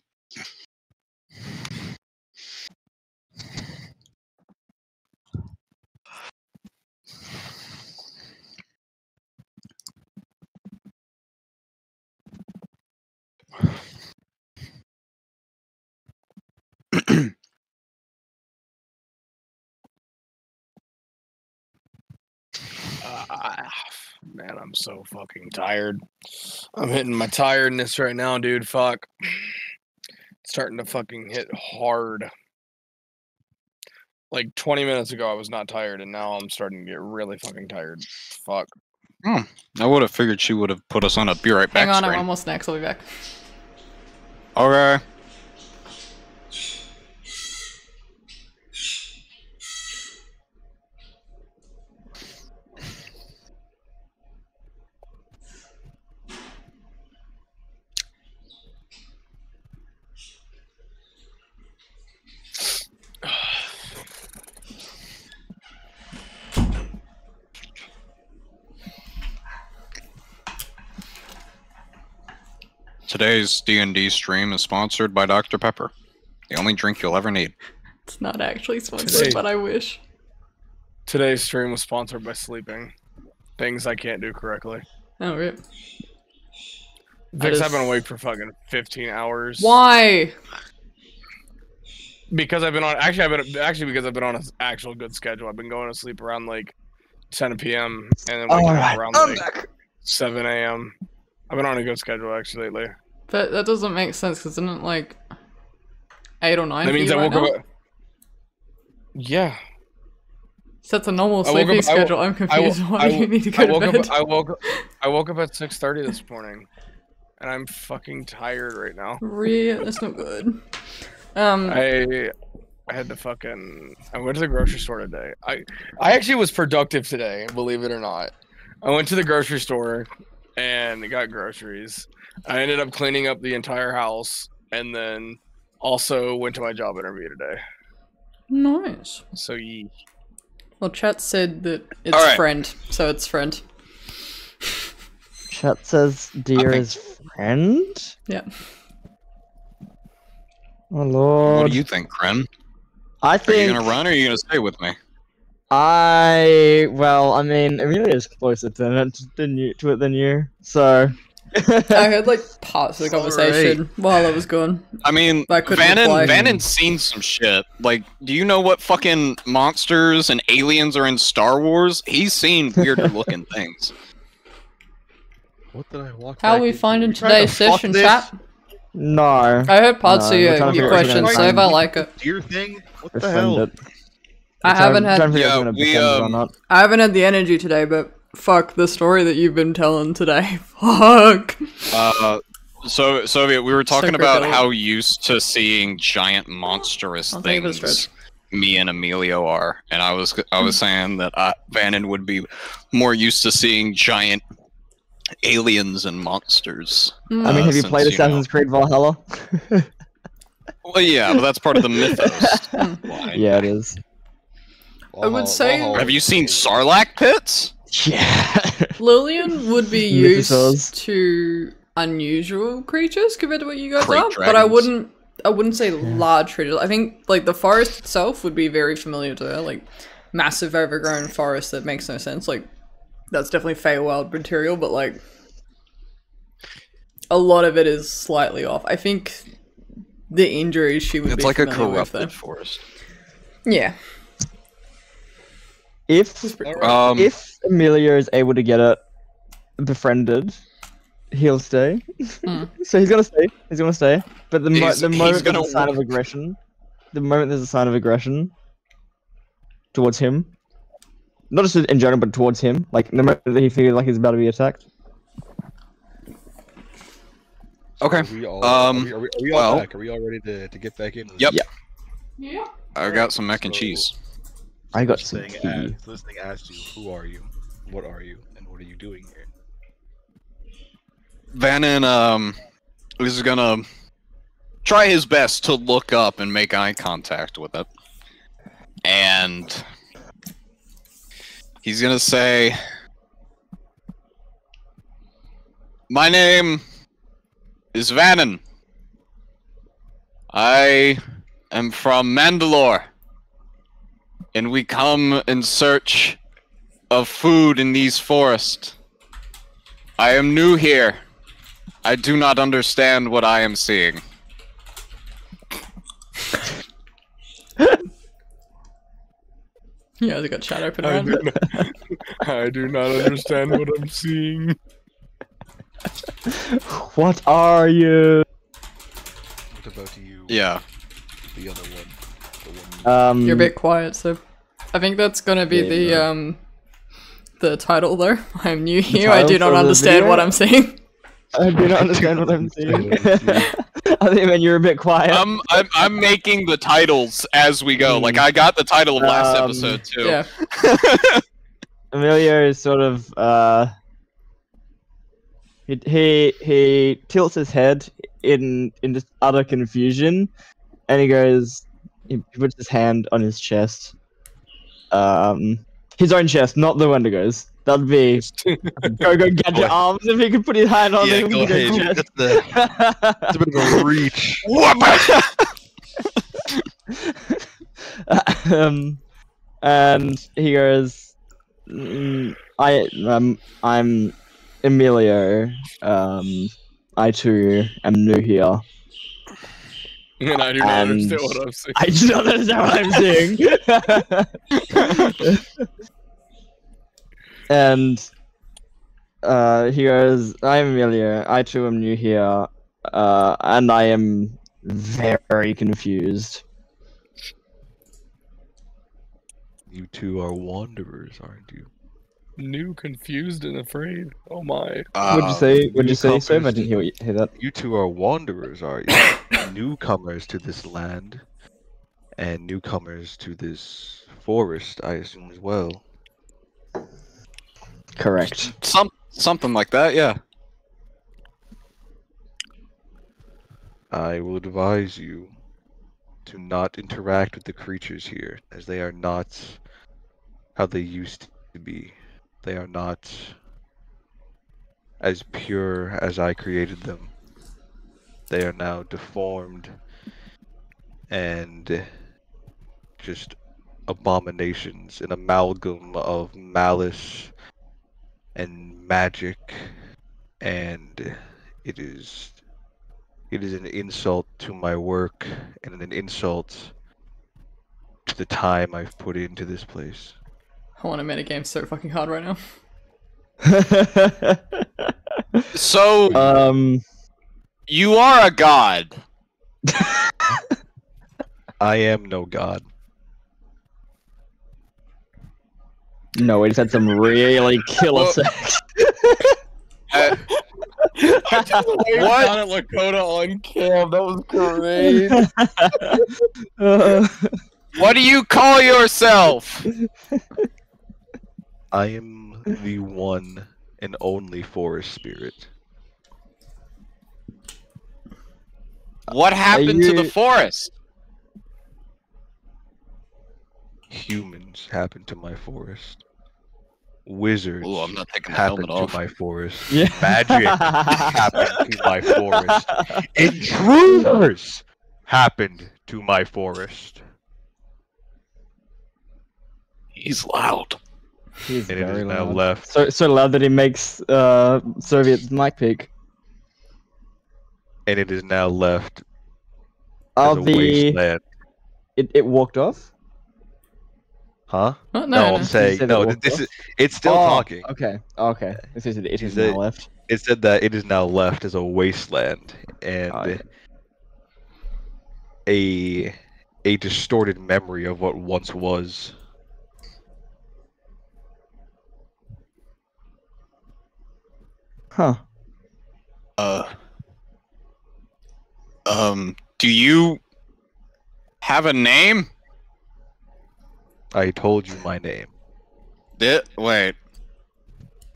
Man, I'm so fucking tired. I'm hitting my tiredness right now, dude. Fuck. It's starting to fucking hit hard. Like 20 minutes ago, I was not tired, and now I'm starting to get really fucking tired. Fuck. I would have figured she would have put us on a be right back Hang on, screen. I'm almost next. I'll be back. Okay. Today's D&D stream is sponsored by Dr. Pepper, the only drink you'll ever need. It's not actually sponsored, but I wish. Today's stream was sponsored by sleeping. Things I can't do correctly. Oh, rip. Vix, I've been awake for fucking 15 hours. Why? Because I've been on. Actually, because I've been on an actual good schedule. I've been going to sleep around like 10 p.m. and then waking up around I'm like back. 7 a.m. I've been on a good schedule actually lately. But that doesn't make sense because isn't it like 8 or 9? That means I right woke now? up. Yeah. So that's a normal I woke sleeping up- I schedule. I'm confused. Why do you need to go to bed? I woke up at 6:30 this morning, and I'm fucking tired right now. Really? That's not good. I had to fucking. I went to the grocery store today. I actually was productive today, believe it or not. I went to the grocery store and got groceries. I ended up cleaning up the entire house, and then also went to my job interview today. Nice. So Well, chat said that it's All right. friend, so it's friend. Chat says dear is friend? Yeah. Oh lord. What do you think, Kren? I Are think you gonna run or are you gonna stay with me? well, I mean, Amelia's closer to it than you, so. I heard like parts of the conversation while I was gone. I mean, I couldn't reply. Vannon's seen some shit. Like, do you know what fucking monsters and aliens are in Star Wars? He's seen weirder looking things. What did I walk How are back we into? finding You trying to today's fuck session, this chat? No. I heard parts No, of we're trying to your figure out questions, what's so gonna if I find. like it. Deer thing? What the Befriend hell? it. I haven't Trying to had figure out if Yeah, we're gonna we, befriend it or not. I haven't had the energy today, but fuck the story that you've been telling today. Fuck. Soviet, we were talking about creepy. how used to seeing giant monstrous I'll take it as things me and Emilio are, and I was saying that Vannon would be more used to seeing giant aliens and monsters. I mean, have you since, played Assassin's Creed Valhalla? Well, yeah, but that's part of the mythos. Why? Yeah, it is. I would say- Have you seen Sarlacc pits? Yeah. Lillian would be Mythosaurs. used to unusual creatures compared to what you guys Great are, but I dragons. wouldn't say large creatures. I think like the forest itself would be very familiar to her, like massive overgrown forest that makes no sense. Like that's definitely Feywild material, but like a lot of it is slightly off. I think the injuries she would It's be like a familiar with, corrupted though. forest. Yeah. If Emilio is able to get it befriended, he'll stay. So he's gonna stay. He's gonna stay. But the moment gonna there's a sign of aggression, towards him, not just in general, but towards him, like the moment that he feels like he's about to be attacked. Okay. Are we all, are we well- all back? Are we all ready to get back in? Yep. Yeah. I got some mac and So- cheese. I got First some thing tea. listening asked you, who are you? What are you? And what are you doing here? Vannon is gonna try his best to look up and make eye contact with it. And he's gonna say, "My name is Vannon. I am from Mandalore. And we come in search of food in these forests. I am new here. I do not understand what I am seeing." Yeah, they got chat open I around do, it. I do not understand what I'm seeing. What are you? What about you? Yeah. The other one. The one You're a bit quiet, so I think that's gonna be Yeah, the title though. I'm new here. I title do not for the understand video? what I'm seeing. I do not understand what I'm seeing. I think when you're a bit quiet. I'm making the titles as we go. Like I got the title of last episode too. Yeah. Emilio is sort of he tilts his head in just utter confusion, and he goes. He puts his hand on his chest. His own chest, not the Wendigo's. That'd be go gadget arms if he could put his hand on Yeah, him. go ahead. Chest. That's a bit of a reach. And he goes, I'm Emilio. I too am new here. And I do not And understand what I'm seeing. I do not understand what I'm seeing. And he goes, I'm Emilio. I too am new here, and I am very confused. You two are wanderers, aren't you? New, confused, and afraid. Oh my. What'd you say? What'd you say, sir? I didn't hear that. You two are wanderers, are you? Newcomers to this land, and newcomers to this forest, I assume as well. Correct. Something like that, yeah. I will advise you to not interact with the creatures here, as they are not how they used to be. They are not as pure as I created them. They are now deformed and just abominations, an amalgam of malice and magic, and it is an insult to my work and an insult to the time I've put into this place. I want to metagame so fucking hard right now. So, you are a god. I am no god. No, we just had some really killer sex. What? Down at Lakota on cam. That was great. What do you call yourself? I am the one and only forest spirit. What happened to the forest? Humans happened to my forest. Wizards Ooh, I'm not taking the happened helmet off. to my forest. Yeah. Magic happened to my forest. Intruders happened to my forest. He's loud. He's And it very is now loud. left. So loud that he makes Soviet's mic pick. And it is now left Oh, as a wasteland. it walked off? Huh? Oh, No, I'm no. saying said no. it walked This off? is it's still talking. Okay. Okay. This is it is said- now left. It said that it is now left as a wasteland and Oh, yeah. a distorted memory of what once was. Huh. Do you have a name? I told you my name. Wait,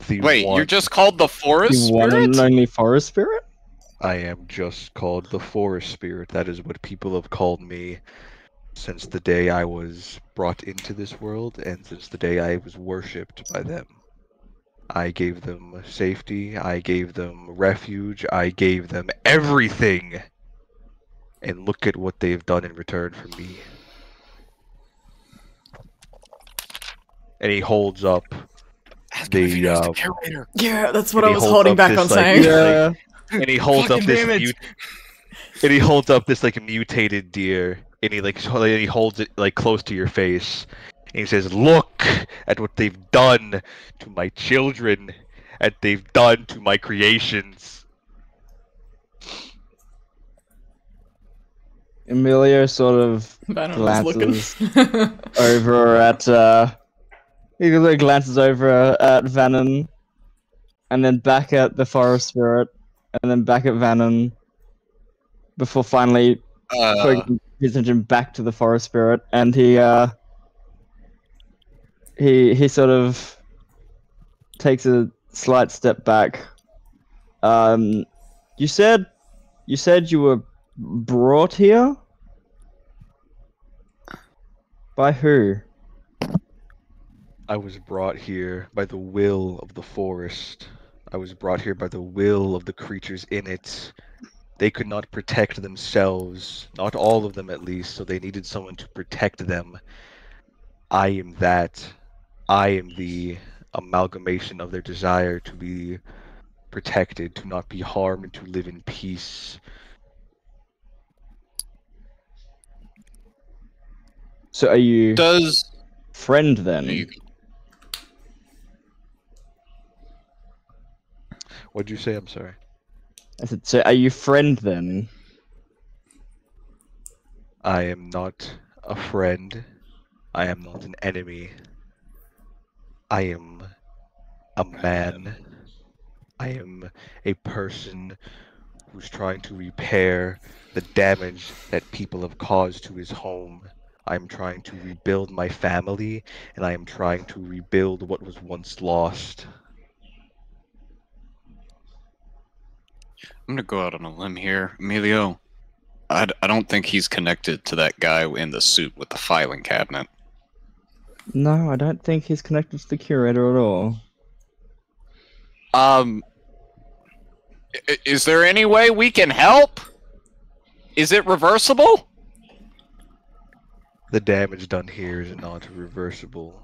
The you're one. just called the forest The one spirit? and only forest spirit? I am just called the forest spirit. That is what people have called me since the day I was brought into this world and since the day I was worshipped by them. I gave them safety, I gave them refuge, I gave them everything. And look at what they've done in return for me. And he holds up the Yeah, that's what And I he was holds holding up back this, on like, saying. Yeah. and he holds up Fucking this damn it. and he holds up this like mutated deer and he holds it like close to your face and he says, "Look at what they've done to my children and they've done to my creations." Emilio sort of Banner was glances looking. over at he glances over at Vannon, and then back at the forest spirit, and then back at Vannon, before finally putting his attention back to the forest spirit, and he sort of takes a slight step back. You said you were brought here? By who? I was brought here by the will of the forest. I was brought here by the will of the creatures in it. They could not protect themselves, not all of them at least, so they needed someone to protect them. I am that. I am the amalgamation of their desire to be protected, to not be harmed, and to live in peace. So are you Does friend then? What'd you say? I'm sorry. I said, so are you friend then? I am not a friend. I am not an enemy. I am a man. I am a person who's trying to repair the damage that people have caused to his home. I'm trying to rebuild my family, and I am trying to rebuild what was once lost. I'm gonna go out on a limb here, Emilio. I don't think he's connected to that guy in the suit with the filing cabinet. No, I don't think he's connected to the curator at all. Is there any way we can help? Is it reversible? The damage done here is not reversible.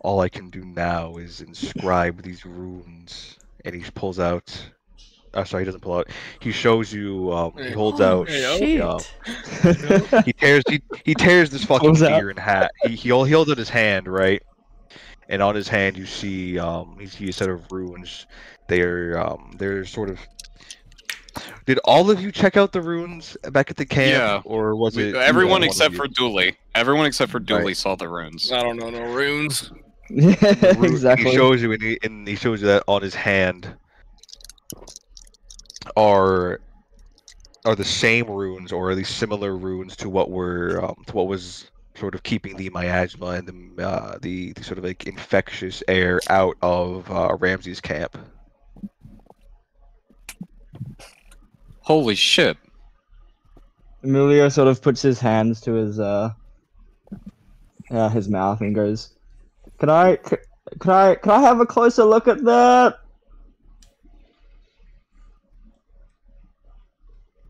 All I can do now is inscribe these runes. And he pulls out... Oh, sorry, he doesn't pull out. He shows you, he holds out... Shit. He tears this fucking beer in half. He holds out his hand, right? And on his hand you see, you see a set of runes. They're sort of... Did all of you check out the runes back at the camp? Yeah. Or was it... Everyone except for Dooley. Everyone except for Dooley saw the runes. I don't know no runes. Exactly. He shows you, and he shows you that on his hand are the same runes, or at least similar runes to what were to what was sort of keeping the miasma and the sort of like infectious air out of Ramsey's camp. Holy shit! Emilio sort of puts his hands to his mouth and goes, "Can I have a closer look at that?"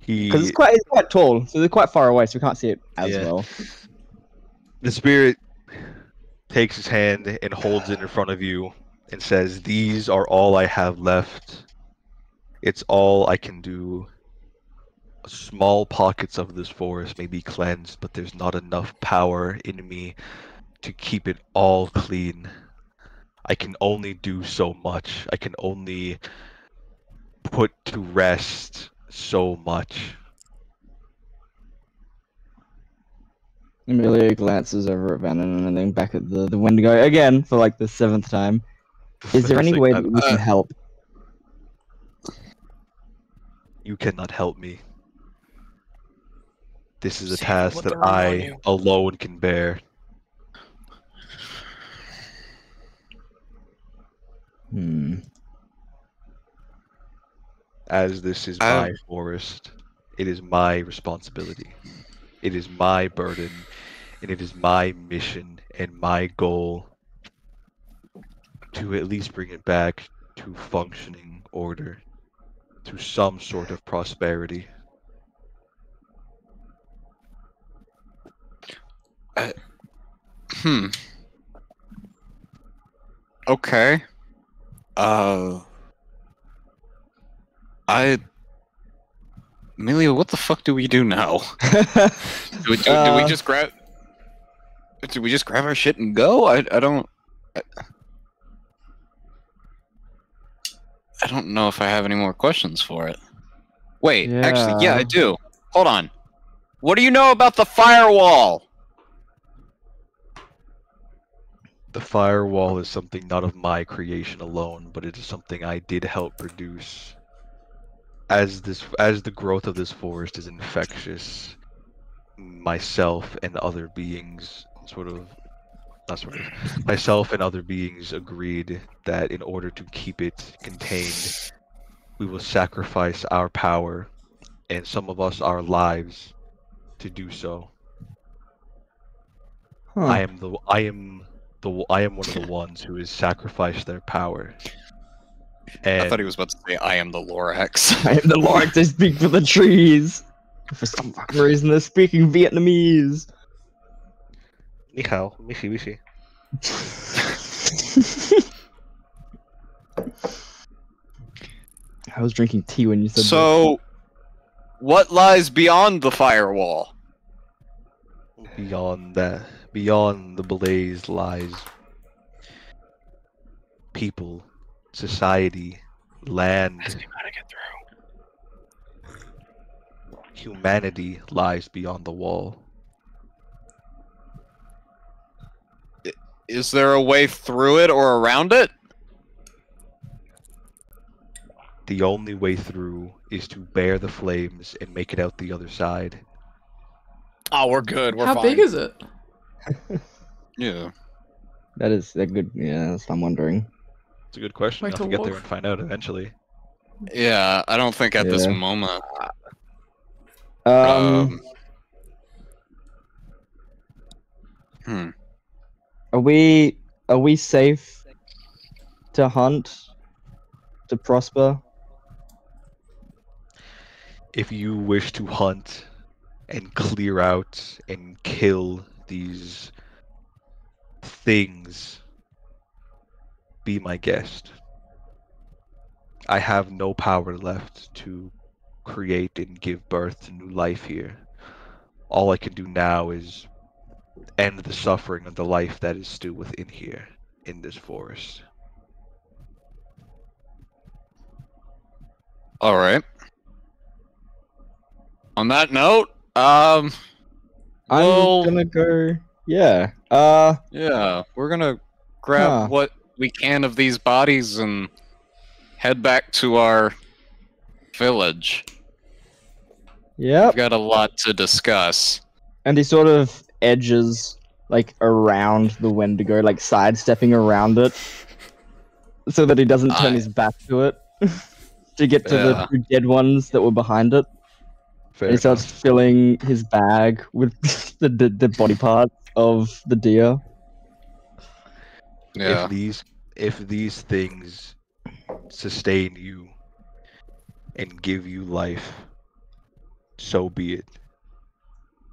Because it's quite tall, so they're quite far away, so we can't see it as well. The spirit takes his hand and holds it in front of you and says, "These are all I have left. It's all I can do. Small pockets of this forest may be cleansed, but there's not enough power in me to keep it all clean. I can only do so much. I can only put to rest so much." Emilio glances over at Vannon and then back at the Wendigo again for like the 7th time. Is there any way that we can help? You cannot help me. This is a task that I alone can bear. As this is my forest, it is my responsibility. It is my burden, and it is my mission and my goal to at least bring it back to functioning order, to some sort of prosperity. Okay. Emilio, what the fuck do we do now? do we just grab? Do we just grab our shit and go? I don't know if I have any more questions for it. Wait, actually, yeah, I do. Hold on. What do you know about the firewall? The firewall is something not of my creation alone, but it is something I did help produce. As the growth of this forest is infectious, myself and other beings myself and other beings agreed that in order to keep it contained, we will sacrifice our power and some of us our lives to do so. I am one of the ones who has sacrificed their power. And I thought he was about to say, "I am the Lorax." I am the Lorax. I speak for the trees. For some fucking reason, they're speaking Vietnamese. Ni hao, mishi. I was drinking tea when you said that. So, what lies beyond the firewall? Beyond the blaze lies people, society, land. Ask him how to get through. Humanity lies beyond the wall. Is there a way through it or around it? The only way through is to bear the flames and make it out the other side. Oh, we're good. We're How fine. big is it? Yeah. That is a good. Yeah, that's what I'm wondering. It's a good question. Wait I'll to have to get walk. there and find out eventually. Yeah, I don't think at this Yeah. moment. Um, Hmm. are we safe to hunt, to prosper? If you wish to hunt and clear out and kill these things, be my guest. I have no power left to create and give birth to new life here. All I can do now is end the suffering of the life that is still within here, in this forest. All right. On that note, I'm well, gonna go. Yeah. yeah, we're gonna grab Huh. what we can of these bodies and head back to our village. Yep. We've got a lot to discuss. And he sort of edges like around the Wendigo, like sidestepping around it, so that he doesn't turn his back to it to get to the Yeah. two dead ones that were behind it. Fair And he starts enough. filling his bag with the body parts of the deer. Yeah. If these things sustain you and give you life, so be it.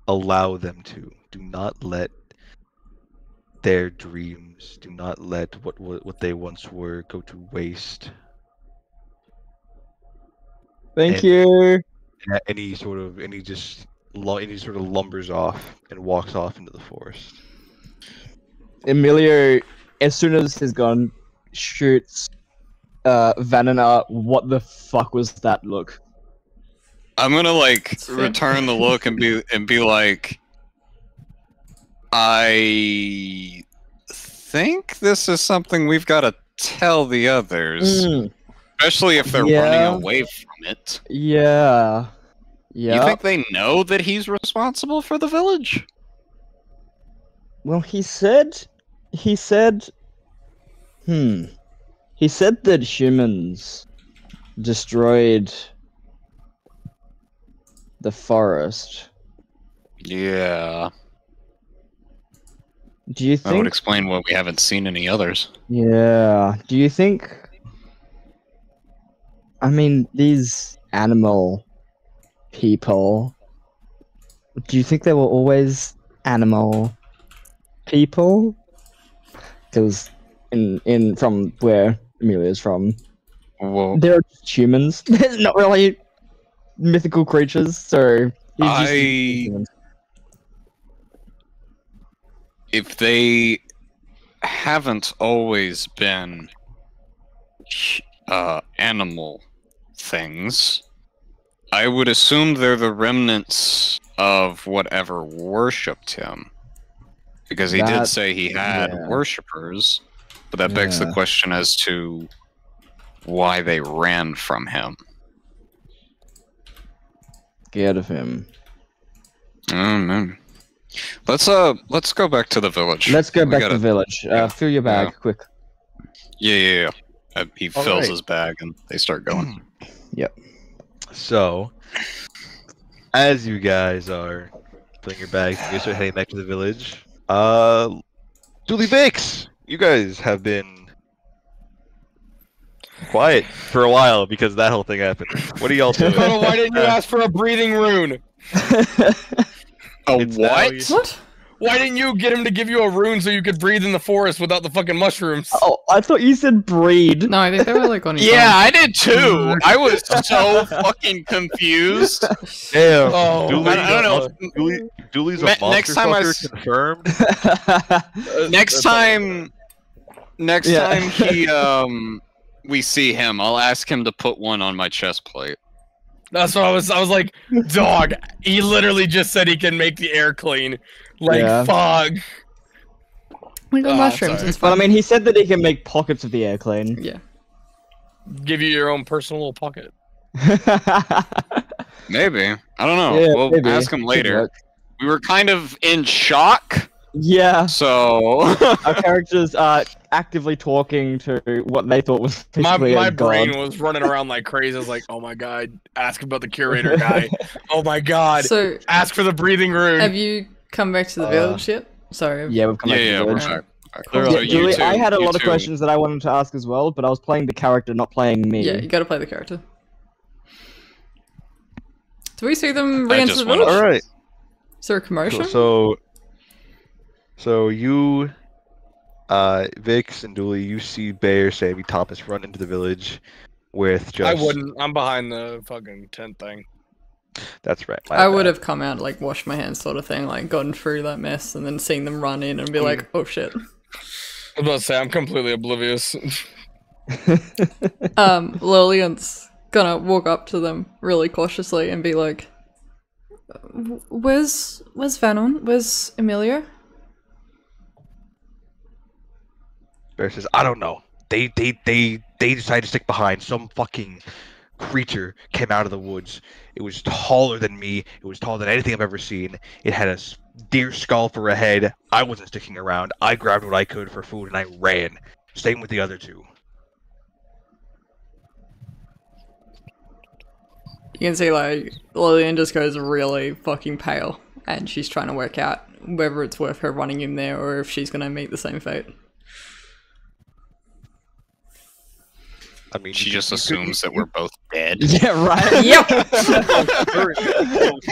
Allow them to. Do not let their dreams, do not let what they once were go to waste. Thank And- you. Any sort of lumbers off and walks off into the forest. Emilio, as soon as he's gone, shoots Vanina. What the fuck was that look? I'm gonna like It's fair. return the look and be like, I think this is something we've got to tell the others, Mm, especially if they're Yeah. running away from it. yeah. Yeah. You think they know that he's responsible for the village? Well, he said, he said that humans destroyed the forest. Yeah, Do you that would think? explain why we haven't seen any others. Yeah. Do you think? I mean, these animal people. Do you think they were always animal people? Because in from where Amelia's from, Well, they're just humans. They're not really mythical creatures. So he's just humans. if they haven't always been animal things, I would assume they're the remnants of whatever worshipped him. Because he did That- say he had yeah. worshippers, but that begs the Yeah. question as to why they ran from him. Scared of him. Man. Let's go back to the village. Let's go We back gotta- to the village. yeah, Fill your bag, yeah. quick. Yeah. He fills Alright. his bag and they start going. So, as you guys are filling your bags, you guys are heading back to the village. Dooley Vix, you guys have been quiet for a while because that whole thing happened. What are y'all doing? Kono, why didn't you ask for a breathing rune? Oh, It's now what? you- What? Why didn't you get him to give you a rune so you could breathe in the forest without the fucking mushrooms? Oh, I thought you said breed. No, I think they were like on his Yeah, own. I did too. I was so fucking confused. Damn. Oh, Dooley, I don't know. Dooley's a Ne- monster next time I fucker, s- confirmed. Next time Yeah. he we see him, I'll ask him to put one on my chest plate. That's what I was like, dog, he literally just said he can make the air clean. Like, fuck. We got mushrooms. sorry. It's But I fun. mean, he said that he can make pockets of the air clean. Yeah. Give you your own personal little pocket. Maybe. I don't know. Yeah, we'll maybe. ask him Could later. work. We were kind of in shock, Yeah, so... our characters are actively talking to what they thought was basically My a brain god. was running around like crazy. I was like, oh my god, ask about the curator guy. Oh my god, So, ask for the breathing rune. have you come back to the village yet? Sorry. Yeah, we've come back to the we're village. back. Yeah, So you Julie, two- I had a you lot of two- questions that I wanted to ask as well, but I was playing the character, not playing me. Yeah, you gotta play the character. Do we see them I re-enter just the wanna- village? All right. Is there a commotion? So you, Vix and Dooley, you see Bear, Sammy, Thomas run into the village with just. I wouldn't. I'm behind the fucking tent thing. That's right. my I would bad. have come out, like, washed my hands sort of thing, like, gotten through that mess, and then seen them run in and be like, oh shit. I was about to say, I'm completely oblivious. Lillian's gonna walk up to them really cautiously and be like, Where's Venom? Where's Emilio? Bear says, I don't know. They decided to stick behind. Some fucking creature came out of the woods. It was taller than me. It was taller than anything I've ever seen. It had a deer skull for a head. I wasn't sticking around. I grabbed what I could for food and I ran. Same with the other two. You can see, like, Lillian just goes really fucking pale, and she's trying to work out whether it's worth her running in there or if she's gonna meet the same fate. I mean, She you- just you could- assumes that we're both dead. Yeah, right. Yep!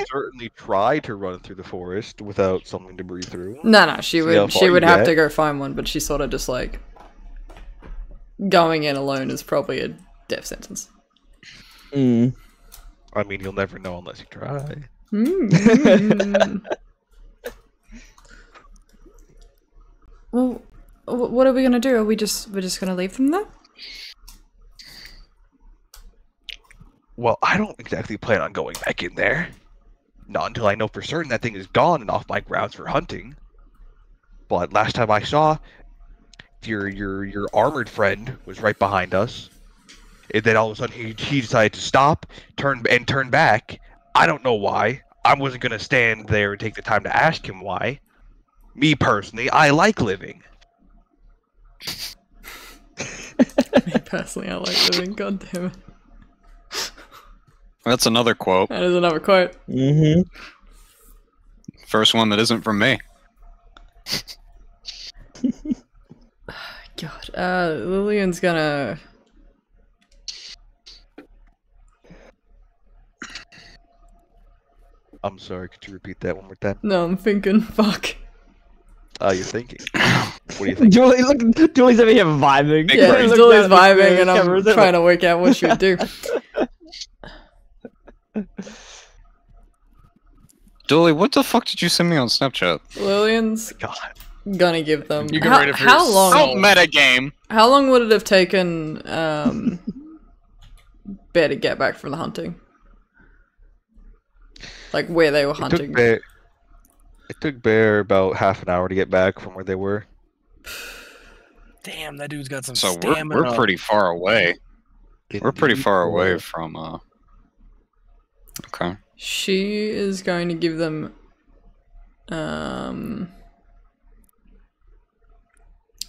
certainly try to run through the forest without something to breathe through. No, she See how would. She far would you have get. to go find one, but she's sort of just like going in alone is probably a death sentence. Mm. I mean, you'll never know unless you try. Well, what are we gonna do? We're just gonna leave them there? Well, I don't exactly plan on going back in there. Not until I know for certain that thing is gone and off my grounds for hunting. But last time I saw, your armored friend was right behind us. And then all of a sudden he decided to stop, turn back. I don't know why. I wasn't gonna stand there and take the time to ask him why. Me personally, I like living. Me personally, I like living. God damn it. That's another quote. That is another quote. Mm-hmm. First one that isn't from me. God, Lillian's gonna. I'm sorry, could you repeat that one more time? No, I'm thinking. Fuck. You're thinking. What do you think? Julie, look, Julie's over here vibing. Big Yeah, brain. Julie's vibing, and I'm trying to work out what she would do. Dooley, what the fuck did you send me on Snapchat? Lillian's God. gonna give them. You can How, rate it for how long? yourself. Oh, metagame. How long would it have taken Bear to get back from the hunting? Like where they were hunting. It took Bear about half an hour to get back from where they were. Damn, that dude's got some So stamina. we're pretty far away. We're pretty Indeed. far away from Okay. She is going to give them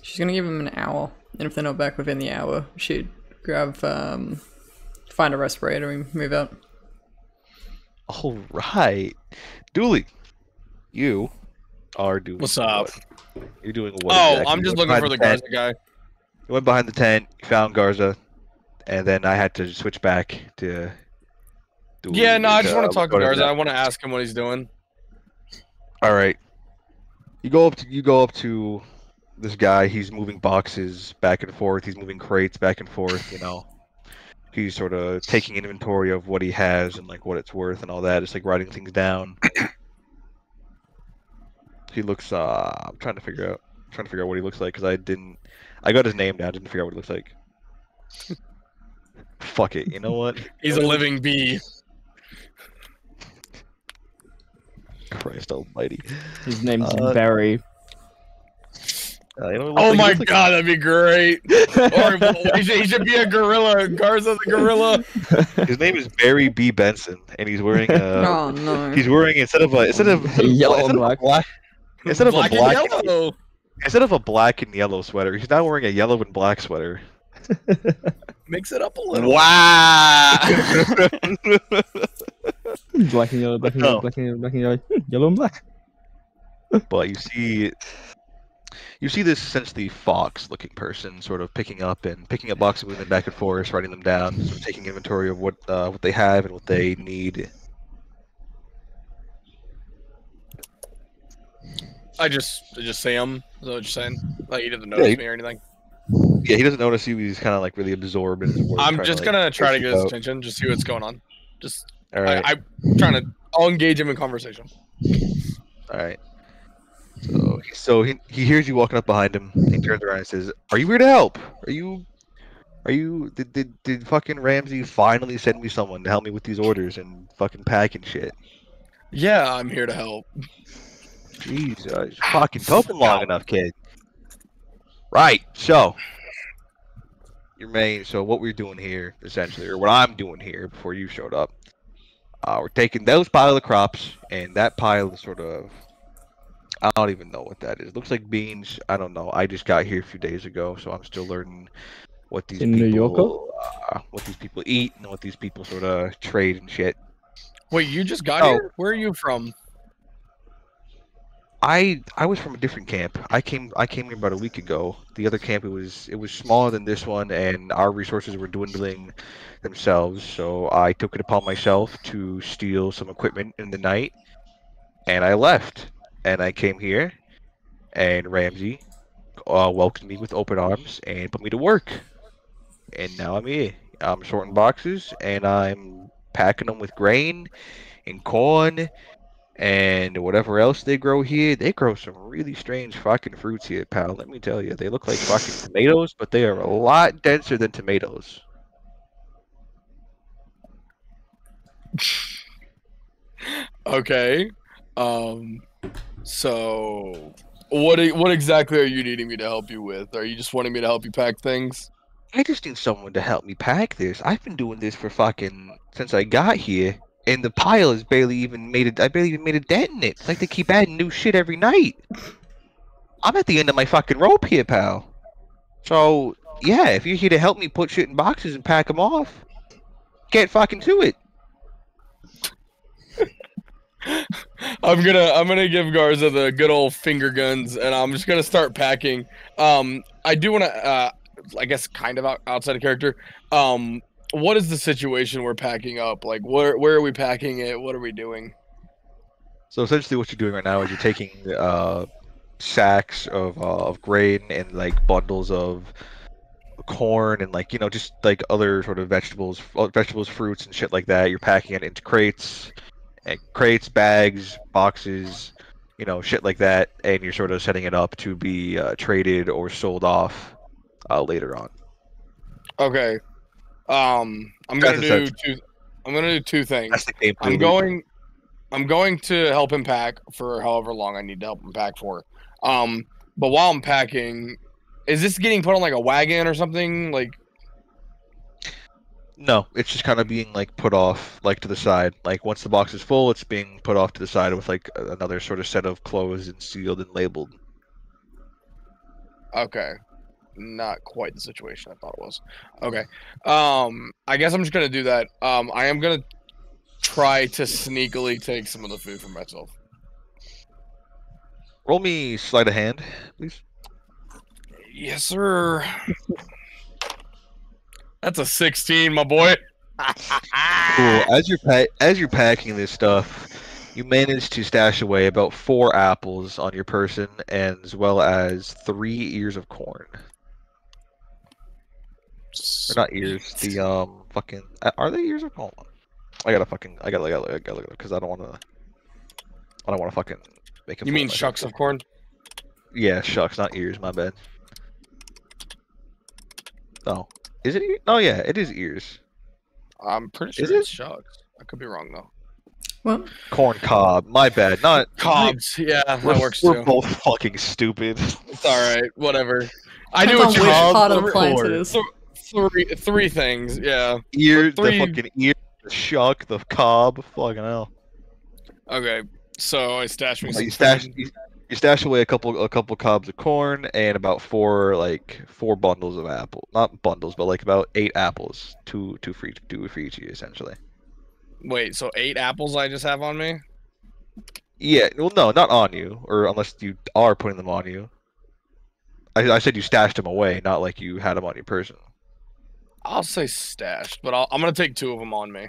she's gonna give them an hour, and if they're not back within the hour, she'd grab find a respirator and move out. All right, Dooley, you are doing. What's up? what? You're doing what? Oh, exactly? I'm just You looking went for the behind Garza guy. You went behind the tent. You found Garza, and then I had to switch back to. Dooley Yeah, no, I just and, want to talk to go Garza. that. I want to ask him what he's doing. All right. You go up to this guy. He's moving boxes back and forth. He's moving crates back and forth. You know, he's sort of taking inventory of what he has and like what it's worth and all that. It's like writing things down. He looks. I'm trying to figure out what he looks like because I got his name down. Didn't figure out what he looks like. Fuck it. You know what? He's a living bee. Christ almighty. His name's Barry. Oh my god, that'd be great. Or he should be a gorilla. Garza's a gorilla. His name is Barry B. Benson, and he's wearing Oh no. he's wearing instead of Yellow and black. Instead of Black a black and yellow. instead of a black and yellow sweater, he's now wearing a yellow and black sweater. Mix it up a little. Wow. Black and yellow, black and yellow, black and yellow, black and yellow, yellow and black. But you see this essentially fox-looking person sort of picking up boxes, moving them back and forth, writing them down, sort of taking inventory of what they have and what they need. I just say him. Is that what you're saying? Like he doesn't notice me or anything. Yeah, he doesn't notice you. He's kind of like really absorbed in his work. I'm just gonna try to get his attention, just see what's going on. Just all right. I'm trying to. I'll engage him in conversation. All right. So he hears you walking up behind him. He turns around and says, "Are you here to help? Did fucking Ramsey finally send me someone to help me with these orders and fucking packing shit?" Yeah, I'm here to help. Jesus, fucking open long enough, kid. Right. So what we're doing here, essentially, or what I'm doing here before you showed up, we're taking those pile of crops and that pile of sort of, I don't even know what that is. Looks like beans. I don't know. I just got here a few days ago, so I'm still learning what these people eat and what these people sort of trade and shit. Wait, you just got here? Where are you from? I was from a different camp. I came here about a week ago. The other camp, it was smaller than this one, and our resources were dwindling themselves. So I took it upon myself to steal some equipment in the night, and I left. And I came here, and Ramsey welcomed me with open arms and put me to work. And now I'm here. I'm sorting boxes, and I'm packing them with grain and corn and whatever else they grow here. They grow some really strange fucking fruits here, pal. Let me tell you, they look like fucking tomatoes, but they are a lot denser than tomatoes. Okay. So, what exactly are you needing me to help you with? Are you just wanting me to help you pack things? I just need someone to help me pack this. I've been doing this for fucking since I got here, and the pile has barely even made a dent in it. It's like they keep adding new shit every night. I'm at the end of my fucking rope here, pal. So yeah, if you're here to help me put shit in boxes and pack them off, get fucking to it. I'm gonna give Garza the good old finger guns, and I'm just gonna start packing. I do want to, I guess, kind of outside of character. What is the situation we're packing up? Like, where are we packing it? What are we doing? So essentially, what you're doing right now is you're taking sacks of grain and like bundles of corn and like just like other sort of vegetables, fruits and shit like that. You're packing it into crates. Bags, boxes, shit like that, and you're sort of setting it up to be traded or sold off later on. Okay. I'm gonna do two things. That's the game. I'm going to help him pack for however long I need to help him pack for. But while I'm packing, is this getting put on like a wagon or something? Like, no, it's just kind of being like put off like to the side. Like once the box is full, it's being put off to the side with like another sort of set of clothes and sealed and labeled. Okay. Not quite the situation I thought it was. Okay. I guess I'm just gonna do that. I am gonna try to sneakily take some of the food for myself. Roll me sleight of hand, please. Yes, sir. That's a 16, my boy. Cool. As you're packing this stuff, you manage to stash away about 4 apples on your person, and as well as 3 ears of corn. Or not ears. The fucking are they ears of corn? I gotta look because I don't wanna fucking make him. You mean shucks of corn? Yeah, shucks, not ears. My bad. Oh, Is it? Oh yeah, it is ears. I'm pretty sure Is it? it's shucks. I could be wrong though. Well, Corn cob. My bad. Not Cobs. Yeah, that works We're too. both fucking stupid. It's all right. Whatever. I depends knew on what you which meant. part of the plant it is. Three things. Yeah. Ear, Three- the fucking ear, the shuck, the cob. Fucking hell. Okay. So I stashed me some. You stash, food. you stash away a couple cobs of corn and about four bundles of apple. Not bundles, but like about 8 apples. Two for each of you essentially. Wait. So 8 apples I just have on me. Yeah. Well, no, not on you, or unless you are putting them on you. I said you stashed them away, not like you had them on your person. I'll say stashed, but I'm gonna take 2 of them on me.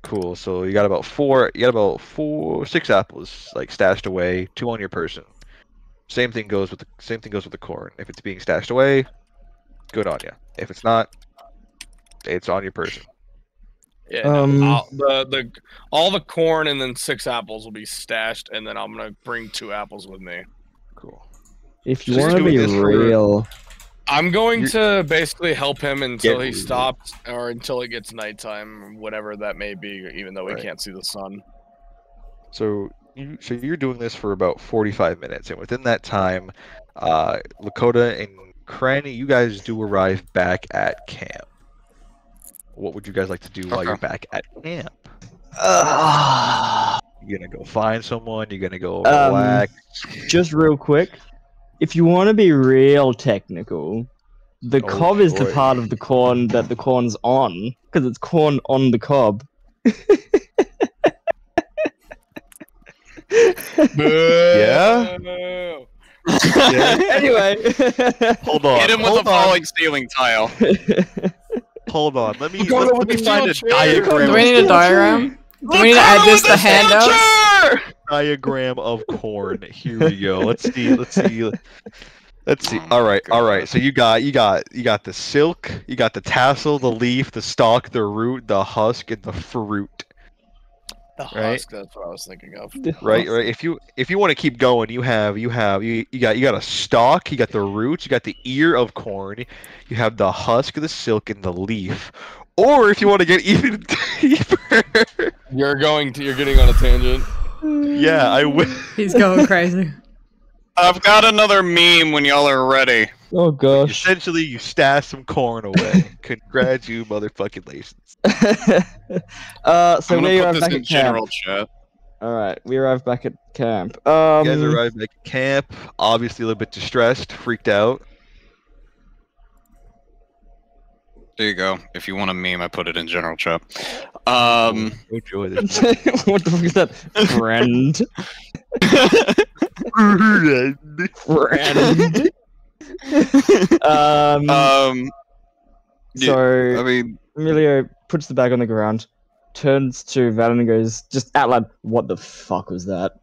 Cool. So you got about 6 apples like stashed away, 2 on your person. Same thing goes with the corn. If it's being stashed away, good on you. If it's not, it's on your person. Yeah. All the corn and then 6 apples will be stashed, and then I'm gonna bring 2 apples with me. Cool. If you So want to just be doing this for- real, I'm going to basically help him until Get he real. stops, or until it gets nighttime, whatever that may be. Even though we Right. can't see the sun. So you're doing this for about 45 minutes, and within that time, Lakota and Kren, you guys do arrive back at camp. What would you guys like to do while you're back at camp? You gonna go find someone? You gonna go relax? just real quick, if you want to be real technical, the Oh, cob is the boy. part of the corn that the corn's on, because it's corn on the cob. Yeah? Boo. Anyway, Hold on. Hit him with hold a falling ceiling tile. Hold on. Let me going let me with the find a steel chair. diagram. Do we need a diagram? Do we need to add this to handouts? Diagram of corn. Here we go. Let's see. Oh All my right. So you got the silk, you got the tassel, the leaf, the stalk, the root, the husk, and the fruit. The Right. husk. That's what I was thinking of. Right. If you want to keep going, you got a stalk, you got the roots, you got the ear of corn, you have the husk, the silk, and the leaf. Or if you want to get even deeper, You're getting on a tangent. yeah, I will. He's going crazy. I've got another meme when y'all are ready. Oh gosh. Essentially, you stash some corn away. Congrats, you motherfucking laces. So I'm we gonna arrive put this back in at general camp. chat. Alright, we arrive back at camp. You guys arrived back at camp, obviously a little bit distressed, freaked out. There you go. If you want a meme, I put it in general chat. Enjoy this. What the fuck is that? Friend. Friend. So I mean, Emilio puts the bag on the ground, turns to Valen and goes, just out loud, "What the fuck was that?"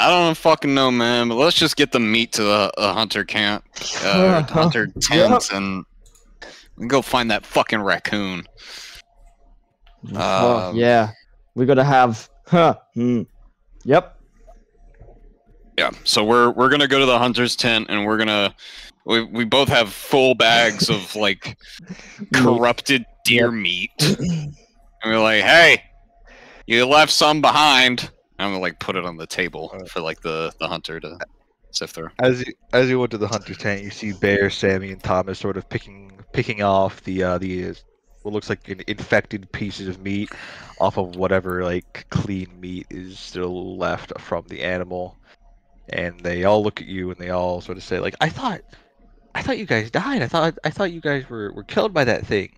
I don't fucking know, man. But let's just get the meat to the hunter camp, hunter tent, and we can go find that fucking raccoon. Oh, yeah, we gotta have. Yep. Yeah. So we're gonna go to the hunter's tent, and we're gonna. We both have full bags of like corrupted deer meat, and we're like, "Hey, you left some behind." I'm gonna like put it on the table for like the hunter to sift through. As you went to the hunter's tent, you see Bear, Sammy, and Thomas sort of picking off the what looks like infected pieces of meat off of whatever like clean meat is still left from the animal, and they all look at you and they all sort of say like, I thought you guys died. I thought you guys were killed by that thing.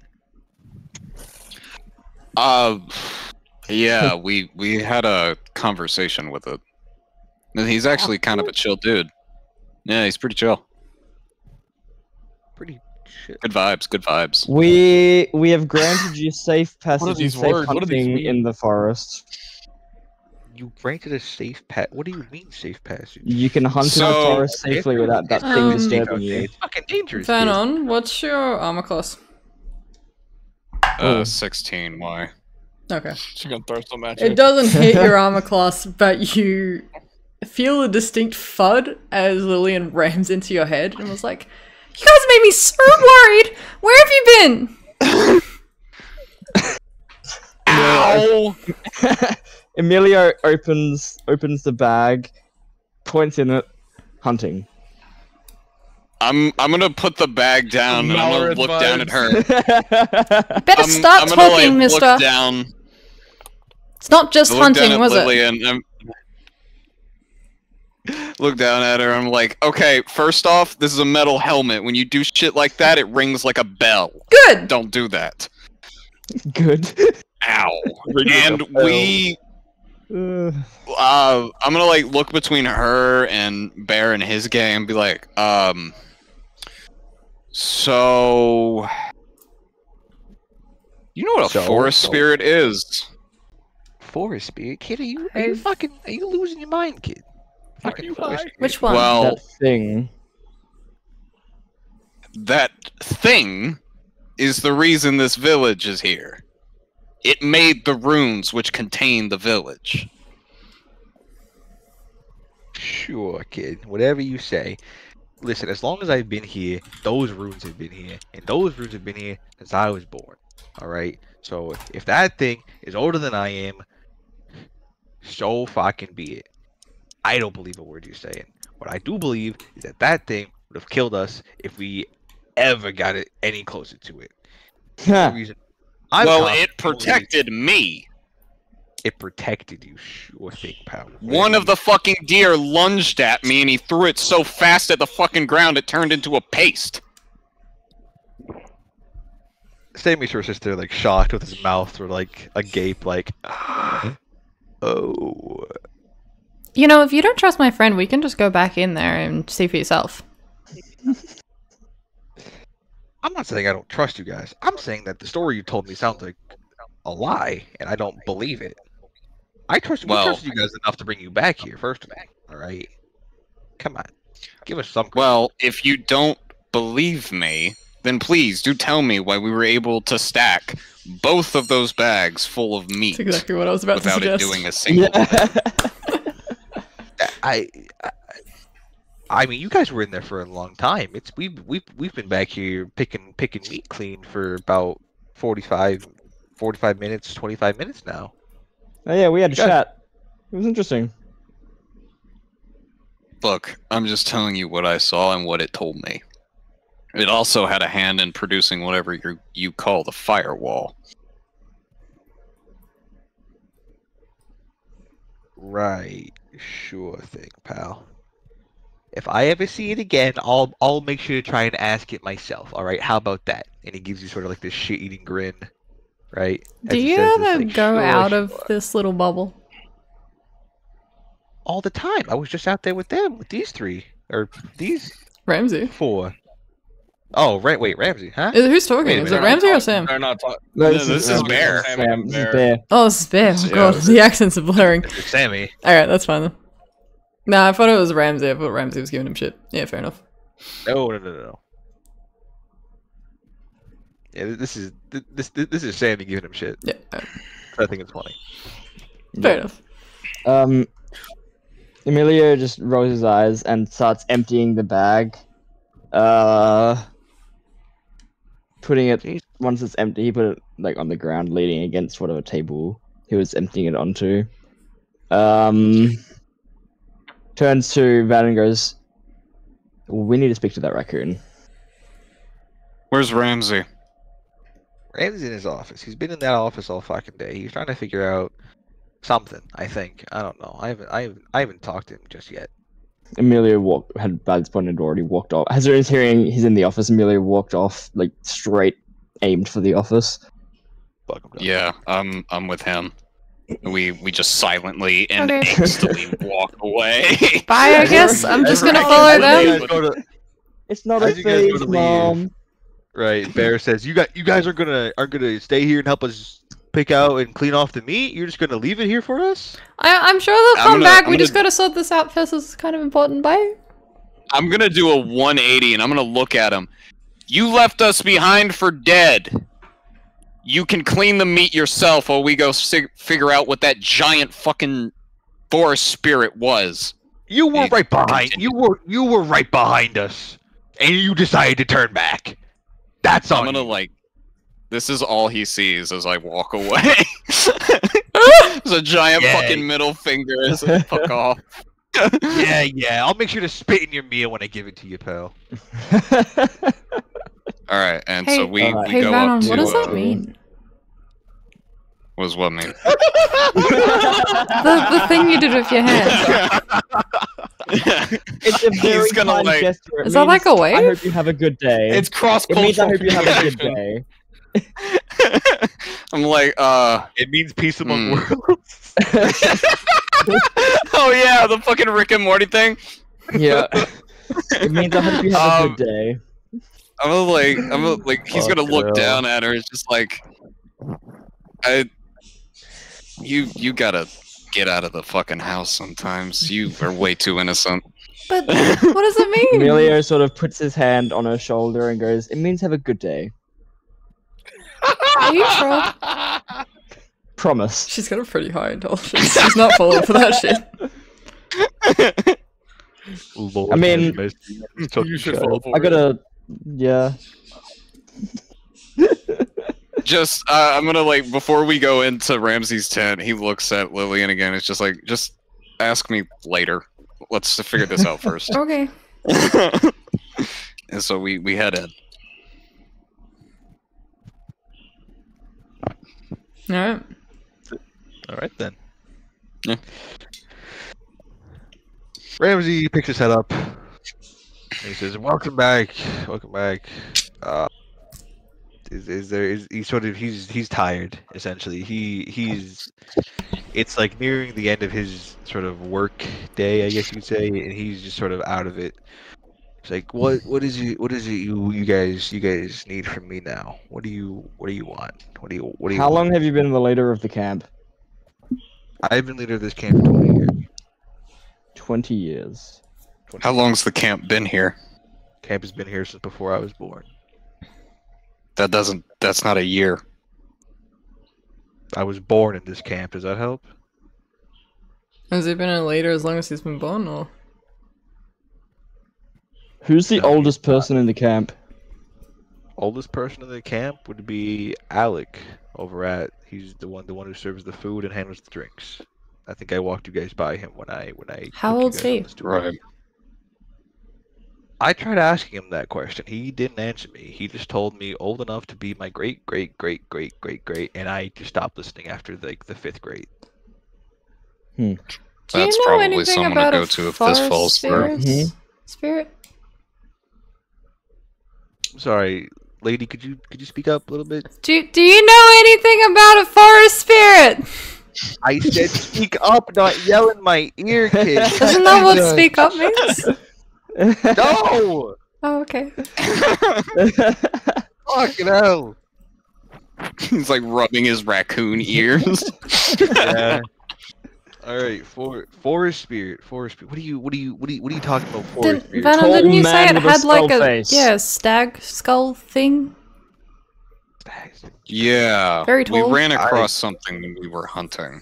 Yeah, we had a conversation with it. And he's actually kind of a chill dude. Yeah, he's pretty chill. Pretty shit. Good vibes, good vibes. We have granted you safe What are passage and these safe words? What do these hunting mean? in the forest. You granted a safe What do you mean safe passage? You can hunt in the So- forest safely without that thing disturbing you. It's fucking dangerous. dude. Vernon, what's your armor class? 16, why? Okay. She's gonna throw some at you. It doesn't hit your armor class, but you feel a distinct thud as Lillian rams into your head and was like, You guys made me so worried. Where have you been? Ow! Emilio opens the bag, points in it, hunting. I'm gonna put the bag down and I'm gonna look down at her. Better start talking, mister. Look down. It's not just hunting, was it? And look down at her. I'm like, okay, first off, this is a metal helmet. When you do shit like that, it rings like a bell. Good. Don't do that. Good. Ow. And we. I'm gonna like look between her and Bear and his gang and be like, so you know what a forest spirit is? Forest spirit, kid? Are you losing your mind, kid? Fucking forest spirit. Which one? Well, that thing is the reason this village is here. It made the runes which contain the village. Sure, kid. Whatever you say. Listen, as long as I've been here, those runes have been here. And those runes have been here since I was born. Alright? So, if that thing is older than I am, so fucking be it. I don't believe a word you're saying. What I do believe is that that thing would have killed us if we ever got it any closer to it. The reason well, it protected me. It protected you, sure thing, pal. One of the fucking deer lunged at me and he threw it so fast at the fucking ground it turned into a paste. Sammy sort of sits there like shocked with his mouth or like agape like, oh. You know, if you don't trust my friend, we can just go back in there and see for yourself. I'm not saying I don't trust you guys. I'm saying that the story you told me sounds like a lie, and I don't believe it. I trust you guys enough to bring you back here, first of all. Alright? Come on. Give us some credit. Well, if you don't believe me, then please do tell me why we were able to stack both of those bags full of meat. That's exactly what I was about to suggest. Without it doing a single thing. I mean, you guys were in there for a long time. We've been back here picking meat clean for about 45 minutes, 25 minutes now. Oh yeah, we had a chat. It was interesting. Look, I'm just telling you what I saw and what it told me. It also had a hand in producing whatever you call the firewall. Right. Sure thing, pal. If I ever see it again, I'll make sure to try and ask it myself. All right, how about that? And he gives you sort of like this shit-eating grin, right? Do you ever go out of this little bubble? All the time. I was just out there with them, with these three, or these Ramsey. four. Oh, right. Wait, Ramsey, huh? Who's talking? Is it Ramsey or Sam? They're not talking. No, this is Bear. Sam, this is Bear. Oh, this is Bear. Oh god, the accents are blurring. It's Sammy. Alright, that's fine then. Nah, I thought it was Ramsey. I thought Ramsey was giving him shit. Yeah, fair enough. No. Yeah, this is Sammy giving him shit. Yeah. I think it's funny. Fair enough. Emilio just rolls his eyes and starts emptying the bag. Putting it, once it's empty, he put it like on the ground, leaning against whatever table he was emptying it onto. Turns to Van and goes, we need to speak to that raccoon. Where's Ramsey? Ramsey's in his office. He's been in that office all fucking day. He's trying to figure out something, I think. I don't know. I haven't talked to him just yet. Emilio had by this point had already walked off. As he's hearing he's in the office, Emilio walked off, like straight aimed for the office. Yeah, I'm with him. We just silently and hastily walk away. Bye, I guess. I'm just gonna follow them. It's not a phase, Mom. Right, Bear says you guys are gonna stay here and help us pick out and clean off the meat. You're just gonna leave it here for us? I'm sure they'll come back. We just gotta sort this out first. It's kind of important. Bye. I'm gonna do a 180 and I'm gonna look at him. You left us behind for dead. You can clean the meat yourself while we go figure out what that giant fucking forest spirit was. You were right behind. You were right behind us. and you decide to turn back. That's I'm on gonna you. like. This is all he sees as I walk away. There's a giant fucking middle finger as I fuck off. Yeah. I'll make sure to spit in your meal when I give it to you, pal. All right, and Hey, so we hey, go Vanon, up to. what does that mean? What does what mean? The thing you did with your hand. It's a very He's gonna, kind like- gesture. It Is that like means, a wave? I hope you have a good day. It's cross It means I cultural. hope you have a good day. I'm like, It means peace among Hmm. worlds. oh yeah, the fucking Rick and Morty thing. Yeah. It means I hope you have a good day. I'm like, he's gonna Fuck look hell. down at her. It's just like, you gotta get out of the fucking house sometimes. You are way too innocent. But what does it mean? Emilio sort of puts his hand on her shoulder and goes, "It means have a good day." Are you sure? Promise. She's got a pretty high intelligence. She's not falling for that shit. Lord I mean, have mercy. You should fall for I it. gotta, yeah. Just, I'm gonna like, before we go into Ramsey's tent, he looks at Lillian again. It's just like, just ask me later. Let's figure this out first. Okay. And so we head in. Alright. All right then. Yeah. Ramsey picks his head up. And he says, "Welcome back. Welcome back." He's tired essentially. He's it's like nearing the end of his sort of work day, I guess you'd say, and he's just sort of out of it. It's like, what is it you guys need from me now? What do you want? What do you How want? long have you been the leader of the camp? I've been leader of this camp for 20 years. 20 years. How long's the camp been here? Camp has been here since before I was born. That's not a year. I was born in this camp. Does that help? Has he been a leader as long as he's been born, or? Who's the No, oldest person in the camp? Oldest person in the camp would be Alec over at. He's the one who serves the food and handles the drinks. I think I walked you guys by him when I. How took you old's guys on he? this tour. I tried asking him that question. He didn't answer me. He just told me old enough to be my great, and I just stopped listening after like the 5th grade. Do you That's know probably anything someone about to go a to if this forest falls through. spirits? Spirit? Sorry, lady. Could you speak up a little bit? Do you know anything about a forest spirit? I said speak up, not yell in my ear, kid. Isn't that what speak up means? No! Oh, okay. Fucking hell. He's like rubbing his raccoon ears. Yeah. All right, forest spirit. What are you talking about? Forest spirit. Venom, Tall didn't you say man it with a had like skull a face. stag skull thing? Yeah. Very We tall. ran across something when we were hunting.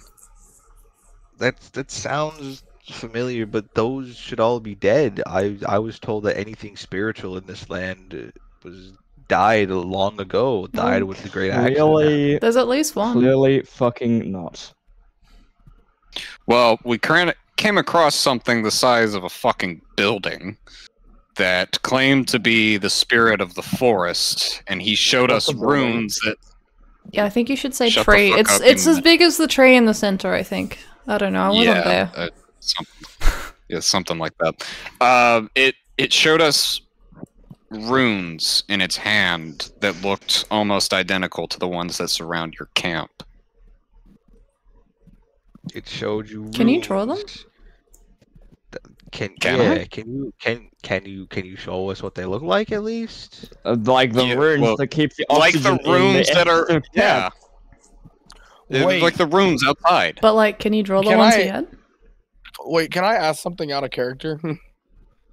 That sounds familiar, but those should all be dead. I was told that anything spiritual in this land was died long ago. Died with the great accident. Really, There's at least one. clearly fucking not. Well, we came across something the size of a fucking building that claimed to be the spirit of the forest, and he showed us runes that. Yeah, I think you should say Shut the tree. fuck It's up, it's you as big as the tree in the center, I think. I don't know. I wasn't there. Something like that. It showed us runes in its hand that looked almost identical to the ones that surround your camp. It showed you. Can you draw them? runes. Can you show us what they look like at least? Like the Yeah, runes well, that keep the like oxygen the runes in that are the yeah. Wait. Like the runes outside. But like, can you draw the Can ones I- he had? Wait, can I ask something out of character?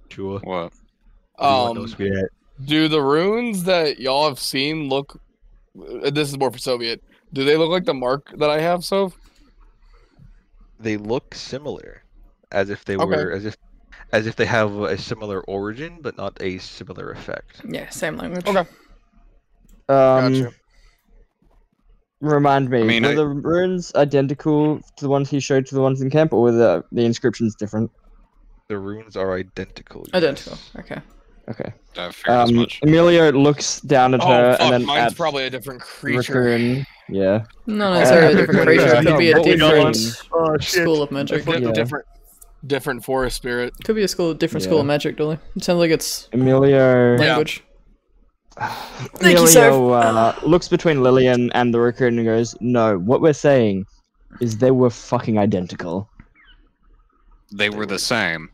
Sure. What? Do the runes that y'all have seen look? This is more for Soviet. Do they look like the mark that I have, Sov? They look similar, as if they Okay. were as if they have a similar origin, but not a similar effect. Yeah, same language. Okay. Gotcha. Remind me, I mean, were the runes identical to the ones he showed to the ones in camp, or were the inscriptions different? The runes are identical. yes. Identical. Okay. Okay. I figured as much. Emilio looks down at her fuck, and then mine's at probably a different creature. Raccoon. Yeah. Not necessarily a different creature. It could be a What we got different on- school of magic. Yeah. Different forest spirit. Could be a different school of magic, Dolly. It sounds like it's Emilio. language. Thank you, Emilio looks between Lillian and the raccoon and goes, "No, what we're saying is they were fucking identical." They were the same.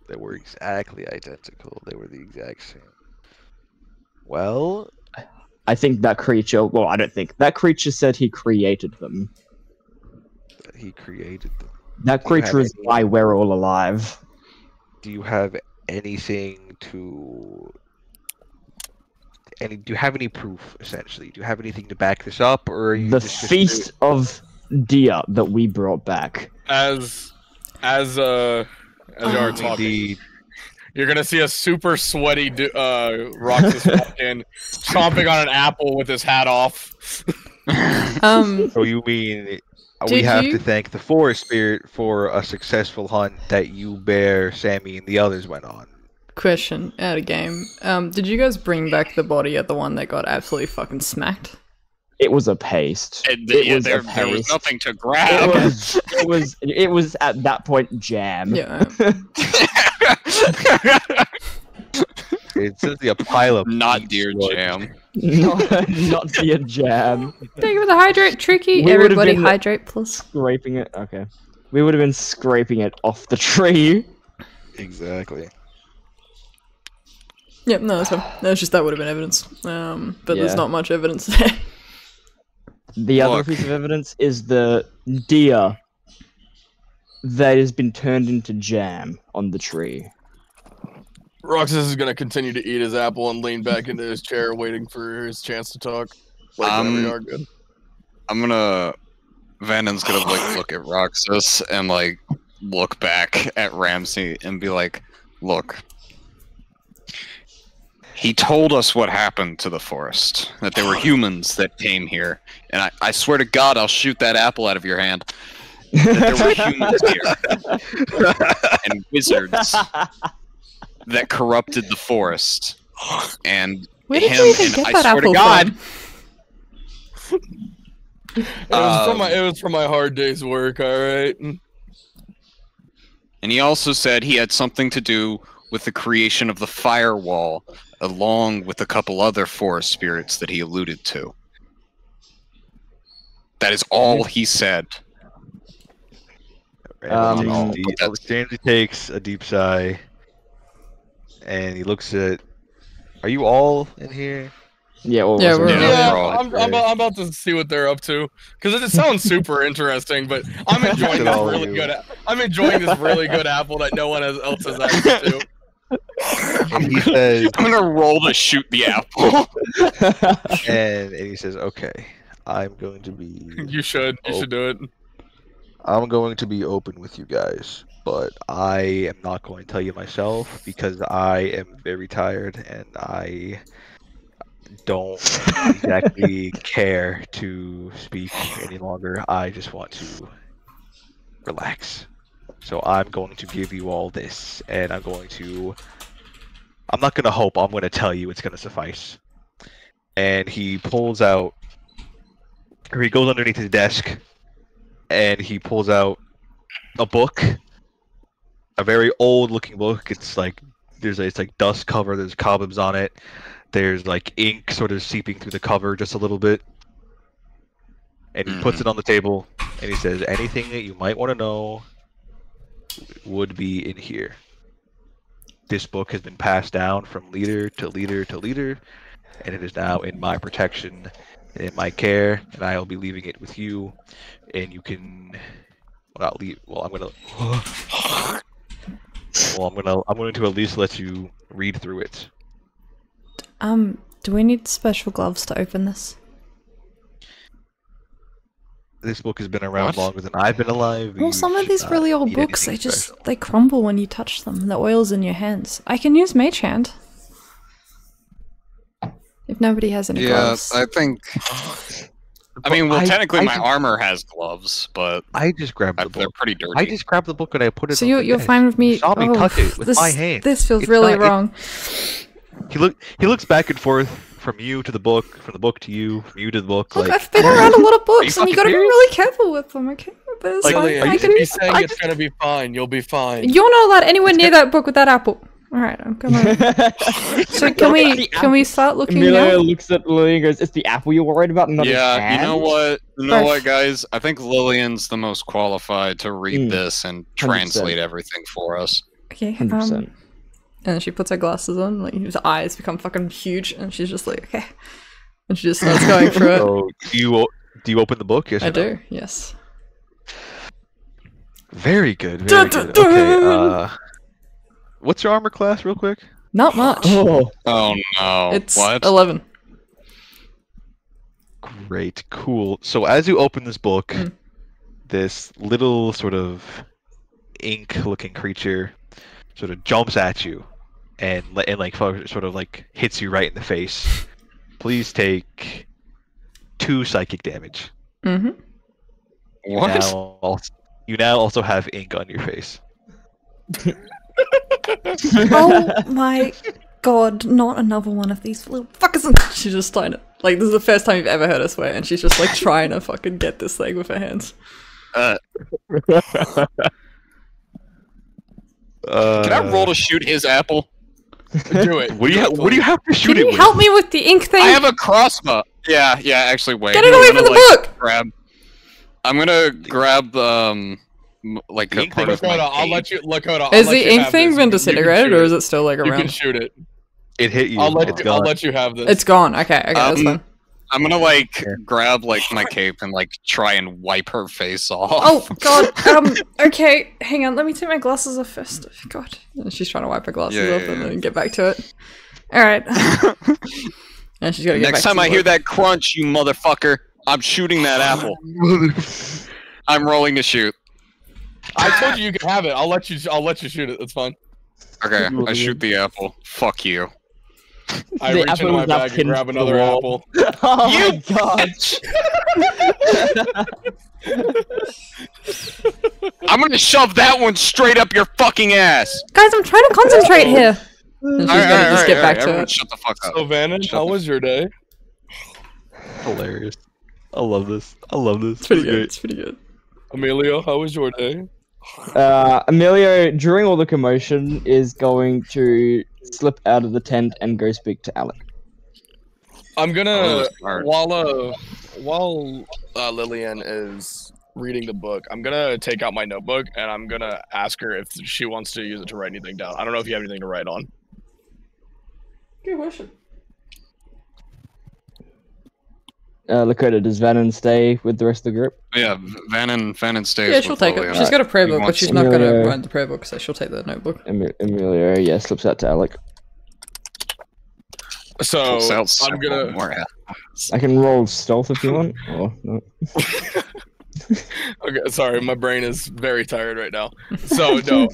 They were exactly identical. They were the exact same. Well, I think that creature. Well, I don't think that creature said he created them. he created them. That creature is why we're all alive. Do you have anything to? Do you have any proof? Essentially, do you have anything to back this up, or are you The just feast of deer that we brought back. As you are talking, Indeed. you're gonna see a super sweaty Roxas walk in, chomping on an apple with his hat off. So you mean we Did have you- to thank the forest spirit for a successful hunt that you, Bear, Sammy, and the others went on? Question out of game. Did you guys bring back the body of the one that got absolutely fucking smacked? It was a paste. There was nothing to grab. It was at that point jam. Yeah. It's simply a pile of Not deer jam. not deer jam. Thank you for the hydrate, Tricky. We would've Everybody been- hydrate, please. Scraping it. Okay. We would have been scraping it off the tree. Exactly. Yep, no, that's fine. No, it's just that would have been evidence. But there's Yeah. not much evidence there. The other Look. piece of evidence is the deer that has been turned into jam on the tree. Roxas is gonna continue to eat his apple and lean back into his chair, waiting for his chance to talk. Like whenever you are good. Vandon's gonna like look at Roxas and like look back at Ramsey and be like, look. He told us what happened to the forest. That there were humans that came here. And I swear to God I'll shoot that apple out of your hand. That there were humans here. And wizards that corrupted the forest. And Where did him you even and get I that swear to apple God, from? It was from my hard day's work, alright? And he also said he had something to do with the creation of the firewall, along with a couple other forest spirits that he alluded to. That is all he said. Ramsey takes a deep sigh, and he looks at. Are you all in here? Yeah, well, Yeah, we're- Yeah, I'm about to see what they're up to because it sounds super interesting. But I'm enjoying this really good. I'm enjoying this really good apple that no one else has access to. And he says, I'm gonna roll to shoot the apple. and he says, "Okay, I'm going to be. You should do it. I'm going to be open with you guys, but I am not going to tell you myself because I am very tired and I don't exactly care to speak any longer. I just want to relax. So I'm going to give you all this, and I'm not going to hope, I'm going to tell you it's going to suffice." And he pulls out, or he goes underneath his desk, and he pulls out a book, a very old looking book. It's like, it's like dust cover, there's cobwebs on it. There's like ink sort of seeping through the cover just a little bit. And he puts it on the table, and he says, anything that you might want to know would be in here. This book has been passed down from leader to leader to leader, and it is now in my protection, in my care, and I will be leaving it with you. And you can, well, not leave. Well, I'm going to at least let you read through it. Do we need special gloves to open this? This book has been around longer than I've been alive. Well, some of these really old books, they crumble when you touch them. The oil's in your hands. I can use Mage Hand. If nobody has any gloves. Yeah, I think... I mean, well, technically my armor has gloves, but... I just grabbed the book. They're pretty dirty. I just grabbed the book and I put it so on you're fine with me... You saw me touch it with my hand. This feels really wrong. He looks back and forth from you to the book, from the book to you, from you to the book. Look, like, I've been around a lot of books, and you gotta be really careful with them, okay? But it's fine. Are you saying it's gonna be fine? You'll be fine. You're not allowed anywhere near that book with that apple. Alright, I'm gonna... So can we start looking now? Amelia looks at Lily and goes, "It's the apple you're worried about, not his hand?" You know what? You know what, guys? I think Lillian's the most qualified to read this and translate everything for us. Okay, 100%. And she puts her glasses on, like his eyes become fucking huge, and she's just like, okay. And she just starts going through it. So, do you open the book? Yes, I do, yes. Very good, very good. Okay, what's your armor class, real quick? Not much. Oh no. It's what? 11. Great, cool. So as you open this book, this little sort of ink-looking creature sort of jumps at you, and like sort of like hits you right in the face. Please take 2 psychic damage. Mm-hmm. What? You now also have ink on your face. Oh my god, not another one of these little fuckers. She's just trying to, like, this is the first time you've ever heard her swear, and she's just like trying to fucking get this thing with her hands. Can I roll to shoot his apple? Do it. What do you have to shoot it with? Can you help me with the ink thing? I have a crossbow. Yeah, actually, wait. Get it away from the book! I'm gonna grab, like a part of my I'll let you, Lakota, Is the ink thing been disintegrated, or is it still, like, around? You can shoot it. It hit you. I'll let you have this. It's gone. Okay, that's fine. I'm gonna, like, grab, like, my cape and, like, try and wipe her face off. Oh, God. Okay, hang on. Let me take my glasses off first. God. And she's trying to wipe her glasses off and then get back to it. Alright. And she's gotta get Next back time I hear that crunch, you motherfucker, I'm shooting that apple. I'm rolling to shoot. I told you could have it. I'll let you shoot it. That's fine. Okay, I shoot the apple. Fuck you. I reach into my bag and grab another apple. Oh my god. I'm gonna shove that one straight up your fucking ass. Guys, I'm trying to concentrate here. And she's gonna just get back to it. Shut the fuck up. So, Vannon, how was your day? Hilarious. I love this. I love this. It's pretty good. It's pretty good. Emilio, how was your day? Emilio, during all the commotion, is going to slip out of the tent and go speak to Alec. I'm gonna while Lillian is reading the book, I'm gonna take out my notebook and I'm gonna ask her if she wants to use it to write anything down. I don't know if you have anything to write on. Good question. Lakota, does Vannon stay with the rest of the group? Yeah, Vannon stays. Yeah, she'll take it. She's got a prayer book, but she's not gonna write the prayer book, so she'll take the notebook. Emilio, yeah, slips out to Alec. So I'm gonna. I can roll stealth if you want. Or no. Okay, sorry, my brain is very tired right now. So no,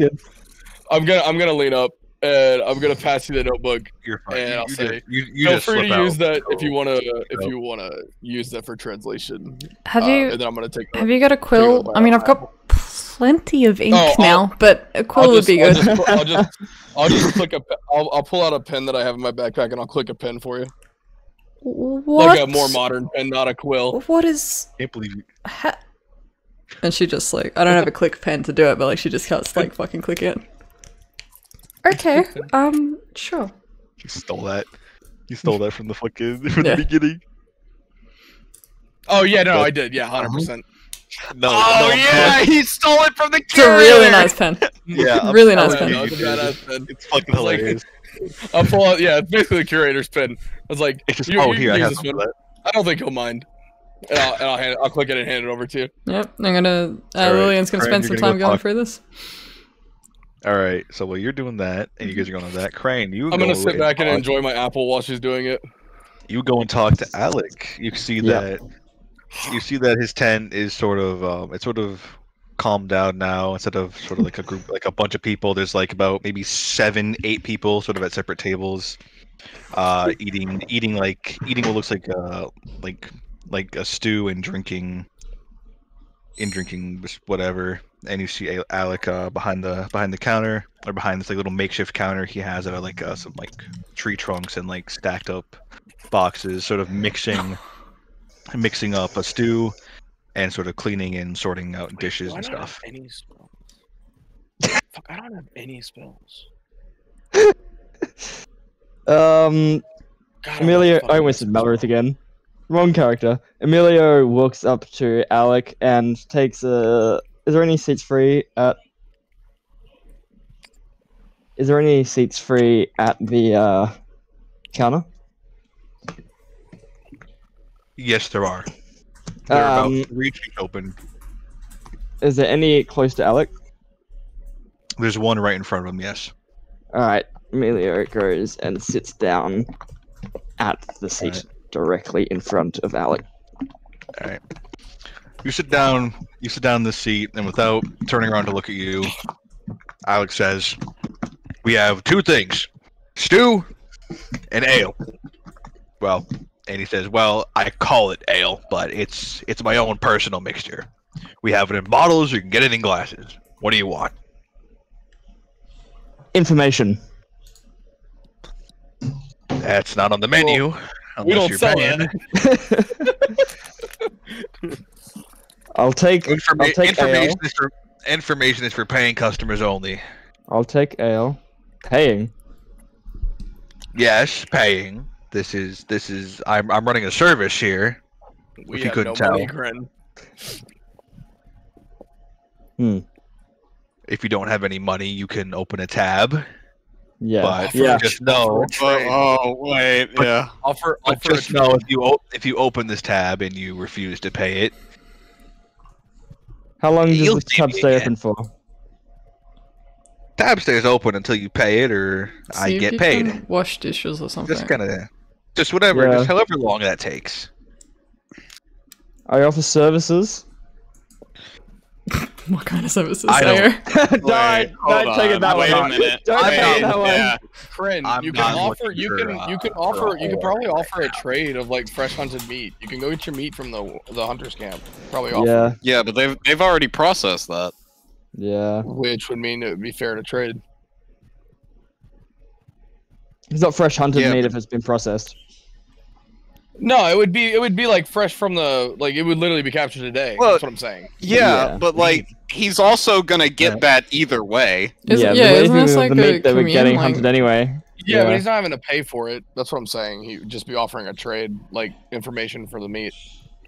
I'm gonna lean up and I'm gonna pass you the notebook. You're fine. And I'll say, you feel free to use that if you wanna use that for translation. Have you? And then I'm gonna take. Have you got a quill? I mean, I've got plenty of ink now, but a quill would be good. I'll just click a. I'll pull out a pen that I have in my backpack and I'll click a pen for you. What? Like a more modern pen, not a quill. What is? I can't believe you. And she just like, I don't have a click pen to do it, but like she just can't like fucking click it. Okay, sure. You stole that. You stole that from the fucking the beginning. Oh yeah, no, I did. Yeah, 100%. No, yeah, he stole it from the. It's a really nice pen. Yeah, really nice pen. It's fucking hilarious. I'll pull out. Yeah, it's basically the curator's pen. I was like, it's just, oh, here, I have that. I don't think he'll mind. And I'll click it and hand it over to you. Yep, I'm gonna. Lillian's gonna spend some time going through this. All right, so while you're doing that, and you guys are going on that, Crane, I'm gonna sit back and enjoy my apple while she's doing it. You go and talk to Alec. You see that You see that his tent is sort of it's sort of calmed down now. Instead of sort of like a group, like a bunch of people, there's like about maybe 7, 8 people sort of at separate tables, eating what looks like a stew and drinking whatever. And you see Alec behind the counter, or behind this like little makeshift counter he has that are like some like tree trunks and like stacked up boxes, sort of mixing up a stew and sort of cleaning and sorting out dishes and stuff. Any spells? Fuck, I don't have any spells. God, Emilio. I almost said Malorith again. Wrong character. Emilio walks up to Alec and takes a. Is there any seats free at? Is there any seats free at the counter? Yes, there are. They're about 3 feet open. Is there any close to Alec? There's one right in front of him. Yes. All right. Emilio goes and sits down at the seat directly in front of Alec. All right. You sit down in the seat, and without turning around to look at you, Alex says, "We have 2 things: stew and ale." Well, and he says, "Well, I call it ale, but it's my own personal mixture. We have it in bottles. You can get it in glasses. What do you want?" Information. That's not on the menu. We don't sell paying. I'll take ale. Information is for paying customers only. I'll take ale. Paying. Yes, paying. This is. I'm running a service here. We if you have couldn't no tell. money, Gren. If you don't have any money, you can open a tab. Yeah. But yeah. just know. Wait. Yeah. Offer just know if you open this tab and you refuse to pay it. How long does You'll the see tab me stay again. open for? Tab stays open until you pay it, or See I if get you paid. can wash dishes or something. Just whatever, Yeah. just however long that takes. I offer services. What kind of services? I don't- Don't hold take it on, that wait way. a minute. Don't take Wait, it that way. yeah. Kren, I'm you can not offer. looking You for, can for offer. a You could probably whore offer right a trade of like fresh hunted meat. You can go get your meat from the hunter's camp. Probably offer. Yeah. Yeah, but they've already processed that. Yeah. Which would mean it would be fair to trade. It's not fresh hunted Yeah, meat but- if it's been processed. No, it would be like fresh from the like it would literally be captured today. Well, That's what I'm saying. Yeah, Yeah. but like he's also gonna get that either way. Isn't the this meat like the a meat they were commune, getting like- hunted anyway. Yeah, but he's not having to pay for it. That's what I'm saying. He would just be offering a trade, like information for the meat.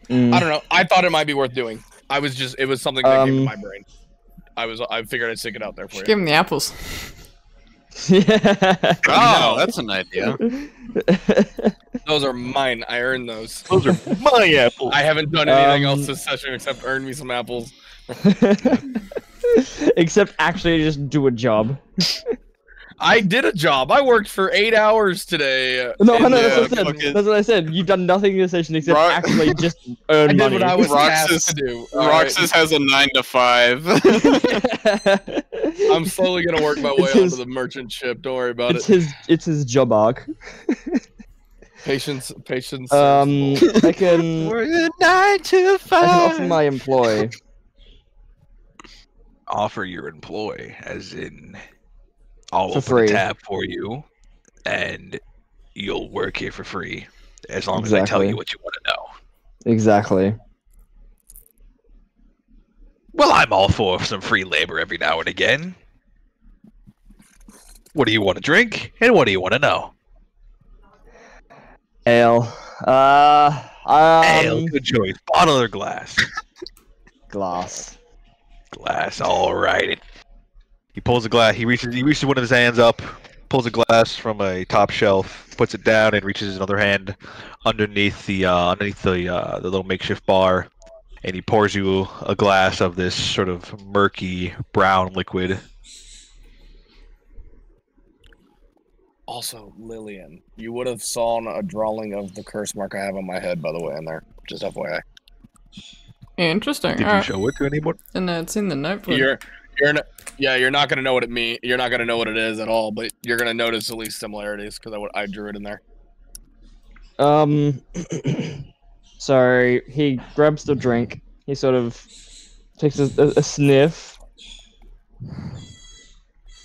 Mm. I don't know. I thought it might be worth doing. It was something that came to my brain. I figured I'd stick it out there for Just you. give him the apples. Yeah. Oh, that's an idea. Those are mine. I earned those. Those are my apples. I haven't done anything else Um, this session except earn me some apples. Except actually just do a job. I did a job. I worked for 8 hours today. No, and, that's what I fucking- said. That's what I said. You've done nothing in this session except Rock- actually just earn I did money. what I was Roxas- tasked to do. All right. Roxas has a 9 to 5. I'm slowly gonna work my way It's his- onto the merchant ship. Don't worry about it's it. his job arc. Patience. I can We're the 9 to 5. I can offer my employee. Offer your employee, as in, I'll For open free. a tab for you, and you'll work here for free, as long as I tell Exactly. you what you want to know. Exactly. Well, I'm all for some free labor every now and again. What do you want to drink, and what do you want to know? Ale. Ale, good choice. Bottle or glass? Glass. Glass, all right. He pulls a glass. He reaches one of his hands up, pulls a glass from a top shelf, puts it down, and reaches his other hand underneath the little makeshift bar, and he pours you a glass of this sort of murky brown liquid. Also, Lillian, you would have saw a drawing of the curse mark I have on my head, by the way, in there. Just FYI. Interesting. Did you show it to anyone? And it's in the notebook. You're not gonna know what it mean. You're not gonna know what it is at all, but you're gonna notice at least similarities because I drew it in there. So he grabs the drink. He sort of takes a sniff.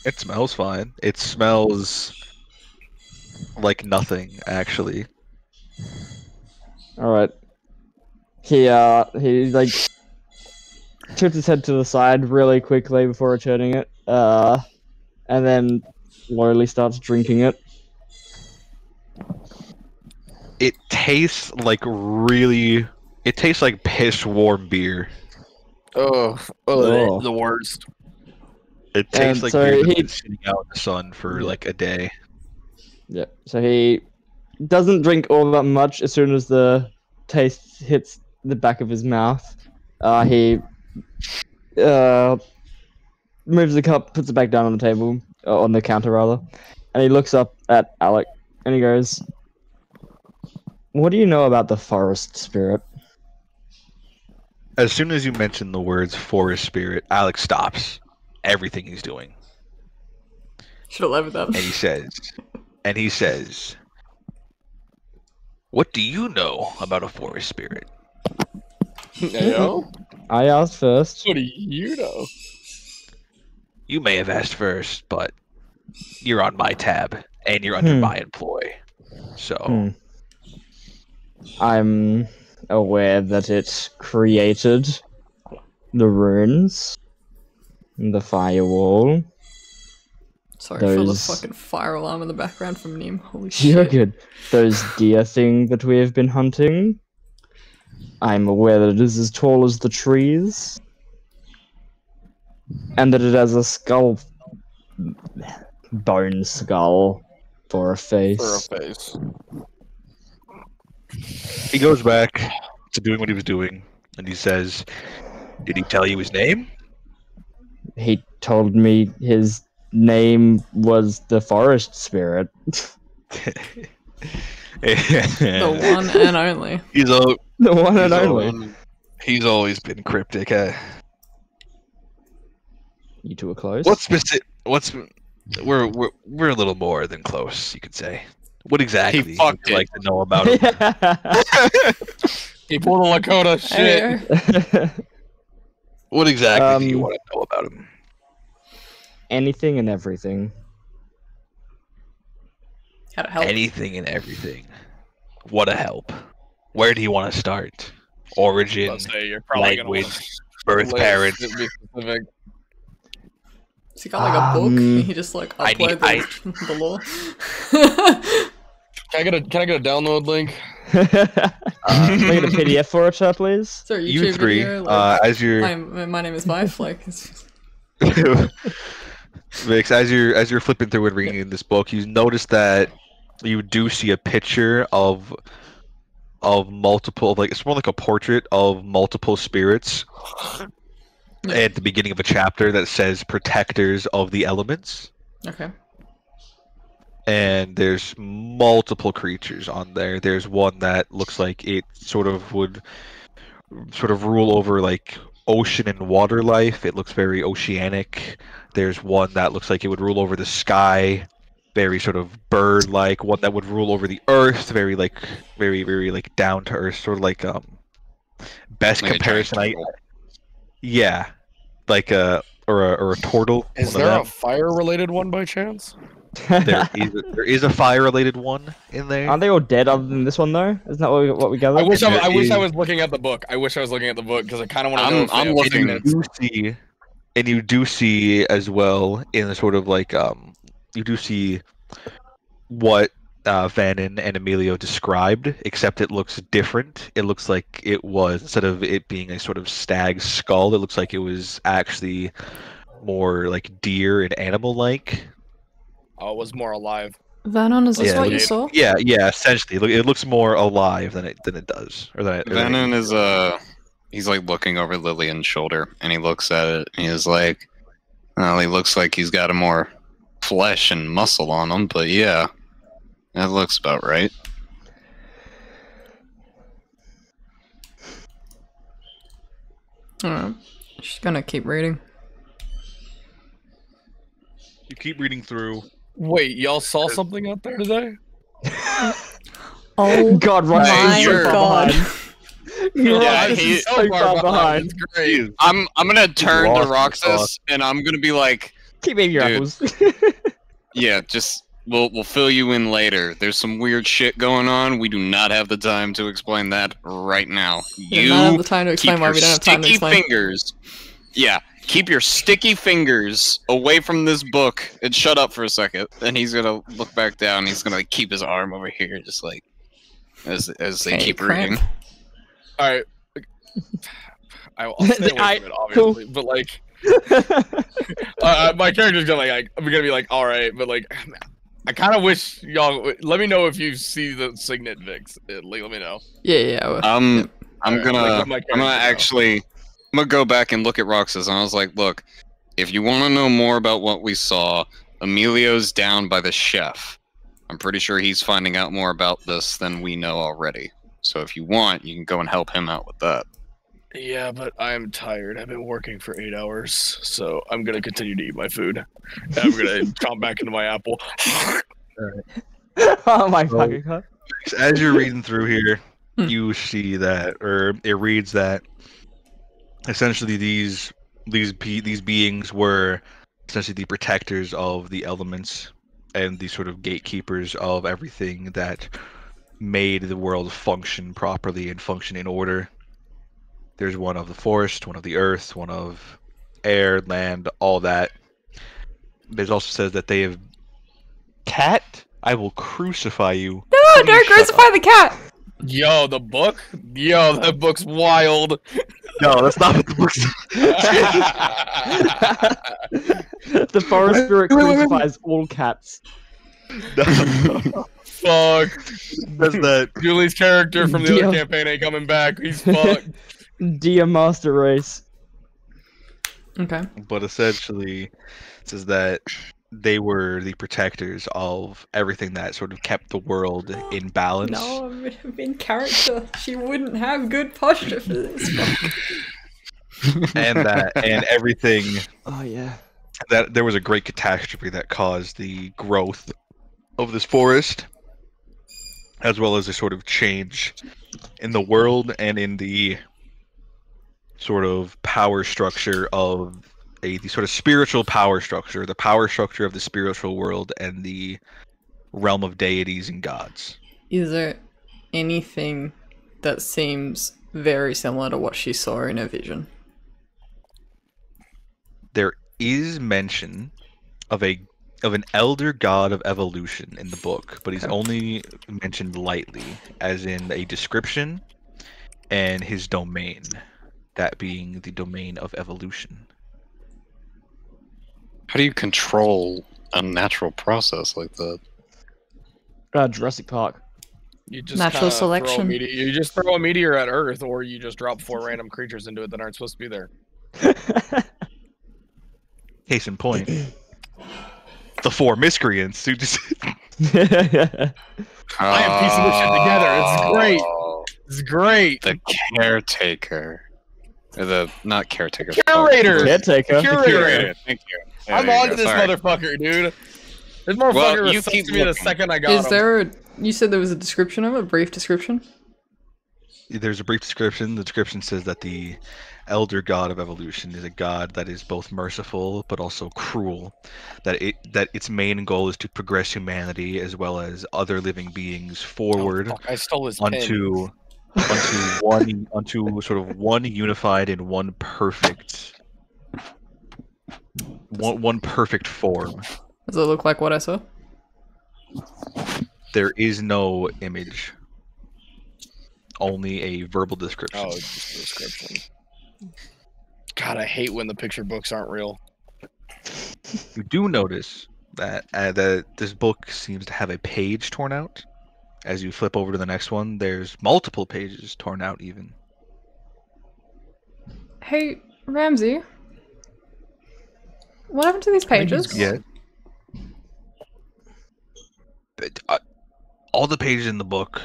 It smells fine. It smells like nothing, actually. All right. He like tips his head to the side really quickly before returning it. And then slowly starts drinking it. It tastes like it tastes like piss warm beer. Oh, the worst. It tastes And like so beer that's he- been sitting out in the sun for like a day. Yeah. So he doesn't drink all that much. As soon as the taste hits the back of his mouth, he moves the cup, puts it back down on the table, on the counter rather, and he looks up at Alec and he goes, "What do you know about the forest spirit?" As soon as you mention the words forest spirit, Alex stops everything he's doing. Should have led with that. And he says, "What do you know about a forest spirit?" Yo, I asked first. what do you know? You may have asked first, but you're on my tab and you're under my employ. So I'm aware that it created the runes, the firewall. Sorry for the Those- fucking fire alarm in the background from Neem. Holy You're shit. good. Those deer thing that we have been hunting. I'm aware that it is as tall as the trees. And that it has a skull. Bone skull for a face. For a face. he goes back to doing what he was doing, and he says, "Did he tell you his name?" He told me his name was the forest spirit. The one and only. He's al- The one and he's only. al- he's always been cryptic. You two are close. We're a little more than close, you could say. What exactly He fucked would you it. like to know about him? He pulled a Lakota shit. Hey, What exactly do you Um, want to know about him? Anything and everything. how to help? Anything and everything. What a help. Where do you want to start? Origin, Let's say you're probably gonna language, wanna birth list- parents. be specific. Has he got like a book? He just like I need- upload the law. Can I get a download link? Can I get a PDF for it, sir, please? So YouTube You three, video, like, as you're my name is Vive, like it's Vix, as you're flipping through and reading this book, you notice that you do see a picture of multiple, like it's more like a portrait of multiple spirits at the beginning of a chapter that says protectors of the elements, okay. and there's multiple creatures on there. There's one that looks like it would rule over like ocean and water life. It looks very oceanic. There's one that looks like it would rule over the sky, very sort of bird-like. One that would rule over the earth, very like down to earth, sort of like best Like a comparison. giant turtle. Yeah, like a turtle. Is one of there a them. fire-related one by chance? There is a fire-related one in there. Aren't they all dead other than this one, though? Isn't that what we gathered? I wish I is- was looking at the book. I wish I was looking at the book because I kind of want to know. if they I'm have looking secrets. You do see as well in a sort of like you do see what Vannon and Emilio described, except it looks different. It looks like it was, instead of it being a sort of stag skull, it looks like it was actually more like deer and animal-like. Oh, it was more alive. Vanon, is this Yeah, what you it- saw? Yeah, essentially, it looks more alive than it does, or than it. Venom is he's like looking over Lillian's shoulder, and he looks at it, and he's like, well, he looks like he's got a more flesh and muscle on him, but yeah, that looks about right. Alright. She's gonna keep reading. You keep reading through. Wait, y'all saw something out there today? Oh God, Roxas my is so far god. behind. Roxas is so far behind. It's great. I'm gonna turn to lost Roxas and I'm gonna be like, Keep eating your Dude. apples. yeah, just we'll fill you in later. There's some weird shit going on. We do not have the time to explain that right now. We You don't have the time to explain keep why your we don't have time to sticky explain. fingers. Yeah, keep your sticky fingers away from this book and shut up for a second. And he's gonna look back down. He's gonna keep his arm over here, just like as they Okay, keep cramp. reading. All right. I'll stay away from it, obviously, but like, my character's I'm gonna be like, all right, but like, I kind of wish y'all let me know if you see the Signet Vix. Let me know. Yeah, I will. I'm Alright, gonna let my I'm gonna character know. actually I'm gonna go back and look at Roxas, and I was like, look, if you want to know more about what we saw, Emilio's down by the chef. I'm pretty sure he's finding out more about this than we know already. So if you want, you can go and help him out with that. Yeah, but I'm tired. I've been working for 8 hours, so I'm gonna continue to eat my food. And I'm gonna chomp back into my apple. Oh my fucking god. As you're reading through here, Hmm. you see that, or it reads that essentially these beings were essentially the protectors of the elements and the sort of gatekeepers of everything that made the world function properly and function in order. There's one of the forest, one of the earth, one of air, land, all that. There's also says that they have cat. I will crucify you. No, Please don't shut crucify the cat! Yo, the book? Yo, that book's wild. No, that's not what the book says. The forest spirit crucifies all cats. Fuck. Says that Julie's character from the Deal. other campaign ain't coming back. He's fucked. Dear Master Race. Okay. but essentially it says that they were the protectors of everything that sort of kept the world in balance. No, I'm in character. She wouldn't have good posture for this. and everything Oh yeah. that there was a great catastrophe that caused the growth of this forest, as well as a sort of change in the world and in the sort of power structure of the sort of spiritual power structure, the power structure of the spiritual world and the realm of deities and gods. Is there anything that seems very similar to what she saw in her vision? There is mention of an elder god of evolution in the book, but he's only mentioned lightly, as in a description and his domain, that being the domain of evolution. How do you control a natural process like that? Jurassic Park. You just Natural kinda selection. You just throw a meteor at Earth, or you just drop 4 random creatures into it that aren't supposed to be there. Case in point, the 4 miscreants who just I am piecing this shit together. It's great. Oh, It's great. The caretaker. Or the not caretaker. Curator. Caretaker. Curator. Thank you. I'm There you on to go, this sorry. motherfucker, dude. This motherfucker Well, was you sus keep to me the looking. second I got Is him. there a... You said there was a description of it? A brief description? there's a brief description. The description says that the elder god of evolution is a god that is both merciful but also cruel. That its main goal is to progress humanity as well as other living beings forward Oh, fuck, I stole his pen. onto sort of one unified and one perfect form. Does it look like what I saw? There is no image, only a verbal description. Oh, it's just a description. God, I hate when the picture books aren't real. You do notice that this book seems to have a page torn out. As you flip over to the next one, there's multiple pages torn out even. Hey, Ramsey. What happened to these pages? Yeah. But, all the pages in the book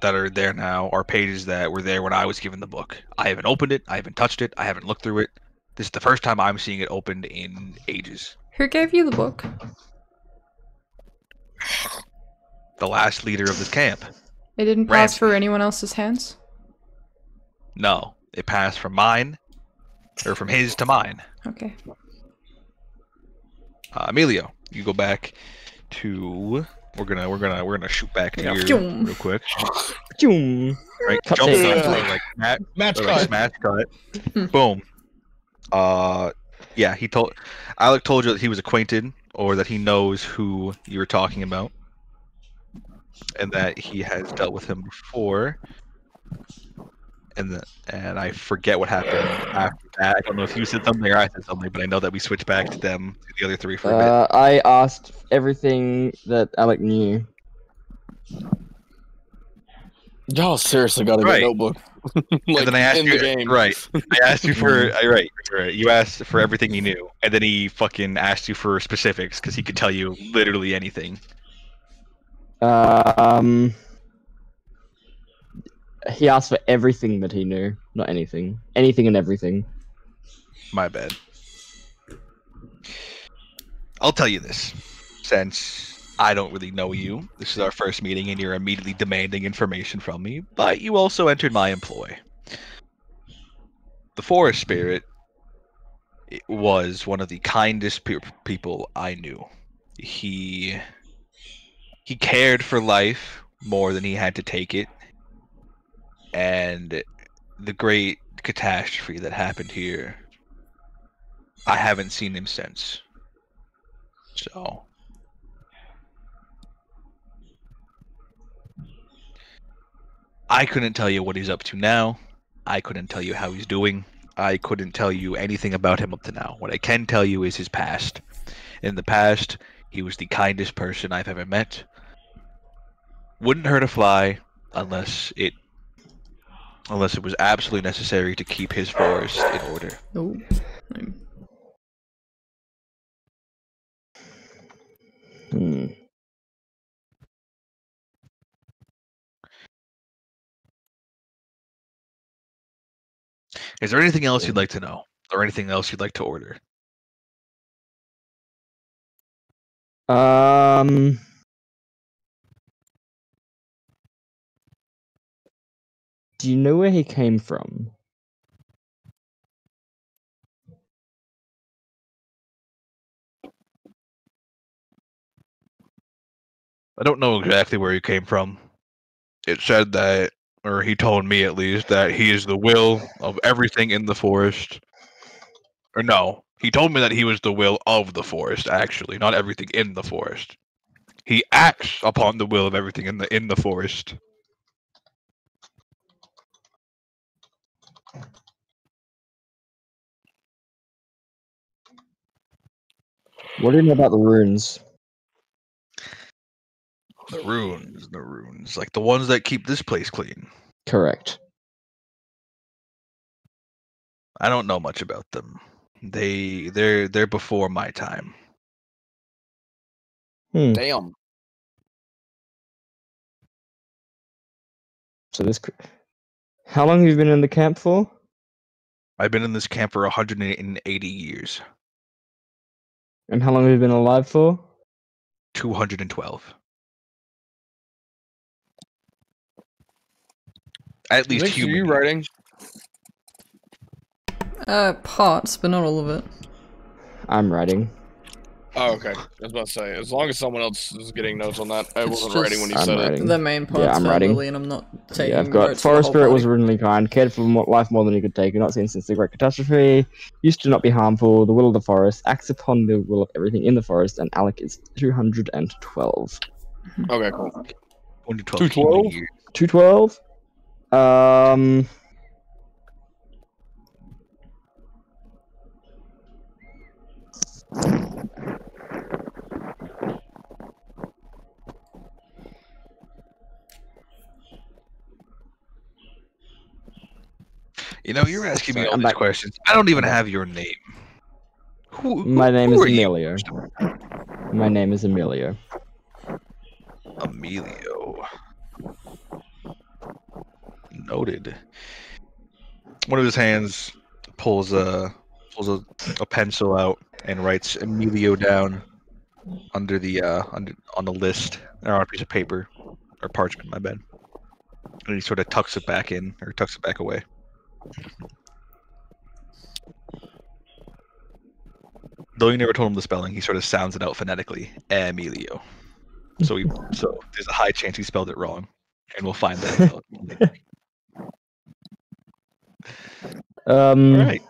that are there now are pages that were there when I was given the book. I haven't opened it. I haven't touched it. I haven't looked through it. This is the first time I'm seeing it opened in ages. Who gave you the book? The last leader of this camp. It didn't pass through anyone else's hands? No, it passed from mine, or from his to mine. Okay. Emilio, you go back to. We're gonna shoot back to you real quick. Right, Cut jump tape. like Match like cut. smash cut. Boom. Yeah, Alec told you that he was acquainted, or that he knows who you were talking about, and that he has dealt with him before. And I forget what happened after that. I don't know if you said something or I said something, but I know that we switched back to them, to the other three for a bit. I asked everything that Alec knew. Y'all seriously gotta get a notebook. Like, and then I asked in you, the game. right? I asked you for right. You asked for everything you knew, and then he fucking asked you for specifics because he could tell you literally anything. He asked for everything that he knew, not anything. Anything and everything. My bad. I'll tell you this, since I don't really know you. This is our first meeting, and you're immediately demanding information from me. But you also entered my employ. The Forest Spirit was one of the kindest people I knew. He cared for life more than he had to take it. And the great catastrophe that happened here, I haven't seen him since. So I couldn't tell you what he's up to now. I couldn't tell you how he's doing. I couldn't tell you anything about him up to now. What I can tell you is his past. In the past, he was the kindest person I've ever met. Wouldn't hurt a fly unless it was absolutely necessary to keep his forest in order. Oh. Is there anything else you'd like to know? Or anything else you'd like to order? Do you know where he came from? I don't know exactly where he came from. It said that, or he told me at least, that he is the will of everything in the forest. Or no, he told me that he was the will of the forest, actually, not everything in the forest. He acts upon the will of everything in the forest. What do you know about the runes? The runes, like the ones that keep this place clean. Correct. I don't know much about them. They're before my time. Damn. So how long have you been in the camp for? I've been in this camp for 180 years. And how long have you been alive for? 212. At least Are you human. writing? Parts, but not all of it. I'm writing. Oh, okay. I was about to say, as long as someone else is getting notes on that, I It's wasn't just- writing when you I'm said writing. it. The main parts Yeah, I'm for writing. Lily, and I'm not taking Yeah, I've got notes for the Forest whole Spirit was party. originally kind, cared for life more than he could take, not seen since the Great Catastrophe, used to not be harmful, the will of the forest, acts upon the will of everything in the forest, and Alec is 212. Okay, cool. 212 212? years. 212? You know, you're asking me Sorry, all I'm these back. questions. I don't even have your name. My name is are you? Emilio. My name is Emilio. Emilio. Noted. One of his hands pulls a pencil out and writes Emilio down under the on the list or on a piece of paper or parchment, my bad. And he sort of tucks it back in or tucks it back away. Though you never told him the spelling, he sort of sounds it out phonetically, Emilio. So there's a high chance he spelled it wrong, and we'll find that out. All right.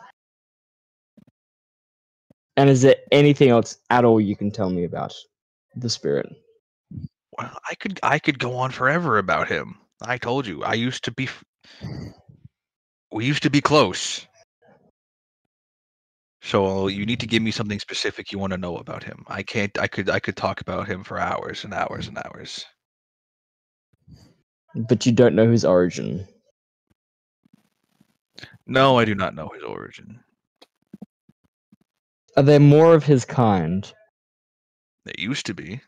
And is there anything else at all you can tell me about the spirit? Well, I could go on forever about him. I told you, we used to be close. So you need to give me something specific you want to know about him. I could talk about him for hours and hours and hours. But you don't know his origin. No, I do not know his origin. Are there more of his kind? There used to be.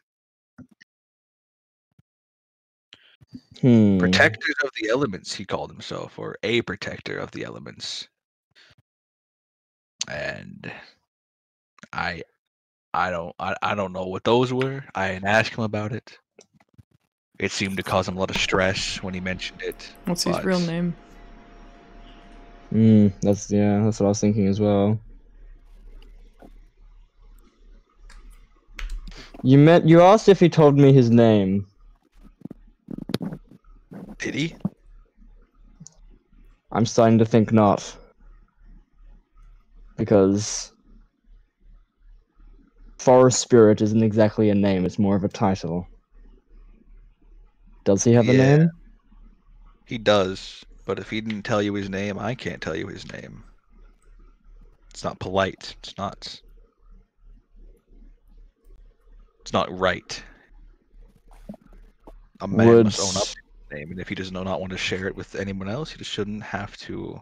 Hmm. Protectors of the elements, he called himself, or a protector of the elements. And I don't know what those were. I didn't ask him about it. It seemed to cause him a lot of stress when he mentioned it. What's his real name? That's what I was thinking as well. You asked if he told me his name. Did he? I'm starting to think not. Because Forest Spirit isn't exactly a name, it's more of a title. Does he have a name? He does, but if he didn't tell you his name, I can't tell you his name. It's not polite. It's not right. A man must own up to his name, and if he does not want to share it with anyone else, he just shouldn't have to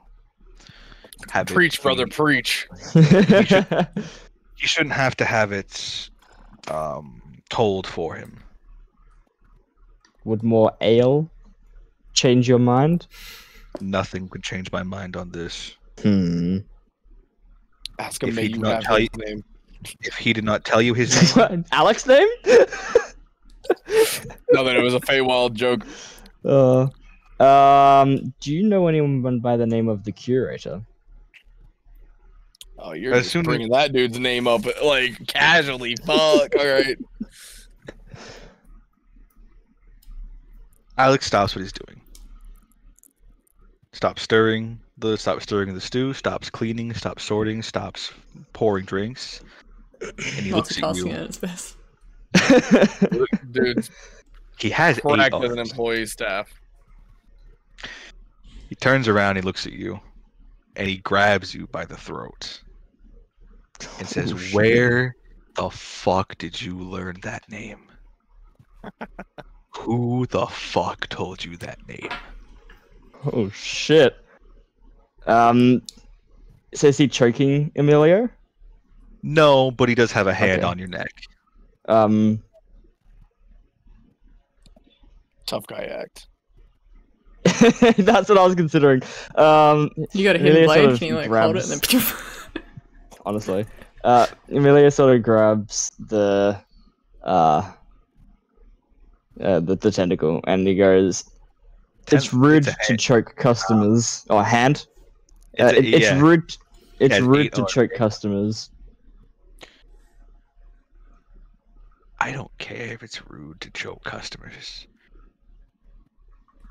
have preach, brother, preach. He shouldn't have to have it told for him. Would more ale change your mind? Nothing could change my mind on this. Ask him if he did not tell you his name. If he did not tell you his name, Alex's name? No, then it was a Feywild joke. Do you know anyone by the name of the Curator? Oh, you're just bringing that dude's name up like casually. Fuck. All right. Alex stops what he's doing. Stops stirring the stew. Stops cleaning. Stops sorting. Stops pouring drinks. And he looks at you. At its best. Dude, he has correct as an employee staff. He turns around. He looks at you, and he grabs you by the throat. And says, "Where the fuck did you learn that name? Who the fuck told you that name?" Oh shit. So is he choking Emilio? No, but he does have a hand on your neck. Tough guy act. That's what I was considering. You got a hidden blade, can you like hold it and then honestly. Emilia sort of grabs the tentacle and he goes, "It's rude to choke customers." Or hand. It's rude. It's rude to choke customers. I don't care if it's rude to choke customers.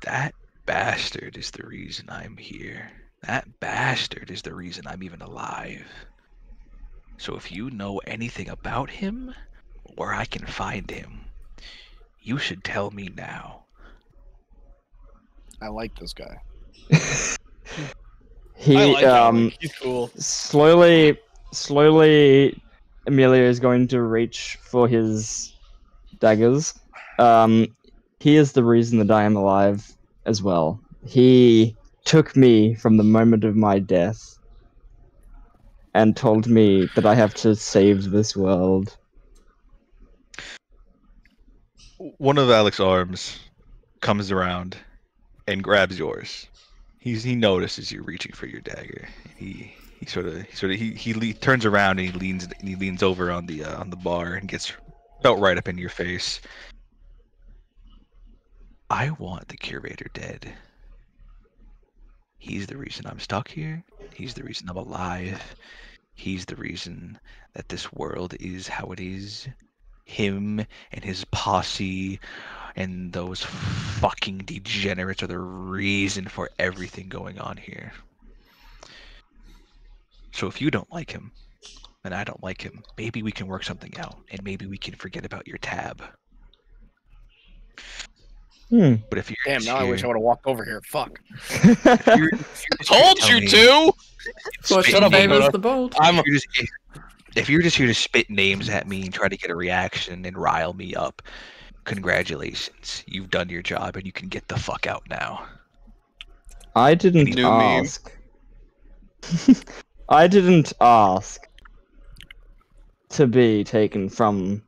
That bastard is the reason I'm here. That bastard is the reason I'm even alive. So if you know anything about him, or where I can find him, you should tell me now. I like this guy. He's cool. Slowly, Emilio is going to reach for his daggers. He is the reason that I am alive as well. He took me from the moment of my death and told me that I have to save this world. One of Alex's arms comes around and grabs yours he notices you reaching for your dagger. He turns around and he leans over on the bar and gets about right up in your face. I want the curator dead. He's the reason I'm stuck here. He's the reason I'm alive. He's the reason that this world is how it is. Him and his posse and those fucking degenerates are the reason for everything going on here. So if you don't like him, and I don't like him, maybe we can work something out, and maybe we can forget about your tab. But if you're now I wish I would have walked over here. Fuck. Told you to. Fortune favors the bold. If you're just here to spit names at me and try to get a reaction and rile me up, congratulations. You've done your job and you can get the fuck out now. I didn't ask. I didn't ask to be taken from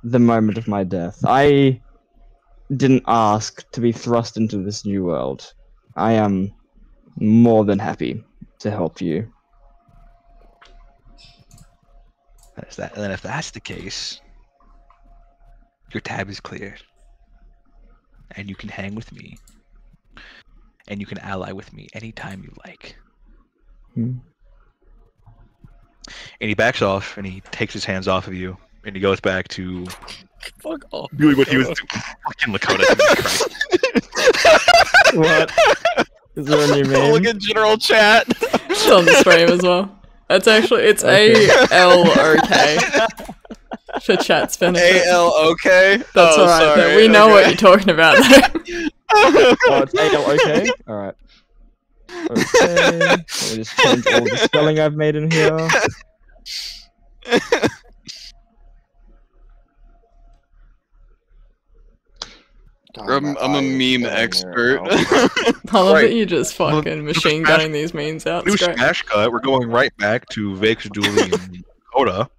the moment of my death. I didn't ask to be thrust into this new world. I am more than happy to help you. That's that. And then if that's the case, your tab is cleared. And you can hang with me. And you can ally with me anytime you like. And he backs off and he takes his hands off of you and he goes back to fuck off. Doing what he was doing. Fucking Lakota. What? Is there a new name? Look at general chat. It's on the stream as well. It's A-L-O-K. For chat's benefit. A-L-O-K? That's alright, though. We know what you're talking about. Oh, it's A-L-O-K? Alright. Okay. Let me just change all the spelling I've made in here. I'm a meme expert. I love that you just fucking machine gunning these memes out. New smash cut. We're going right back to Vex, Julie, and Dakota.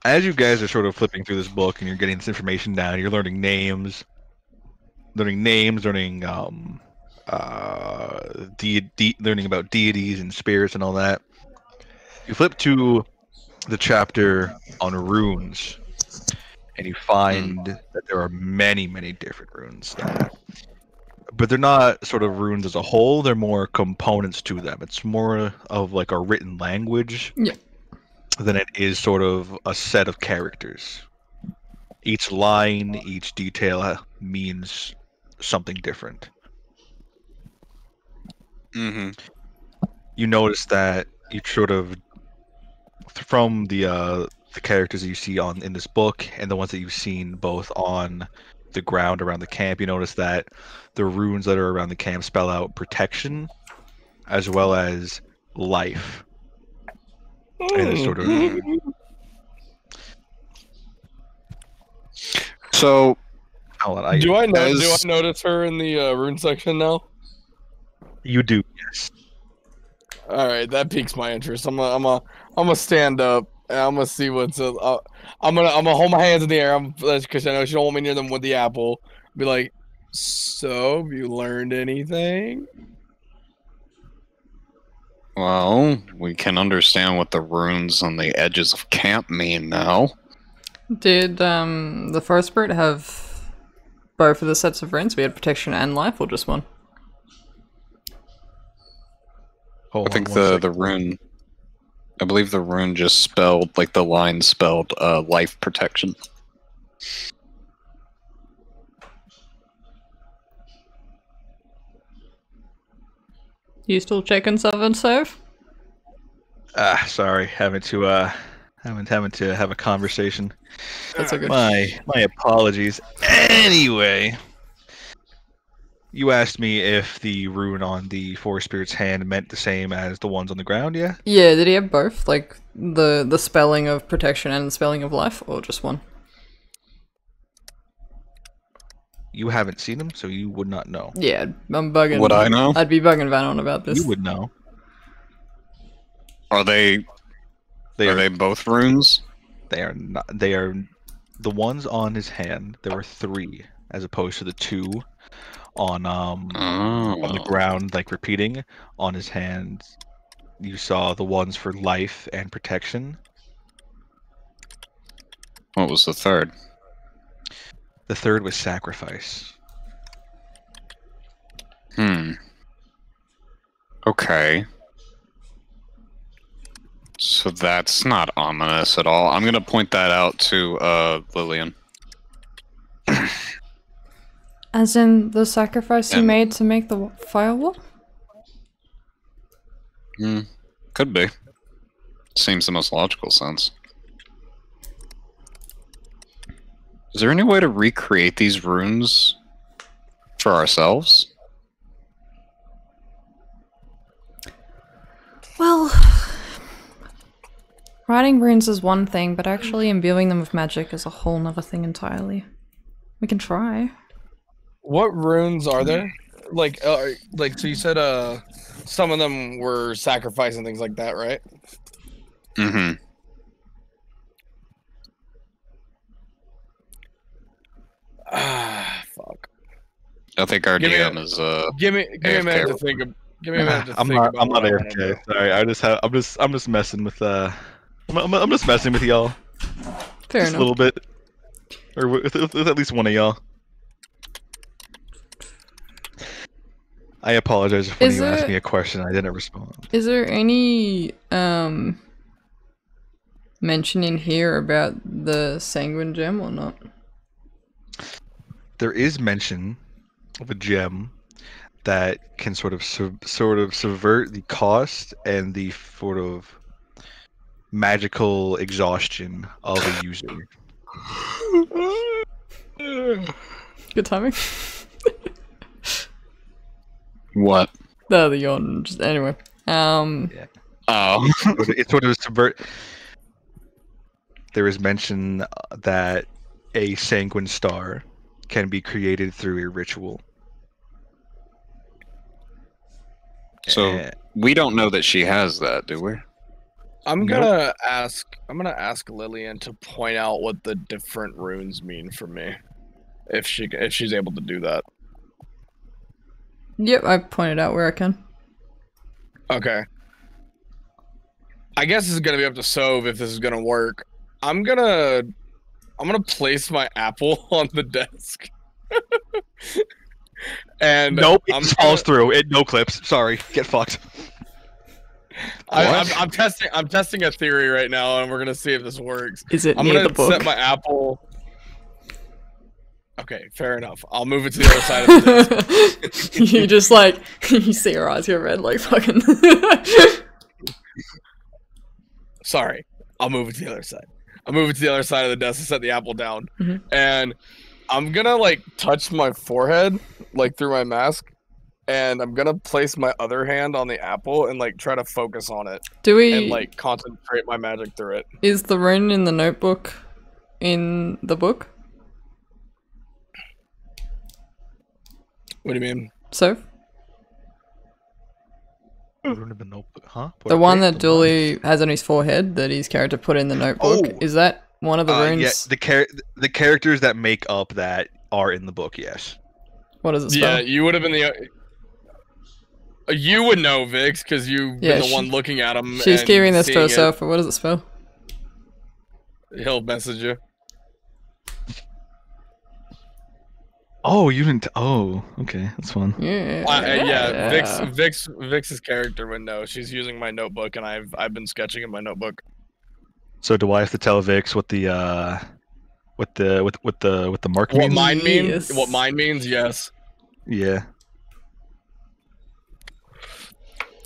As you guys are sort of flipping through this book and you're getting this information down, you're learning names, learning learning about deities and spirits and all that. You flip to the chapter on runes. And you find that there are many, many different runes. But they're not sort of runes as a whole, they're more components to them. It's more of like a written language than it is sort of a set of characters. Each line, each detail means something different. You notice that each sort of, from the characters that you see in this book and the ones that you've seen both on the ground around the camp, you notice that the runes that are around the camp spell out protection as well as life. And it's sort of... So, do I notice her in the rune section now? You do, yes. All right, that piques my interest. I'm gonna stand up. And I'm gonna see what's I'm gonna hold my hands in the air because I know she don't want me near them with the apple. Be like, so have you learned anything? Well, we can understand what the runes on the edges of camp mean now. Did the first spirit have both of the sets of runes? We had protection and life, or just one? I think the rune. I believe the rune just spelled, like the line spelled, life protection. You still checking Southern Surf? Sorry, having to have a conversation. That's okay. My apologies. Anyway, you asked me if the rune on the Forest Spirit's hand meant the same as the ones on the ground, yeah? Yeah, did he have both? Like, the spelling of protection and the spelling of life, or just one? You haven't seen them, so you would not know. Yeah, I'm bugging. Would I know? I'd be bugging Vanon about this. You would know. Are they both runes? They are not. They are the ones on his hand. There were 3, as opposed to the 2 on the ground, like repeating. On his hands, you saw the ones for life and protection. What was the third? The third was sacrifice. Okay. So that's not ominous at all. I'm gonna point that out to Lillian. As in the sacrifice you made to make the firewall? Could be. Seems the most logical sense. Is there any way to recreate these runes for ourselves? Well, writing runes is one thing, but actually imbuing them with magic is a whole nother thing entirely. We can try. What runes are there? Like so you said some of them were sacrifice and things like that, right? Mm-hmm. Fuck. I think our DM is give me a minute to think of. Give me a minute to think not, about. I'm not AFK. Sorry, I'm just messing with I'm just messing with y'all. Fair Just enough. a little bit, or with at least one of y'all. I apologize if one of you asked me a question I didn't respond. Is there any mention in here about the Sanguine Gem or not? There is mention of a gem that can sort of subvert the cost and the sort of magical exhaustion of a user. Good timing. What? No, the yawn. Just anyway. Yeah. Oh. It's sort of subvert. There is mention that a sanguine star can be created through a ritual. So we don't know that she has that, do we? I'm gonna ask Lillian to point out what the different runes mean for me, if she's able to do that. Yep, I pointed out where I can. Okay. I guess it's gonna be up to Sove if this is gonna work. I'm gonna place my apple on the desk. And nope, it just falls through. It no clips. Sorry, get fucked. I'm testing a theory right now, and we're gonna see if this works. Is it I'm near gonna the book? set my apple. Okay, fair enough. I'll move it to the other side of the desk. You just like you see her eyes get red, like fucking. Sorry, I'll move it to the other side. I'll move it to the other side of the desk and set the apple down, and I'm gonna like touch my forehead, like through my mask, and I'm gonna place my other hand on the apple and like try to focus on it. Do we and like concentrate my magic through it? Is the rune in the notebook in the book? What do you mean? So? Huh? The one that Dooley has on his forehead that his character put in the notebook, is that one of the runes? Yeah, the characters that make up that are in the book, yes. What does it spell? Yeah, you would have been the... You would know, Vix, because you've been the one looking at him. She's keeping this to herself, but what does it spell? He'll message you. Oh, you didn't... Oh, okay, that's fun. Yeah, Vix's character would know. She's using my notebook, and I've been sketching in my notebook. So do I have to tell Vix what the mark means? What mine means? What mine means? Yes. Yeah.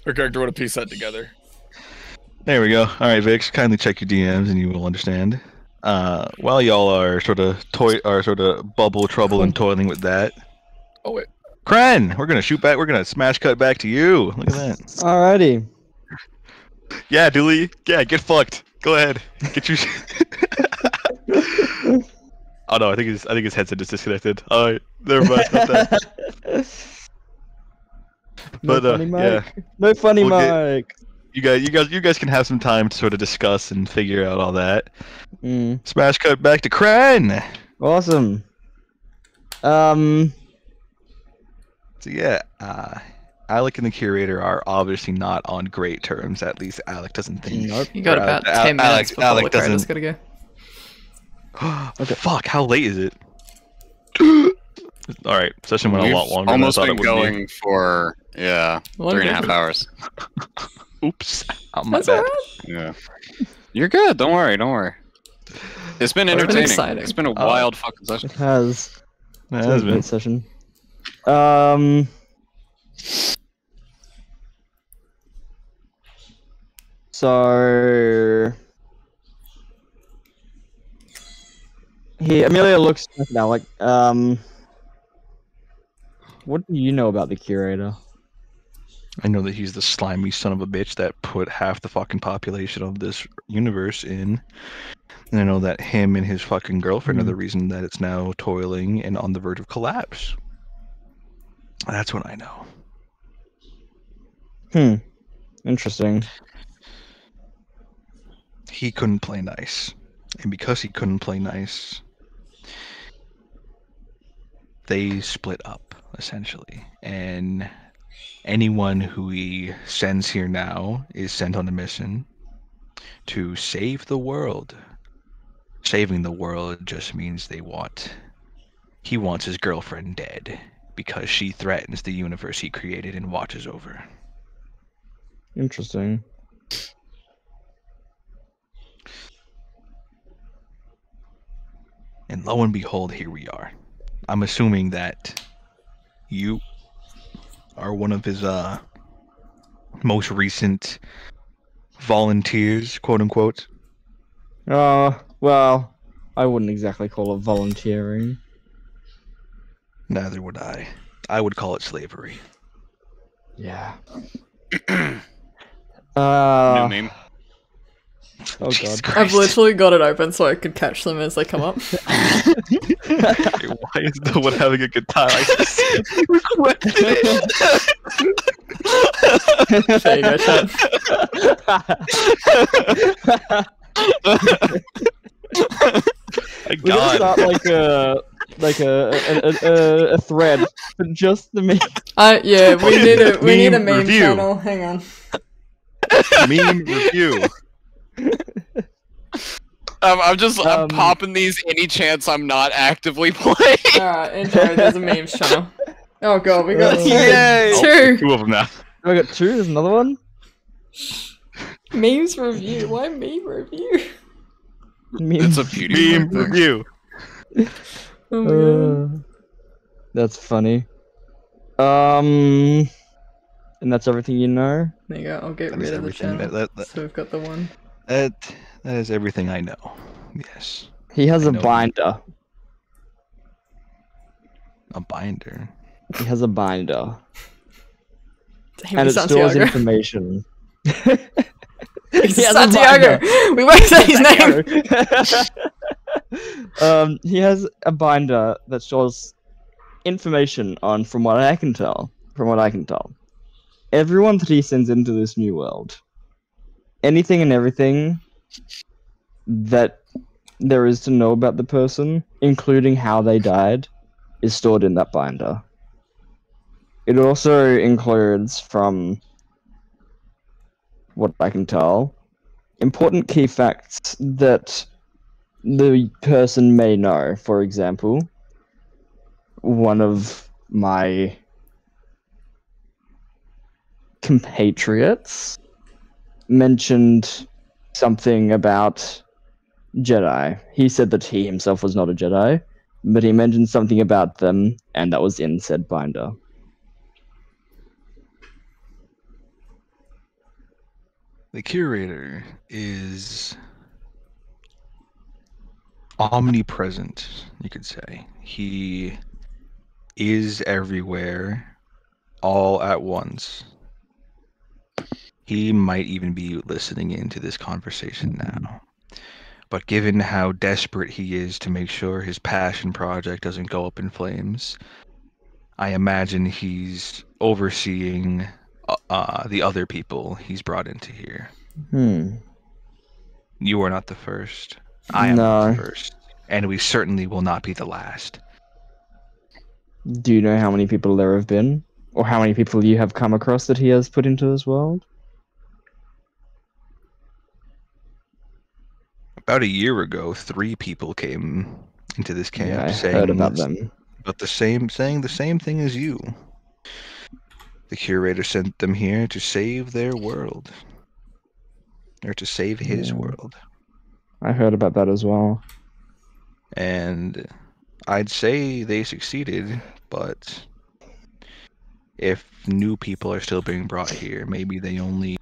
Her character would have pieced that together. There we go. All right, Vix, kindly check your DMs, and you will understand. While y'all are sort of bubble trouble and toiling with that. Oh wait. Kren, we're gonna shoot back. We're gonna smash cut back to you. Look at that. Alrighty. Yeah, Dooley. Yeah, get fucked. Go ahead. Get your. Oh no, I think his headset just disconnected. Oh, never mind about that. No funny Mike. Yeah. No funny Mike. You guys can have some time to sort of discuss and figure out all that. Smash cut back to Kren. Awesome. So yeah, Alec and the curator are obviously not on great terms. At least Alec doesn't think. Nope. You got about 10 minutes before the curator's gotta go. Okay. Fuck! How late is it? All right, session went a lot longer. Almost than I thought been it would going for 3.5 hours. Oops, That's alright. Yeah, you're good. Don't worry. Don't worry. It's been entertaining. Exciting. It's been a wild fucking session. It has. It It's has been a been. great session. So Amelia looks at Alec. What do you know about the curator? I know that he's the slimy son of a bitch that put half the fucking population of this universe in. And I know that him and his fucking girlfriend are the reason that it's now toiling and on the verge of collapse. That's what I know. Interesting. He couldn't play nice. And because he couldn't play nice, they split up, essentially. And anyone who he sends here now is sent on a mission to save the world. Saving the world just means he wants his girlfriend dead because she threatens the universe he created and watches over. Interesting. And lo and behold, here we are. I'm assuming that you are one of his most recent volunteers, quote unquote. Well, I wouldn't exactly call it volunteering. Neither would I. I would call it slavery. Yeah. New meme. Oh Jesus god. Christ. I've literally got it open so I could catch them as they come up. Why is no one having a good time? I just requested it. There you go, chat. My We're gonna God. start like a thread for just the meme. Yeah, we need a Meme meme review. channel. Hang on. Meme review. I'm popping these any chance I'm not actively playing. Alright, enjoy. There's a memes channel. Oh god, we got Yay! two. Two of them now. I got two. There's another one. Memes review. Why meme review? Meme. It's a beauty. Meme review. Oh my god. That's funny. And that's everything you know. There you go. I'll get That rid is of the everything. channel. That So we've got the one. is everything I know. Yes. He has I a know. binder. A binder. He has a binder, Damn, and it stores Santiago. information. It's He has a Santiago. binder. We won't say his name. He has a binder that stores information on, from what I can tell, everyone that he sends into this new world. Anything and everything that there is to know about the person, including how they died, is stored in that binder. It also includes, from what I can tell, important key facts that the person may know. For example, one of my compatriots mentioned something about Jedi. He said that he himself was not a Jedi, but he mentioned something about them, and that was in said binder. The curator is omnipresent, you could say. He is everywhere, all at once. He might even be listening into this conversation now. But given how desperate he is to make sure his passion project doesn't go up in flames, I imagine he's overseeing the other people he's brought into here. You are not the first. I am not the first. And we certainly will not be the last. Do you know how many people there have been? Or how many people you have come across that he has put into this world? About a year ago, 3 people came into this camp Yeah, I saying heard about them. saying the same thing as you. The curator sent them here to save their world. Or to save his world. I heard about that as well. And I'd say they succeeded, but if new people are still being brought here, maybe they only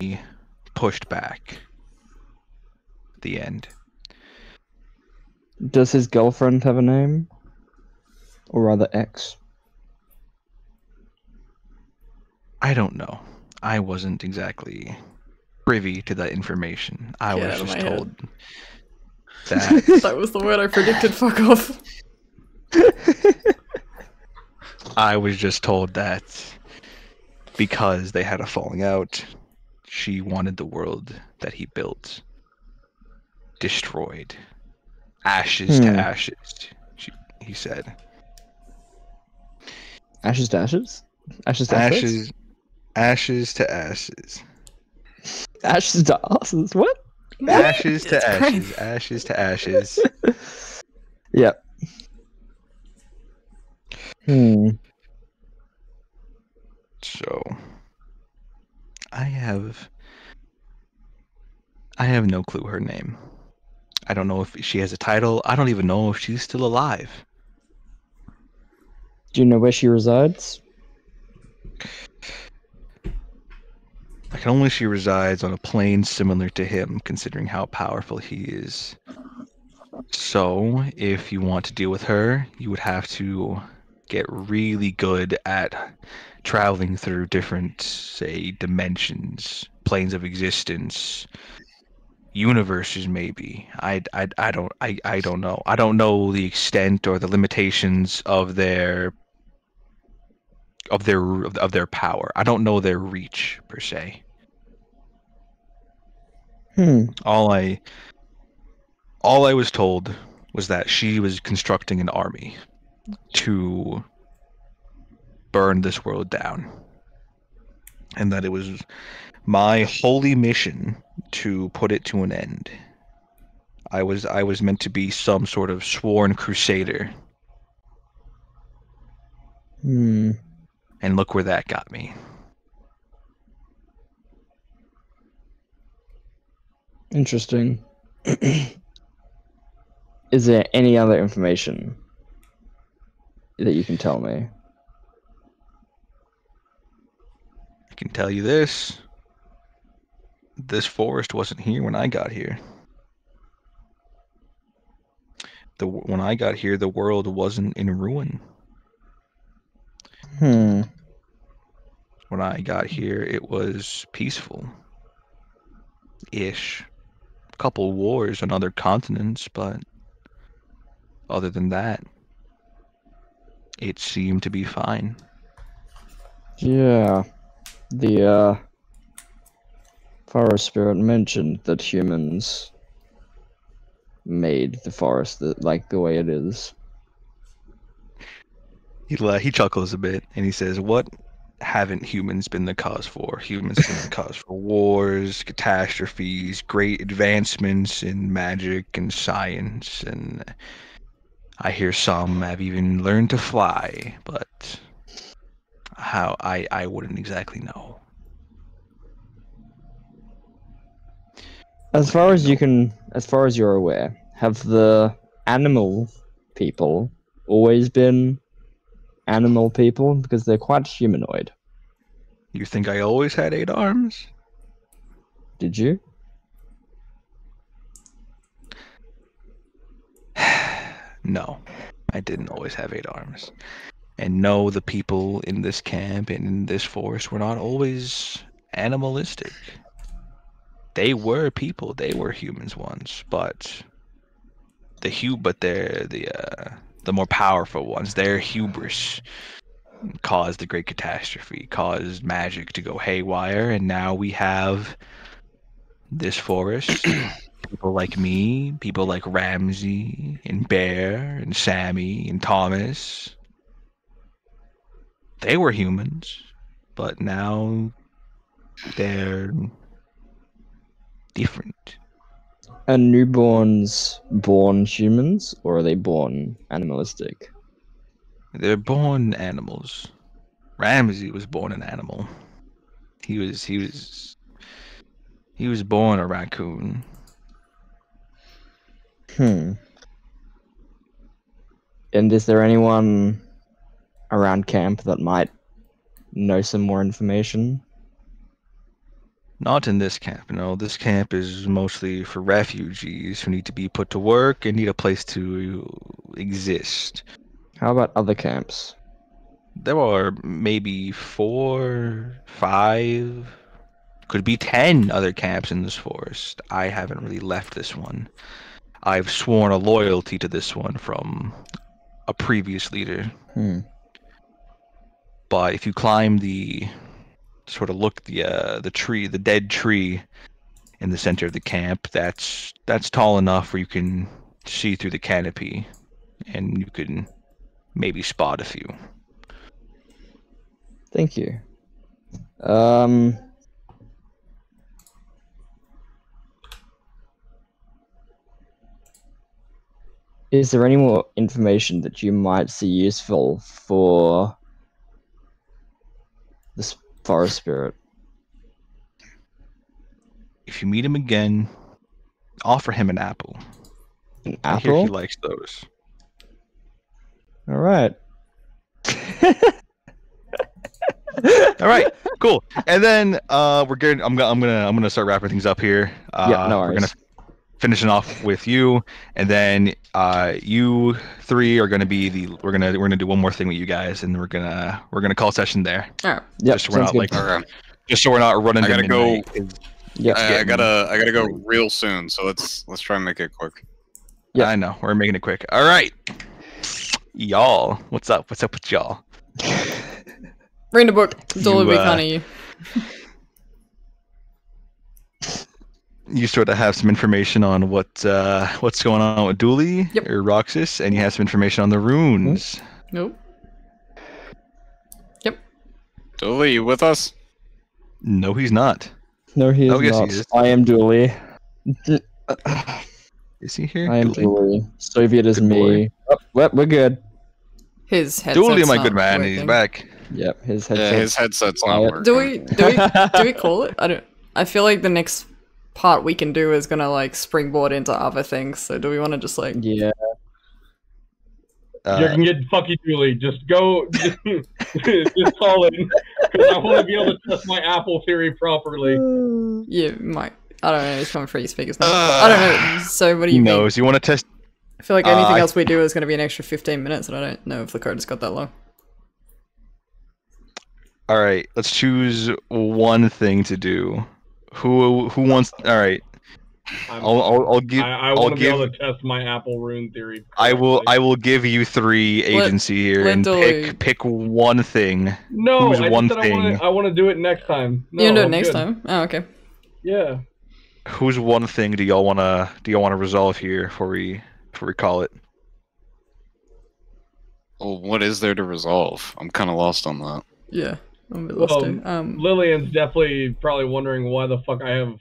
pushed back the end. Does his girlfriend have a name? Or rather, ex? I don't know. I wasn't exactly privy to that information. I was just told that That was the word I predicted. Fuck off. I was just told that because they had a falling out, she wanted the world that he built destroyed. Ashes to ashes, he said. Ashes to ashes? Ashes to ashes? Ashes to ashes. Ashes to ashes? What? Ashes to ashes. Ashes to ashes. Yep. So, I have no clue her name. I don't know if she has a title. I don't even know if she's still alive. Do you know where she resides? I can only she resides on a plane similar to him, considering how powerful he is. So, if you want to deal with her, you would have to get really good at traveling through different, say, dimensions, planes of existence, universes maybe. I don't know. I don't know the extent or the limitations of their power. I don't know their reach per se. All I was told was that she was constructing an army to burn this world down, and that it was my holy mission to put it to an end. I was meant to be some sort of sworn crusader. And look where that got me. Interesting. Is there any other information that you can tell me? I can tell you this. This forest wasn't here when I got here. When I got here, the world wasn't in ruin. When I got here, it was peaceful-ish. A couple wars on other continents, but other than that, it seemed to be fine. Yeah. The forest spirit mentioned that humans made the forest like the way it is. He chuckles a bit and he says, "What haven't humans been the cause for? Humans have been the cause for wars, catastrophes, great advancements in magic and science, and I hear some have even learned to fly, but how I wouldn't exactly know." As far as you're aware, have the animal people always been animal people? Because they're quite humanoid. You think I always had 8 arms? Did you? No, I didn't always have 8 arms. And no, the people in this camp and in this forest were not always animalistic. They were people. They were humans once, but the more powerful ones, their hubris caused the great catastrophe, caused magic to go haywire, and now we have this forest. People like me, people like Ramsey and Bear and Sammy and Thomas. They were humans. but now they're different. Are newborns born humans, or are they born animalistic? They're born animals. Ramsey was born an animal. He was born a raccoon. And is there anyone around camp that might know some more information? Not in this camp, no. This camp is mostly for refugees who need to be put to work and need a place to exist. How about other camps? There are maybe 4, 5, could be 10 other camps in this forest. I haven't really left this one. I've sworn a loyalty to this one from a previous leader. But if you climb the tree, the dead tree in the center of the camp, that's tall enough where you can see through the canopy, and you can maybe spot a few. Thank you. Is there any more information that you might see useful for this forest spirit? If you meet him again, offer him an apple. An I hear apple? he likes those. All right. All right, cool. And then we're good. I'm gonna start wrapping things up here. Yeah, no We're worries. gonna finishing off with you, and then you three are gonna be we're gonna do one more thing with you guys, and we're gonna call session there. All right. Yep, Just so we're not sounds good. Okay. just so we're not running. I to gotta go. midnight. Yeah. I gotta go real soon, so let's try and make it quick. Yeah. I know we're making it quick. All right, y'all. What's up? What's up with y'all? Read the book. It's all a big fan of you. You sort of have some information on what's going on with Dooley Yep. or Roxas, and you have some information on the runes. Nope. Dooley, you with us? No, he's not. No, he is Oh, yes, he not. is. I am Dooley. Is he here? I am Dooley? Dooley. Soviet is Good me. Oh, well, we're good. His headset's Dooley, my not good man, he's working. back. Yep, his Yeah, headset. his headset's not Quiet. working. Do we call it? I feel like the next part we can do is gonna like springboard into other things. So do we want to just like? Yeah. You can get fucky Dooley. Just go. Just call in. Because I want to be able to test my Apple theory properly. Yeah, Mike. I don't know. It's coming through your speakers now. I don't know. So what do he you mean? knows. You want to test? I feel like anything I- else we do is going to be an extra 15 minutes, and I don't know if the code has got that long. All right, let's choose one thing to do. Who wants? All right, I'll give. I I'll want to be able give. to test my Apple rune theory. I correctly. will give you 3 agency here let and Dooley- pick one thing. No, who's I one just said thing. I want to do it next time. No, you can do it I'm next good. time. Oh, okay. Yeah. Whose one thing do y'all wanna resolve here before we call it? Well, what is there to resolve? I'm kind of lost on that. Yeah. I'm a bit lost too. Lillian's definitely probably wondering why the fuck I have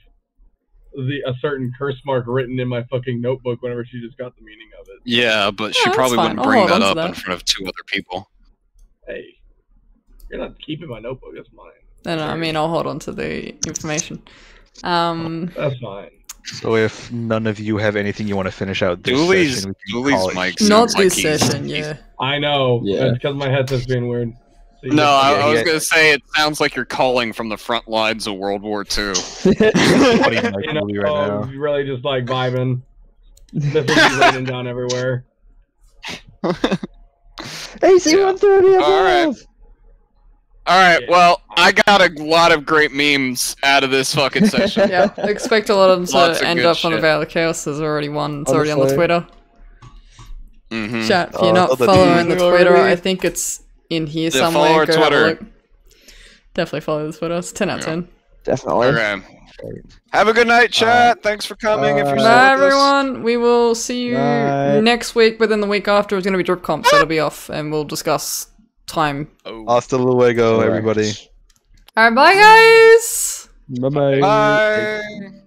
a certain curse mark written in my fucking notebook whenever she just got the meaning of it. Yeah, but she that's probably fine. wouldn't I'll bring hold that on up to in that. front of 2 other people. Hey, you're not keeping my notebook. That's mine. No, I mean, I'll hold on to the information. That's fine. So if none of you have anything you want to finish out this Dooley's session, we can call it. mic's Not like this he's- session, yeah. I know. Yeah. It's because my headset's being weird. So you No, just- I was yeah. gonna say it sounds like you're calling from the front lines of World War II. Funny Mike you know, Dooley right now. really just like vibing. Missiles be raining down everywhere. AC 130. All right. All right. Well, I got a lot of great memes out of this fucking session. Yeah, expect a lot of them Lots to of end good up on the shit. Veil of Chaos. There's already one. It's already on the Honestly. Twitter. Mm-hmm. Chat, if you're not that's following the easy Twitter, already. I think it's in here Yeah, somewhere. follow our Go have a Twitter. look. Definitely follow the Twitter. It's 10 out of 10. Definitely. Okay. Have a good night, chat. Thanks for coming. If you're Bye. still Bye, with us. everyone. We will see you Bye. next week, but then the week after is going to be Drip Comp, so it'll be off, and we'll discuss time. Oh. Hasta luego, everybody. Alright, bye guys! Bye-bye. Bye.